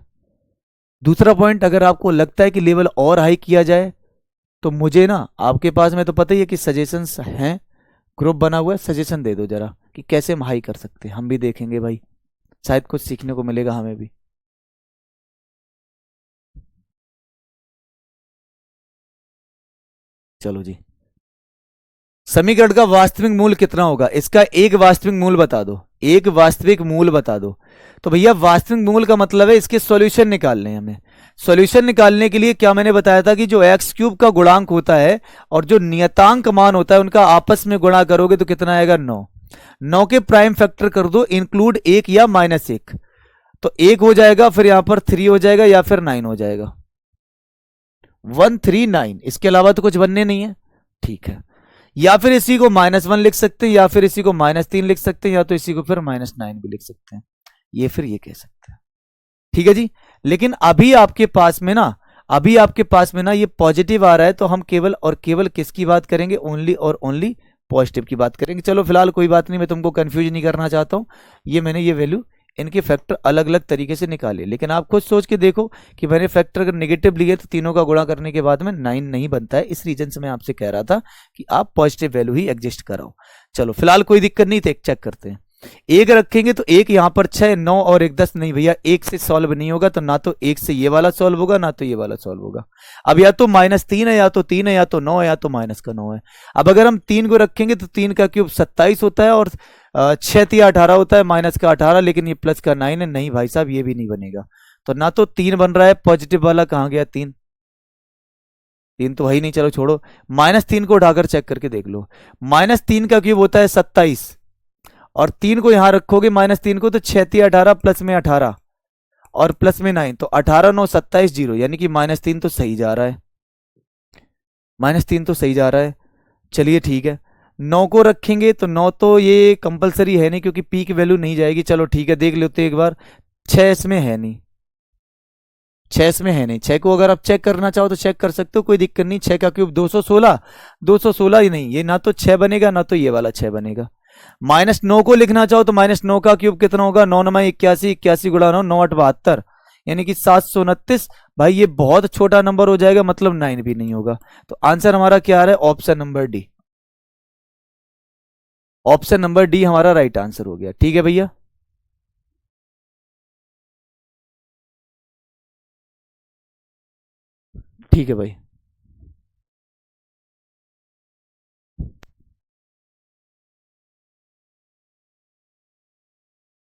दूसरा पॉइंट, अगर आपको लगता है कि लेवल और हाई किया जाए तो मुझे ना, आपके पास में तो पता ही है कि सजेशंस हैं, ग्रुप बना हुआ है, सजेशन दे दो जरा कि कैसे हम हाई कर सकते हैं, हम भी देखेंगे भाई, शायद कुछ सीखने को मिलेगा हमें भी। चलो जी, समीकरण का वास्तविक मूल कितना होगा, इसका एक वास्तविक मूल बता दो, एक वास्तविक मूल बता दो। तो भैया वास्तविक मूल का मतलब है इसके सॉल्यूशन निकालने हैं हमें। सॉल्यूशन निकालने के लिए क्या मैंने बताया था कि जो एक्स क्यूब का गुणांक होता है और जो नियतांक मान होता है उनका आपस में गुणा करोगे तो कितना आएगा, 9। 9 के प्राइम फैक्टर कर दो, इंक्लूड 1 या -1, तो 1 हो जाएगा, फिर यहां पर 3 हो जाएगा या फिर 9 हो जाएगा, 139। इसके अलावा तो कुछ बनने नहीं है, ठीक है। या फिर इसी को -1 लिख सकते हैं, या फिर इसी को -3 लिख सकते हैं, या तो इसी को फिर -9 भी लिख सकते हैं, ये फिर ये कह सकते हैं, ठीक है जी। लेकिन अभी आपके पास में ना, अभी आपके पास में ना ये पॉजिटिव आ रहा है, तो हम केवल और केवल किसकी बात करेंगे, ओनली और ओनली पॉजिटिव की बात करेंगे। चलो फिलहाल कोई बात नहीं, मैं तुमको कंफ्यूज नहीं करना चाहता हूं। ये मैंने ये वैल्यू, इनके फैक्टर अलग अलग तरीके से निकाले, लेकिन आप खुद सोच के देखो कि मैंने फैक्टर अगर नेगेटिव लिए तो तीनों का गुणा करने के बाद में 9 नहीं बनता है। इस रीजन से मैं आपसे कह रहा था कि आप पॉजिटिव वैल्यू ही एडजस्ट कराओ। चलो फिलहाल कोई दिक्कत नहीं, तो एक चेक करते हैं। एक रखेंगे तो एक यहां पर 6, 9 और 1 10, नहीं भैया एक से सॉल्व नहीं होगा, तो ना तो एक से ये वाला सॉल्व होगा ना तो ये वाला सॉल्व होगा। अब या तो -3 है, या तो 3 है, या तो 9 है, या तो माइनस का 9 है। अब अगर हम 3 को रखेंगे तो 3 का क्यूब 27 होता है, और 6 3 18 होता है, माइनस का 18, लेकिन ये प्लस का 9 है। नहीं भाई साहब, ये भी नहीं बनेगा, तो ना तो 3 बन रहा है, पॉजिटिव वाला कहां गया, 3 तो वही नहीं, चलो छोड़ो। -3 को उठाकर चेक करके देख लो, -3 का क्यूब होता है 27, और 3 को यहां रखोगे -3 को, तो 6 3 18 प्लस में 18 और प्लस में 9, तो 18 9 27 0, यानी कि -3 तो सही जा रहा है, -3 तो सही जा रहा है। चलिए ठीक है, 9 को रखेंगे तो 9 तो ये कंपलसरी है नहीं, क्योंकि पी की वैल्यू नहीं जाएगी। चलो ठीक है, देख लेते एक बार। 6 इसमें है नहीं, 6 इसमें है नहीं। 6 को अगर आप चेक करना चाहो तो चेक कर सकते हो, कोई दिक्कत नहीं। 6 का क्यूब 216, 216 ही नहीं, ये ना तो 6 बनेगा ना तो ये वाला 6 बनेगा। -9 को लिखना चाहो तो -9 का क्यूब कितना होगा, 9 9 81, 81 गुणा 9 9 8 72, यानी कि 729। भाई ये बहुत छोटा नंबर हो जाएगा, मतलब 9 भी नहीं होगा। तो आंसर हमारा क्या आ रहा है, option number D. Option number D हमारा राइट आंसर हो गया। ठीक है भैया, ठीक है भाई।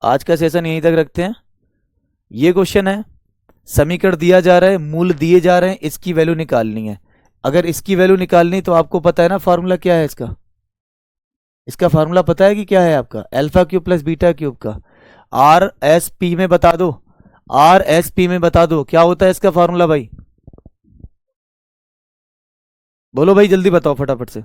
आज का सेशन यहीं तक रखते हैं। ये क्वेश्चन है, समीकरण दिया जा रहा है, मूल दिए जा रहे हैं, इसकी वैल्यू निकालनी है। अगर इसकी वैल्यू निकालनी तो आपको पता है ना फॉर्मूला क्या है इसका, इसका फार्मूला पता है कि क्या है आपका, alpha cube plus beta cube का। आर एस पी में बता दो, आर एस पी में बता दो क्या होता है इसका फार्मूला भाई, बोलो भाई जल्दी बताओ फटाफट से।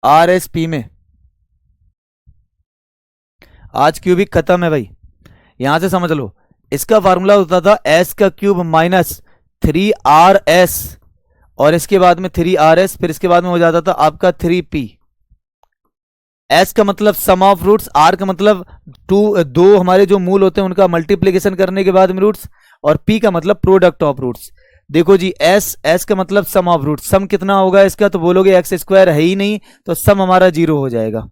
आर एस पी में आज क्यूबिक खत्म है भाई, यहां से समझ लो। इसका फार्मूला होता था एस का क्यूब -3 RS, और इसके बाद में 3RS, फिर इसके बाद में हो जाता था आपका 3P। एस का मतलब सम ऑफ रूट्स, आर का मतलब दो हमारे जो मूल होते हैं उनका मल्टीप्लीकेशन करने के बाद में रूट्स, और पी का मतलब प्रोडक्ट ऑफ रूट्स। देखो जी, एस का मतलब सम ऑफ रूट्स, सम कितना होगा इसका, तो बोलोगे एक्स स्क्वायर है ही नहीं, तो सम हमारा 0 हो जाएगा।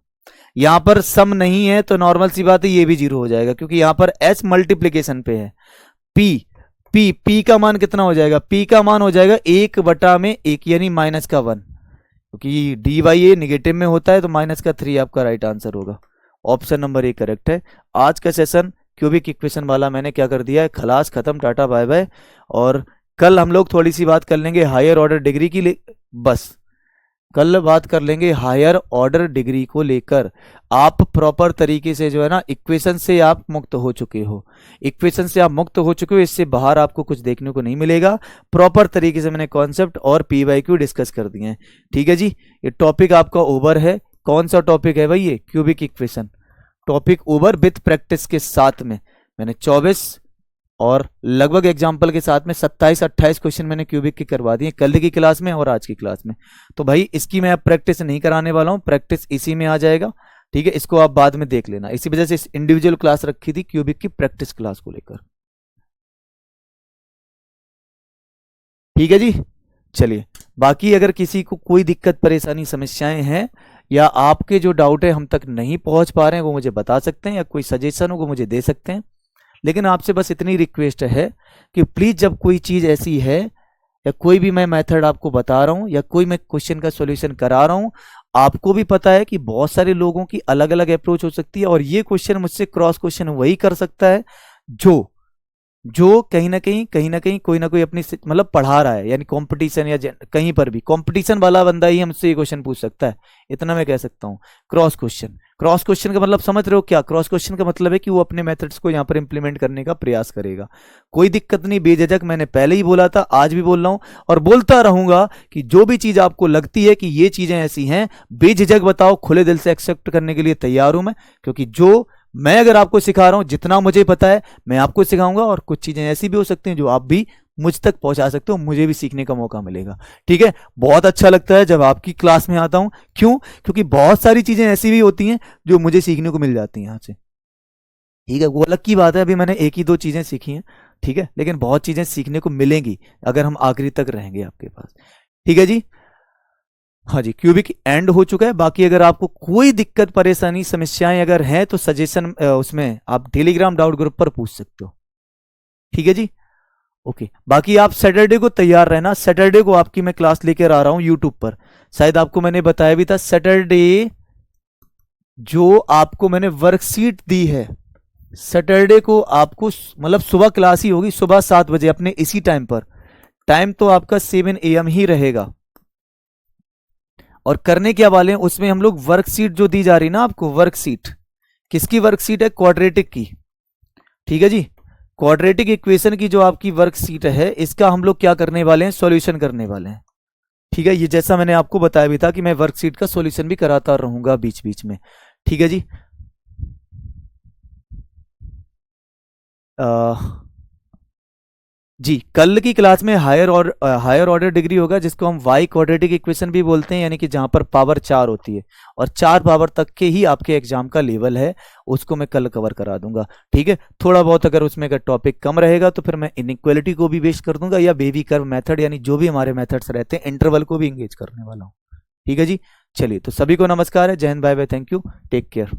यहां पर सम नहीं है तो नॉर्मल सी बात है ये भी 0 हो जाएगा, क्योंकि यहां पर एस मल्टीप्लीकेशन पे है। पी का मान कितना हो जाएगा, पी का मान हो जाएगा 1/1 यानी -1, क्योंकि डी बाई ए निगेटिव में होता है, तो -3 आपका राइट आंसर होगा। ऑप्शन नंबर ए करेक्ट है। आज का सेशन क्यूबिक इक्वेशन वाला मैंने क्या कर दिया है, खलास, खत्म, टाटा बाय बाय। और कल हम लोग थोड़ी सी बात कर लेंगे हायर ऑर्डर डिग्री की, बस कल बात कर लेंगे हायर ऑर्डर डिग्री को लेकर। आप प्रॉपर तरीके से जो है ना इक्वेशन से आप मुक्त हो चुके हो, इक्वेशन से आप मुक्त हो चुके हो, इससे बाहर आपको कुछ देखने को नहीं मिलेगा। प्रॉपर तरीके से मैंने कॉन्सेप्ट और PYQ डिस्कस कर दिए हैं। ठीक है जी, ये टॉपिक आपका ओवर है। कौन सा टॉपिक है भाई, ये cubic equation topic over with practice के साथ में मैंने 24 और लगभग एग्जाम्पल के साथ में 27-28 क्वेश्चन मैंने क्यूबिक के करवा दिए कल की क्लास में और आज की क्लास में। तो भाई इसकी मैं अब प्रैक्टिस नहीं कराने वाला हूं, प्रैक्टिस इसी में आ जाएगा। ठीक है, इसको आप बाद में देख लेना। इसी वजह से इस इंडिविजुअल क्लास रखी थी क्यूबिक की प्रैक्टिस क्लास को लेकर। ठीक है जी, चलिए बाकी अगर किसी को कोई दिक्कत परेशानी समस्याएं हैं या आपके जो डाउट है हम तक नहीं पहुंच पा रहे हैं, वो मुझे बता सकते हैं, या कोई सजेशन हो वो मुझे दे सकते हैं। लेकिन आपसे बस इतनी रिक्वेस्ट है कि प्लीज जब कोई चीज ऐसी है या कोई भी मैं मेथड आपको बता रहा हूं या कोई मैं क्वेश्चन का सॉल्यूशन करा रहा हूं, आपको भी पता है कि बहुत सारे लोगों की अलग अलग अप्रोच हो सकती है, और ये क्वेश्चन मुझसे क्रॉस क्वेश्चन वही कर सकता है जो कहीं ना कहीं कोई ना कोई अपनी मतलब पढ़ा रहा है, यानी कंपटीशन या कहीं पर भी कंपटीशन वाला बंदा ही हमसे ये क्वेश्चन पूछ सकता है। इतना मैं कह सकता हूँ। क्रॉस क्वेश्चन का मतलब समझ रहे हो क्या? क्रॉस क्वेश्चन का मतलब है कि वो अपने मेथड्स को यहाँ पर इंप्लीमेंट करने का प्रयास करेगा। कोई दिक्कत नहीं, बेझिझक, मैंने पहले ही बोला था, आज भी बोल रहा हूँ और बोलता रहूंगा कि जो भी चीज आपको लगती है कि ये चीजें ऐसी हैं, बेझिझक बताओ, खुले दिल से एक्सेप्ट करने के लिए तैयार हूं मैं। क्योंकि जो मैं अगर आपको सिखा रहा हूं, जितना मुझे पता है मैं आपको सिखाऊंगा, और कुछ चीजें ऐसी भी हो सकती हैं जो आप भी मुझ तक पहुंचा सकते हो, मुझे भी सीखने का मौका मिलेगा। ठीक है, बहुत अच्छा लगता है जब आपकी क्लास में आता हूं। क्यों? क्योंकि बहुत सारी चीजें ऐसी भी होती हैं जो मुझे सीखने को मिल जाती हैं यहाँ से। ठीक है, वो अलग की बात है, अभी मैंने एक ही दो चीजें सीखी हैं। ठीक है, लेकिन बहुत चीजें सीखने को मिलेंगी अगर हम आखिरी तक रहेंगे आपके पास। ठीक है जी, हाँ जी, क्यूबिक एंड हो चुका है। बाकी अगर आपको कोई दिक्कत परेशानी समस्याएं अगर हैं तो सजेशन उसमें आप टेलीग्राम डाउट ग्रुप पर पूछ सकते हो। ठीक है जी, ओके। बाकी आप सैटरडे को तैयार रहना, सैटरडे को आपकी मैं क्लास लेकर आ रहा हूं यूट्यूब पर। शायद आपको मैंने बताया भी था, सैटरडे जो आपको मैंने वर्कशीट दी है, सैटरडे को आपको मतलब सुबह क्लास ही होगी, सुबह 7 बजे अपने इसी टाइम पर। टाइम तो आपका 7 AM ही रहेगा। और करने क्या वाले हैं उसमें हम लोग, वर्कशीट जो दी जा रही ना आपको, वर्कशीट किसकी वर्कशीट है? क्वाड्रेटिक की। ठीक है जी, क्वाड्रेटिक इक्वेशन की जो आपकी वर्कशीट है, इसका हम लोग क्या करने वाले हैं? सॉल्यूशन करने वाले हैं। ठीक है, ये जैसा मैंने आपको बताया भी था कि मैं वर्कशीट का सॉल्यूशन भी कराता रहूंगा बीच बीच में। ठीक है जी, जी कल की क्लास में हायर ऑर्डर डिग्री होगा, जिसको हम वाई क्वाड्रेटिक इक्वेशन भी बोलते हैं, यानी कि जहां पर पावर 4 होती है और 4 पावर तक के ही आपके एग्जाम का लेवल है, उसको मैं कल कवर करा दूंगा। ठीक है, थोड़ा बहुत अगर उसमें अगर टॉपिक कम रहेगा तो फिर मैं इनइक्वालिटी को भी बेस कर दूंगा, या बेबी कर्व मेथड, यानी जो भी हमारे मेथड्स रहते हैं, इंटरवल को भी इंगेज करने वाला हूँ। ठीक है जी, चलिए तो सभी को नमस्कार है, जय Hind, bye bye, thank you, take care.